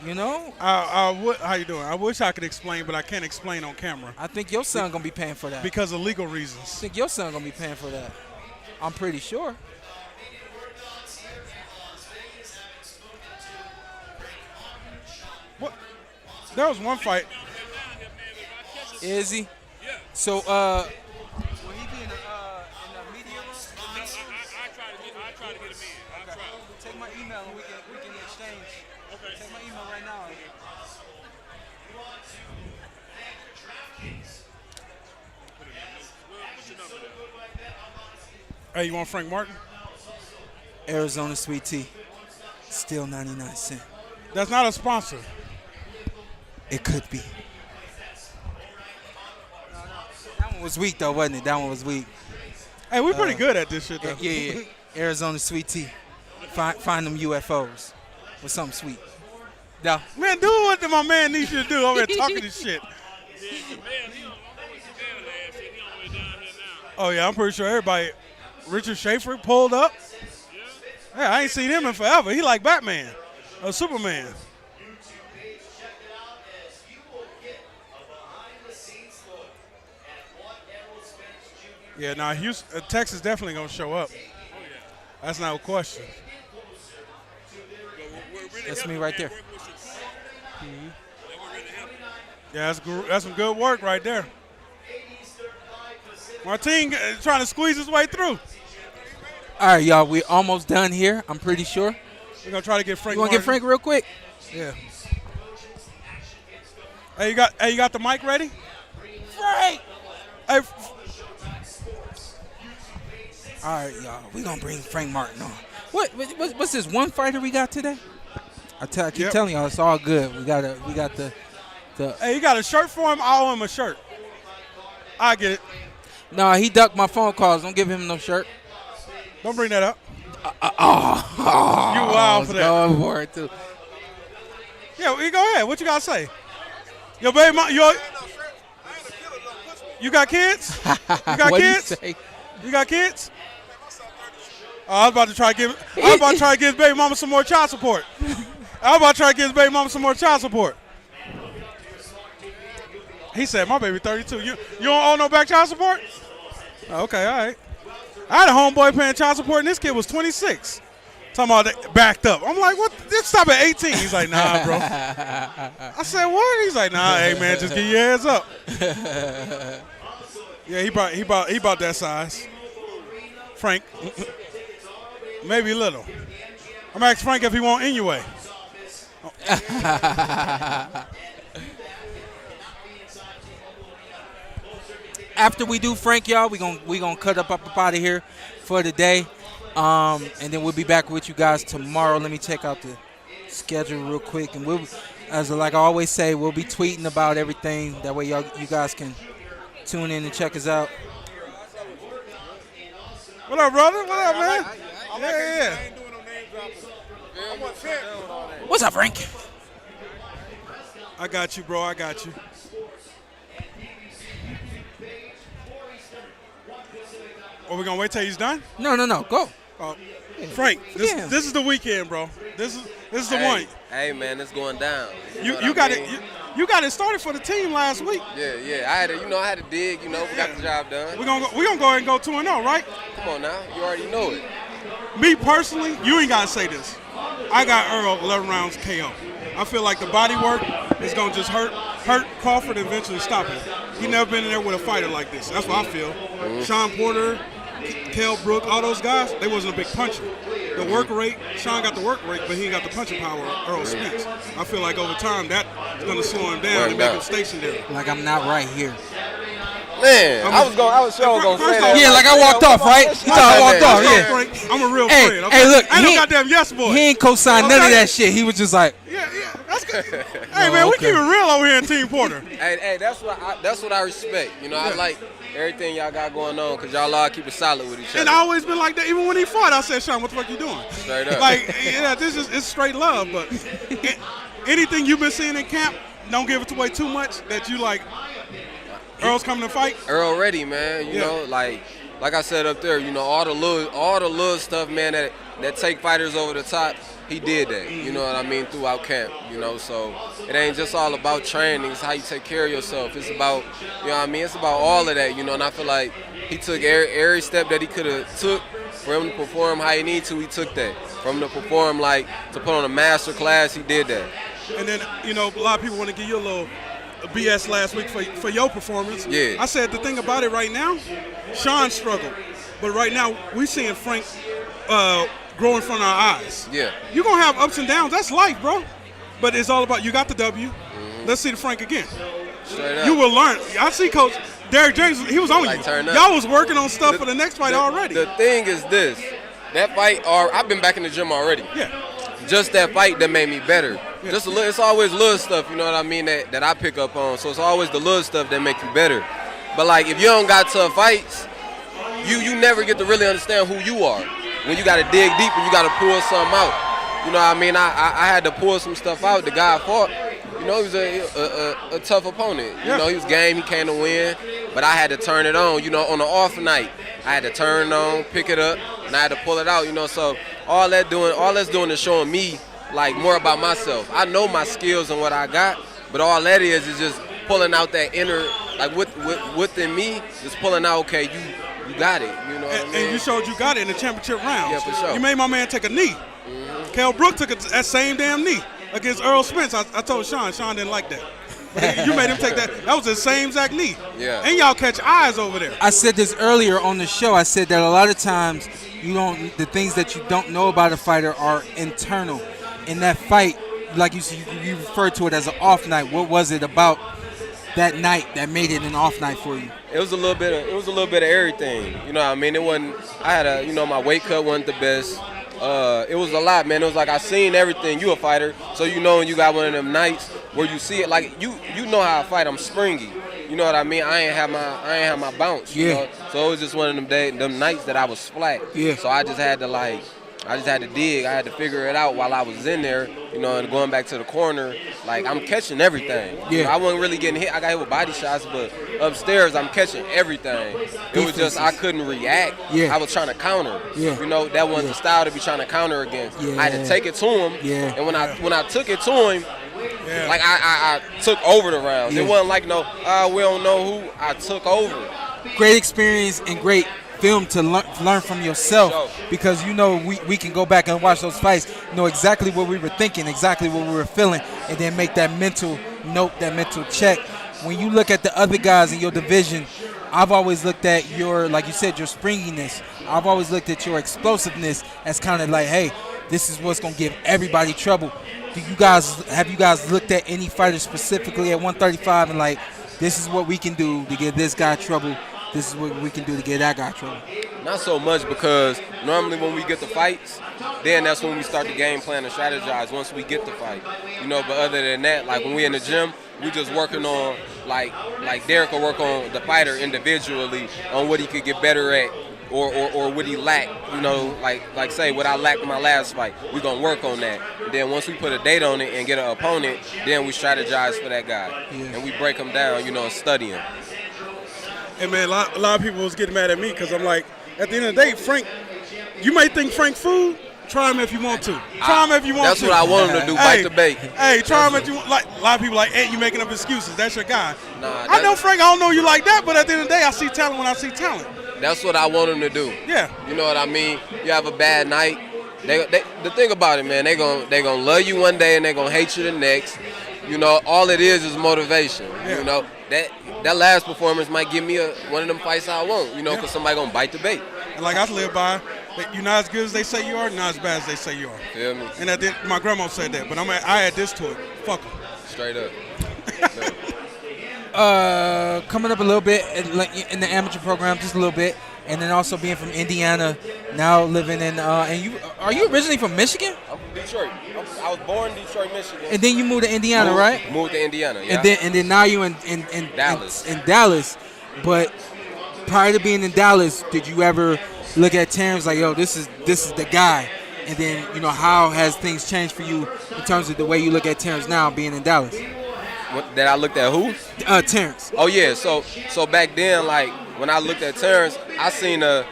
You know? How you doing? I wish I could explain, but I can't explain on camera. I think your son gonna be paying for that because of legal reasons. I think your son gonna be paying for that. I'm pretty sure. What? There was one fight. Is he? Yeah. So, Will he be in the media room? I try to get him in. I'll try. Take my email and we can exchange. Okay. Take my email right now. Hey, you want Frank Martin? Arizona Sweet Tea, still 99 cents. That's not a sponsor. It could be. That one was weak though, wasn't it? That one was weak. Hey, we're pretty good at this shit though. Yeah. Arizona Sweet Tea. Find them UFOs with something sweet. Yeah. Man, do what my man needs you to do over here talking this shit. Oh yeah, I'm pretty sure everybody. Richard Schaefer pulled up. Yeah, I ain't seen him in forever. He like Batman or Superman. Yeah, now Houston, Texas definitely gonna show up. That's not a question. That's me right there. Yeah, that's some good work right there. Martin trying to squeeze his way through. All right, y'all, we're almost done here. I'm pretty sure. We're gonna try to get Frank. You want to get Frank real quick? Yeah. Hey, you got the mic ready? Frank. Hey. All right, y'all. We're going to bring Frank Martin on. What's this one fighter we got today? I keep telling y'all, it's all good. We got the. Hey, you got a shirt for him? I owe him a shirt. I get it. No, he ducked my phone calls. Don't give him no shirt. Don't bring that up. You wild for that. Going for it, too. Yeah, we go ahead. What you got to say? Yo, baby, you got kids? You got kids? You got kids? I was about to try to give his baby mama some more child support. He said, my baby 32. You don't owe no back child support? Oh, okay, all right. I had a homeboy paying child support, and this kid was 26. Talking about that backed up. I'm like, what? Just stop at 18. He's like, nah, bro. I said, what? He's like, nah, hey, man, just get your ass up. Yeah, he about that size. Frank. Maybe a little. I'm asking Frank if he want in your way. After we do Frank, y'all, we gonna cut up out of here for the day, and then we'll be back with you guys tomorrow. Let me check out the schedule real quick, and like I always say, we'll be tweeting about everything. That way, you guys can tune in and check us out. What up, brother? What up, man? Yeah. What's up, Frank? I got you, bro. I got you. Are we gonna wait till he's done? No. Go. Frank, this is the weekend, bro. This is the one. Hey, man, it's going down. You got it. You got it started for the team last week. Yeah. I had to dig. We got the job done. We're gonna go ahead and go 2-0, right? Come on now, you already know it. Me personally, you ain't gotta say this. I got Earl 11 rounds KO. I feel like the body work is gonna just hurt Crawford and eventually stop it. He never been in there with a fighter like this. That's what I feel. Shawn Porter, Kell Brook, all those guys, they wasn't a big puncher. The work rate, Shawn got the work rate, but he ain't got the punching power of Earl Spence. I feel like over time that's gonna slow him down and make him stationary. Like I'm not right here. Man, I was sure gonna say that. Yeah, like I walked off, right? You thought I walked off, yeah. I'm a real friend. Okay? Hey, look, I ain't no goddamn yes boy. He ain't co-signed none of that shit. He was just like, yeah, that's Hey, man, we keep it real over here in Team Porter. Hey, that's what I respect. You know, I like everything y'all got going on because y'all all keep it solid with each other. And I always been like that. Even when he fought, I said, Shawn, what the fuck you doing? Straight up. Like, yeah, it's straight love. But anything you've been seeing in camp, don't give it away too much that you like. Earl's coming to fight. Earl ready, man. You know, like I said up there, you know, all the little stuff, man, that take fighters over the top. He did that, you know what I mean, throughout camp, you know, so it ain't just all about training, it's how you take care of yourself. It's about, you know what I mean, it's about all of that, you know, and I feel like he took every step that he could have took for him to perform how he need to, he took that. For him to perform, like, to put on a master class, he did that. And then, you know, a lot of people want to give you a little BS last week for your performance. Yeah. I said the thing about it right now, Shawn struggled, but right now we seeing Frank grow in front of our eyes. Yeah. You're going to have ups and downs. That's life, bro. But it's all about, you got the W. Let's see the Frank again. Straight up. You will learn. I see Coach Derek James, he was on you. Y'all was working on stuff for the next fight already. The thing is this. That fight, I've been back in the gym already. Yeah. Just that fight that made me better. Yeah. Just it's always little stuff, you know what I mean, that I pick up on. So it's always the little stuff that make you better. But, like, if you don't got tough fights, you never get to really understand who you are. When you got to dig deep and you got to pull something out. You know what I mean? I had to pull some stuff out. The guy fought. You know, he was a tough opponent. You know, he was game. He came to win. But I had to turn it on. You know, on an off night, I had to turn it on, pick it up, and I had to pull it out. You know, so all that's doing is showing me, like, more about myself. I know my skills and what I got, but all that is just pulling out that inner, like, within me, just pulling out, okay, you got it, you know what I mean? And you showed you got it in the championship rounds. Yeah, for sure. You made my man take a knee. Kell Brook took that same damn knee against Earl Spence. I told Shawn didn't like that. But you made him take that. That was the same exact knee. Yeah. And y'all catch eyes over there. I said this earlier on the show. I said that a lot of times the things that you don't know about a fighter are internal. In that fight, like you referred to it as an off night. What was it about that night that made it an off night for you? It was a little bit of everything. You know what I mean? It wasn't, I had my weight cut wasn't the best. It was a lot, man. It was like I seen everything. You a fighter, so you know when you got one of them nights where you see it, like you know how I fight. I'm springy. You know what I mean? I ain't have my bounce. Yeah. You know? So it was just one of them nights that I was flat. Yeah. So I just had to dig. I had to figure it out while I was in there, you know, and going back to the corner, like, I'm catching everything. Yeah. You know, I wasn't really getting hit. I got hit with body shots, but upstairs, I'm catching everything. It was just I couldn't react. Yeah. I was trying to counter. Yeah. You know, that wasn't the style to be trying to counter against. Yeah. I had to take it to him. Yeah. And when I took it to him, like, I took over the rounds. Yeah. It wasn't like, we don't know who. I took over. Great experience and great film to learn from yourself, because we can go back and watch those fights, know exactly what we were thinking, exactly what we were feeling, and then make that mental note, that mental check. When you look at the other guys in your division, I've always looked at your, like you said, your springiness. I've always looked at your explosiveness as kind of like, hey, this is what's going to give everybody trouble. Have you guys looked at any fighter specifically at 135 and like, this is what we can do to give this guy trouble? This is what we can do to get that guy trouble? Not so much, because normally when we get the fights, then that's when we start the game plan and strategize once we get the fight. You know, but other than that, like when we in the gym, we just working on, like Derek will work on the fighter individually on what he could get better at or what he lack. You know, like say what I lacked in my last fight. We're going to work on that. And then once we put a date on it and get an opponent, then we strategize for that guy. Yeah. And we break him down, you know, and study him. Hey, man, a lot of people was getting mad at me because I'm like, at the end of the day, Frank, you might think Frank food. Try him if you want to. Try him if you want that's to. That's what I want him to do, bite the bait. Hey, try him if you want. Like, a lot of people like, hey, you making up excuses. That's your guy. Nah, I know, Frank, I don't know you like that, but at the end of the day, I see talent when I see talent. That's what I want him to do. Yeah. You know what I mean? You have a bad night. The thing about it, man, they gonna love you one day and they gonna hate you the next. You know, all it is motivation. Yeah. You know, that last performance might give me one of them fights I want, you know, because somebody going to bite the bait. And like I live by, you're not as good as they say you are, not as bad as they say you are. Feel me? And my grandma said that, but I add this to it. Fuck them. Straight up. Coming up a little bit in the amateur program, just a little bit. and then also being from Indiana, now living in and are you originally from Michigan? I'm from Detroit. I was born in Detroit, Michigan. And then you moved to Indiana, right? Moved to Indiana, yeah. And then now you in Dallas. In Dallas. But prior to being in Dallas, did you ever look at Terrence like, yo, this is the guy? And then, how has things changed for you in terms of the way you look at Terrence now being in Dallas? That I looked at who? Terrence. Oh yeah, so back then, like when I looked at Terrence, I seen the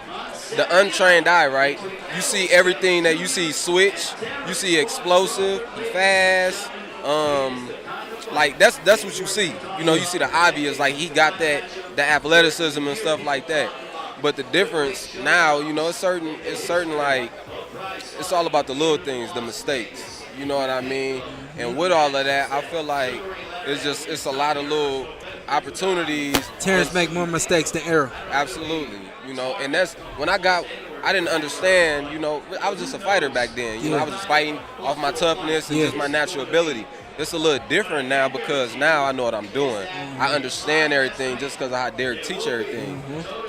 untrained eye, right? You see everything that you see switch, you see explosive, fast, like that's what you see. You see the obvious, like he got the athleticism and stuff like that. But the difference now, it's certain like it's all about the little things, the mistakes. You know what I mean? And with all of that, I feel like it's a lot of little opportunities. Terrence make more mistakes than error. Absolutely. And that's when I didn't understand, I was just a fighter back then. I was just fighting off my toughness and just my natural ability. It's a little different now because now I know what I'm doing. I understand everything just because of how Derek teach everything.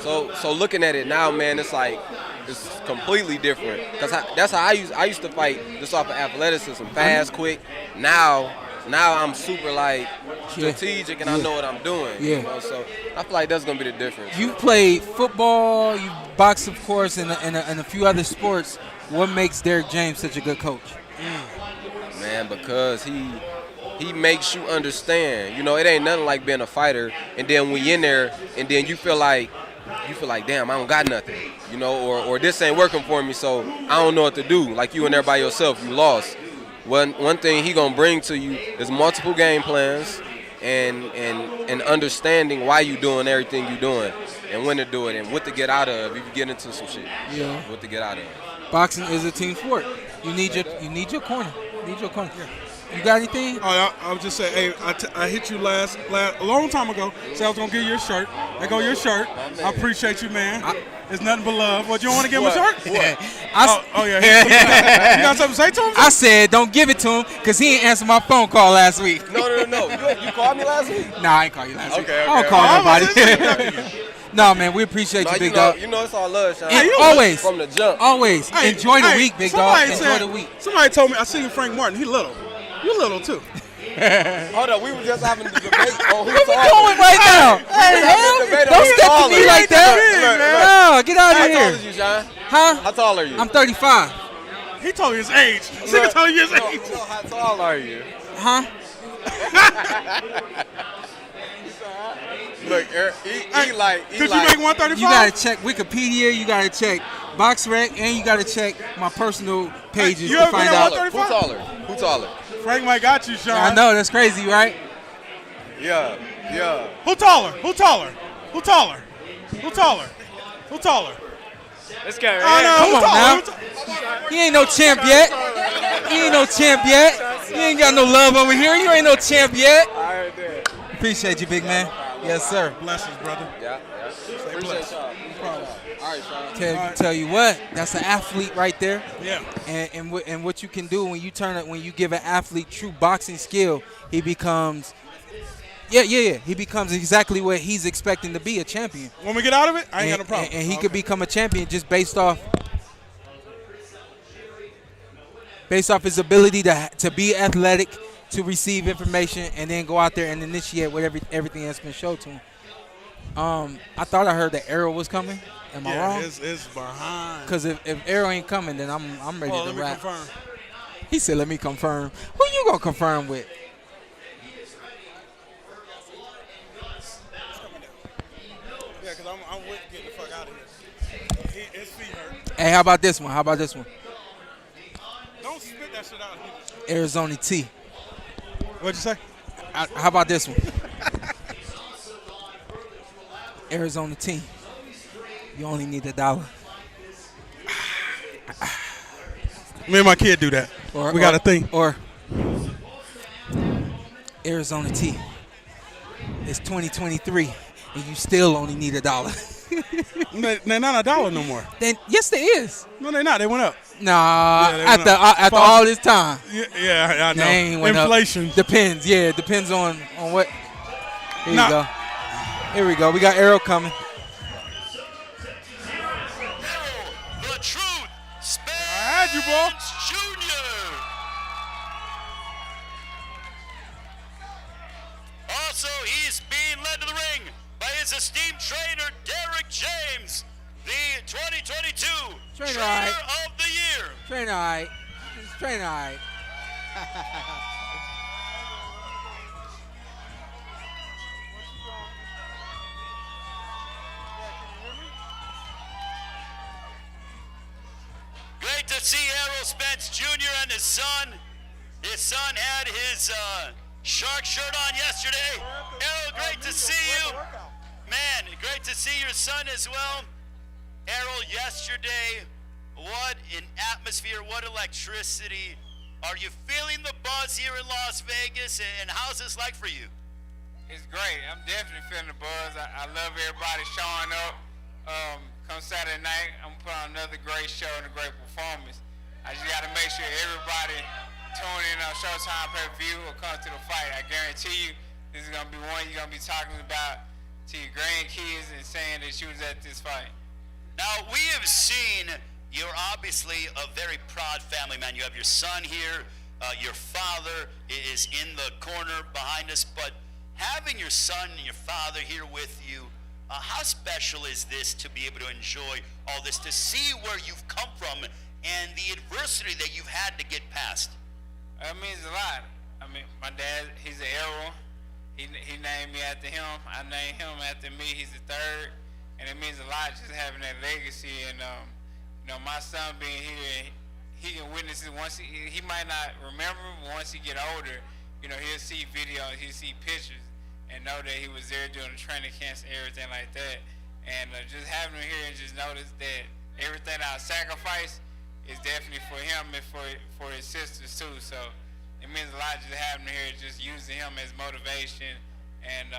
So looking at it now, man, it's like it's completely different. Because that's how I used to fight just off of athleticism, fast, quick. Now I'm super like strategic and I know what I'm doing. Yeah. So I feel like that's gonna be the difference. You played football, you boxed, of course, and a few other sports. What makes Derek James such a good coach? Man, because he makes you understand. It ain't nothing like being a fighter, and then when you're in there, and then you feel like, damn, I don't got nothing. Or this ain't working for me, so I don't know what to do. Like you in there by yourself, you lost. One thing he gonna bring to you is multiple game plans and understanding why you doing everything you doing and when to do it and what to get out of if you get into some shit. Yeah. What to get out of. Boxing is a team sport. You need your corner. You got anything? Oh, I was just saying, hey, I hit you last a long time ago. Said I was gonna give you a shirt. There go your shirt. I appreciate you, man. It's nothing but love. What, you don't want to give him a shirt? What? Yeah. You got something to say to him? I said don't give it to him because he ain't answered my phone call last week. No. You called me last week? Nah, I ain't call you last week. Okay. I don't call nobody. No, man, we appreciate you, big dog. It's all love, Sean. Always. From the jump. Always. Hey, enjoy the week, big dog. Enjoy the week. Somebody told me, I seen Frank Martin. He little. You little, too. Hold up, we were just having the debate on who's What we doing right now? Hey, don't step to me like that. No, get out of here. How tall is you, Sean? Huh? How tall are you? I'm 35. He told me his age. Nigga told you his age. How tall are you? Huh? Look, he like. Could you make 135? You gotta check Wikipedia. You gotta check BoxRec, and you gotta check my personal pages to find out. Who taller? Frank might got you, Sean. I know, that's crazy, right? Yeah. Who taller? This guy Come on now. He ain't no champ yet. You ain't got no love over here. You ain't no champ yet. All right, there. Appreciate you, big man. Yes, sir. Blessings, brother. Yeah. Stay blessed. All right, Sean. Tell you what, that's an athlete right there. Yeah. And what you can do when you give an athlete true boxing skill, he becomes. He becomes exactly what he's expecting to be, a champion. When we get out of it, I ain't got no problem. And he could become a champion just based off his ability to be athletic, to receive information, and then go out there and initiate with everything that's been shown to him. I thought I heard that Arrow was coming. Am I wrong? It's behind. Because if Arrow ain't coming, then I'm ready to let me rap. confirm. He said, "Let me confirm." Who you gonna confirm with? Yeah, because I'm with getting the fuck out of here. His feet hurt. Hey, how about this one? Don't spit that shit out here. Arizona T. What'd you say? How about this one? Arizona T. You only need $1. Me and my kid do that. We got a thing. Or Arizona T. It's 2023, and you still only need $1. They're not $1 no more. Then yes, there is. No, they're not. They went up. Nah, Yeah, after all this time. Yeah, I know. They ain't went Inflation. Up. Depends. Yeah, it depends on what. Here Nah. you go. Here we go. We got Arrow coming. bro. Spence Jr. Also, he's being led to the ring by his esteemed trainer, Derek James, the 2022 Trainer of the Year. Trainer, all right. Trainer, all right. Great to see Errol Spence Jr. and his son. His son had his shark shirt on yesterday. Errol, great to see you. Man, great to see your son as well. Errol, yesterday, what an atmosphere, what electricity. Are you feeling the buzz here in Las Vegas, and how's this like for you? It's great. I'm definitely feeling the buzz. I love everybody showing up. Come Saturday night, I'm going to put on another great show and a great performance. I just got to make sure everybody tune in on Showtime pay-per-view or come to the fight. I guarantee you this is going to be one you're going to be talking about to your grandkids and saying that you was at this fight. Now, we have seen you're obviously a very proud family man. You have your son here. Your father is in the corner behind us. But having your son and your father here with you, how special is this to be able to enjoy all this, to see where you've come from and the adversity that you've had to get past? It means a lot. I mean, my dad, he's an Errol. He named me after him. I named him after me. He's the third. And it means a lot just having that legacy. And, you know, my son being here, he can witness it once. He might not remember, but once he get older, you know, he'll see videos, he'll see pictures, and know that he was there during the training camps and everything like that. And just having him here and just notice that everything I sacrificed is definitely for him and for his sisters too. So it means a lot just having him here, just using him as motivation. And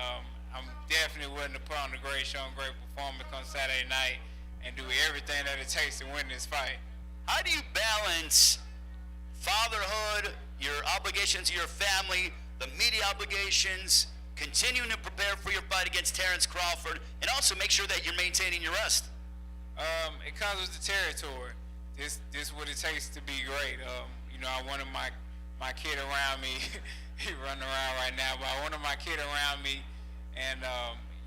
I'm definitely willing to put on a great show and great performance on Saturday night and do everything that it takes to win this fight. How do you balance fatherhood, your obligations to your family, the media obligations, continuing to prepare for your fight against Terrence Crawford, and also make sure that you're maintaining your rest? It comes with the territory. This is what it takes to be great. You know, I wanted my kid around me. He running around right now, but I wanted my kid around me, and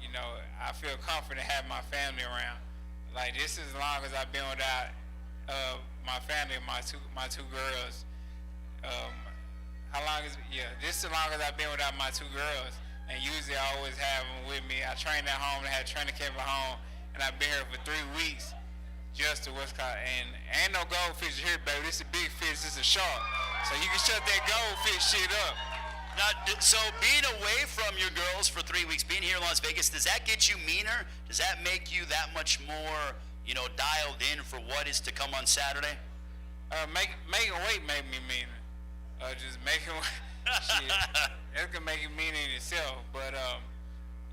you know, I feel confident having my family around. Like, this is as long as I've been without my family, my two girls. How long is, yeah, this is as long as I've been without my two girls. And usually I always have them with me. I trained at home and had training camp at home, and I've been here for 3 weeks just to what's called, and ain't no goldfish here, baby. This is a big fish, this is a shark. So you can shut that goldfish shit up. Now, so being away from your girls for 3 weeks, being here in Las Vegas, does that get you meaner? Does that make you that much more, you know, dialed in for what is to come on Saturday? Making weight made me meaner. Just making shit. That's gonna make it mean in itself. But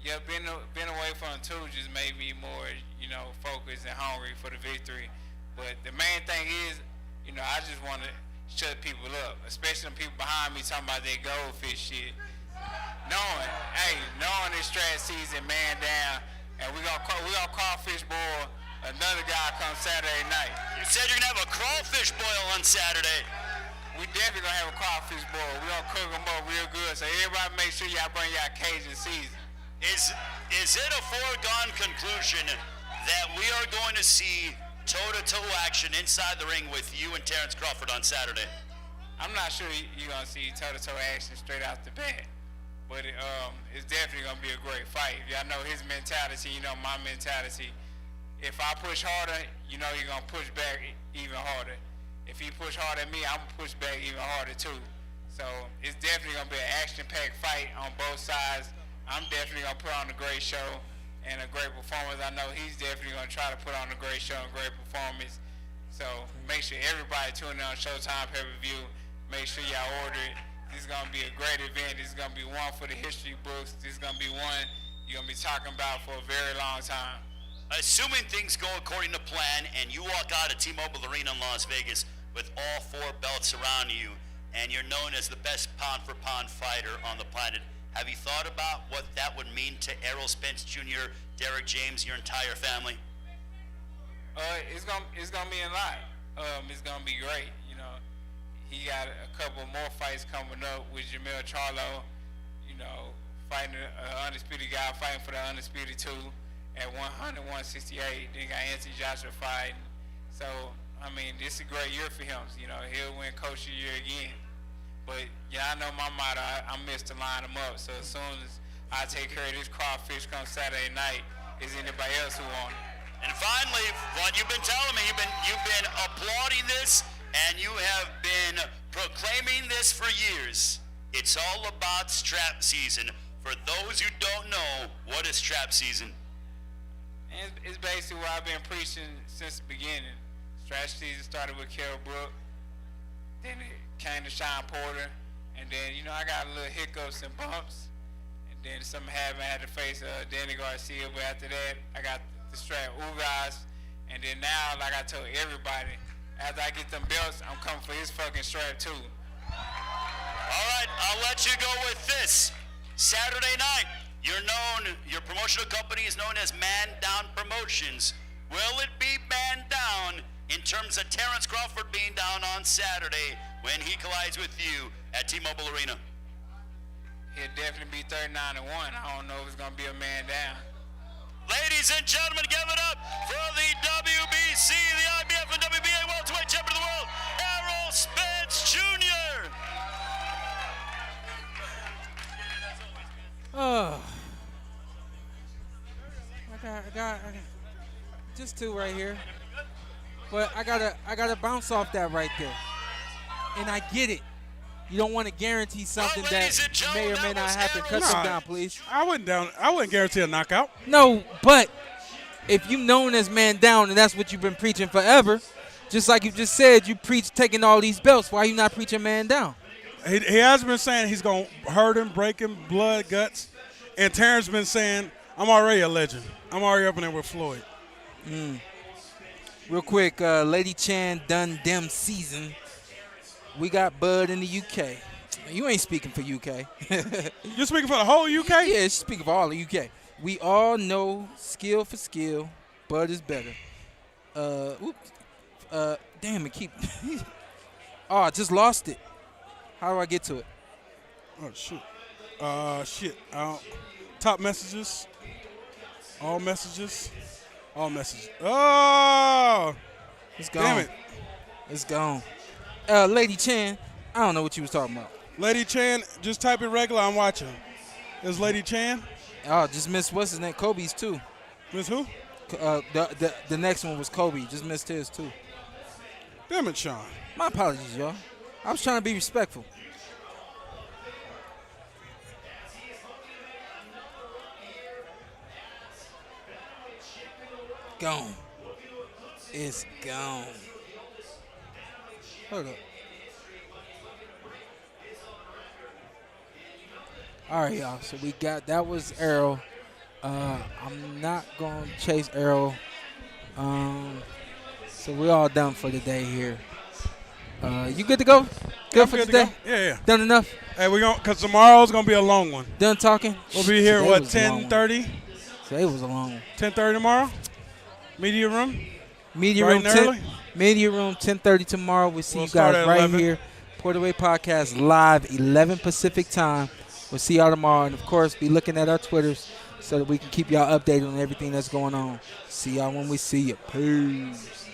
yeah, being away from them too just made me more, you know, focused and hungry for the victory. But the main thing is, you know, I just want to shut people up, especially the people behind me talking about their goldfish shit. Knowing this strat season, man down, and we gonna crawfish boil another guy come Saturday night. You said you're gonna have a crawfish boil on Saturday. We definitely gonna have a crawfish boil. We gonna cook them up real good. So everybody make sure y'all bring y'all Cajun season. Is it a foregone conclusion that we are going to see toe-to-toe action inside the ring with you and Terrence Crawford on Saturday? I'm not sure you're gonna see toe-to-toe action straight out the bat, but it's definitely gonna be a great fight. Y'all know his mentality, you know my mentality. If I push harder, you know you're gonna push back even harder. If he push hard at me, I'm gonna push back even harder too. So it's definitely gonna be an action-packed fight on both sides. I'm definitely gonna put on a great show and a great performance. I know he's definitely gonna try to put on a great show and great performance. So make sure everybody tune in on Showtime pay-per-view. Make sure y'all order it. This is gonna be a great event. This is gonna be one for the history books. This is gonna be one you're gonna be talking about for a very long time. Assuming things go according to plan and you walk out of T-Mobile Arena in Las Vegas with all 4 belts around you and you're known as the best pound-for-pound fighter on the planet, have you thought about what that would mean to Errol Spence Jr., Derek James, your entire family? It's gonna mean a lot. it's gonna be great. You know, he got a couple more fights coming up with Jamel Charlo. You know, fighting an undisputed guy, fighting for the undisputed 2 at 100, 168. Then got Anthony Joshua fighting. So I mean, this is a great year for him. You know, he'll win Coach of the Year again. But yeah, I know my motto. I missed to line him up. So as soon as I take care of this crawfish come Saturday night, is anybody else who want it? And finally, what you've been telling me, you've been applauding this, and you have been proclaiming this for years. It's all about strap season. For those who don't know, what is strap season? And it's basically what I've been preaching since the beginning. Strap season started with Kell Brook, then it came to Shawn Porter, and then, you know, I got a little hiccups and bumps, and then something happened. I had to face Danny Garcia, but after that, I got the strap Ugas, and then now, like I told everybody, after I get them belts, I'm coming for his fucking strap too. All right, I'll let you go with this. Saturday night, your promotional company is known as Man Down Promotions. Will it be man down in terms of Terrence Crawford being down on Saturday when he collides with you at T-Mobile Arena? He'll definitely be 39-1. I don't know if it's gonna be a man down. Ladies and gentlemen, give it up for the WBC, the IBF and WBA welterweight champion of the world, Errol Spence Jr. Oh, I got just 2 right here, but I gotta bounce off that right there, and I get it. You don't want to guarantee something that may or may not happen. Cut them down, please. I wouldn't guarantee a knockout. No, but if you known as man down, and that's what you've been preaching forever, just like you just said, you preach taking all these belts. Why are you not preaching man down? He has been saying he's going to hurt him, break him, blood, guts. And Terrence been saying, I'm already a legend. I'm already up in there with Floyd. Real quick, Lady Chan done them season. We got Bud in the UK. You ain't speaking for UK. You're speaking for the whole UK? Yeah, she's speaking for all the UK. We all know skill for skill, Bud is better. Damn it, keep. Oh, I just lost it. How do I get to it? Oh, shit. Top messages. All messages. All messages. Oh! It's gone. Damn it. It's gone. Lady Chan, I don't know what you was talking about. Lady Chan, just type it regular. I'm watching. Is Lady Chan? Oh, just missed what's his name? Kobe's too. Miss who? The next one was Kobe. Just missed his too. Damn it, Sean. My apologies, y'all. I was trying to be respectful. Gone. It's gone. Hold up. All right, y'all. So we got, that was Errol. I'm not going to chase Errol. So we're all done for the day here. You good to go? Good for today? Yeah. Done enough? Hey, because tomorrow's going to be a long one. Done talking? We'll be here, Today what, was a long 10:30? Today was a long one. 10:30 tomorrow? Media room? Media Bright room, and early? Media room, 10:30 tomorrow. We'll see We'll you guys start at right 11. here. Porterway Podcast live, 11 Pacific time. We'll see y'all tomorrow. And, of course, be looking at our Twitters so that we can keep y'all updated on everything that's going on. See y'all when we see you. Peace.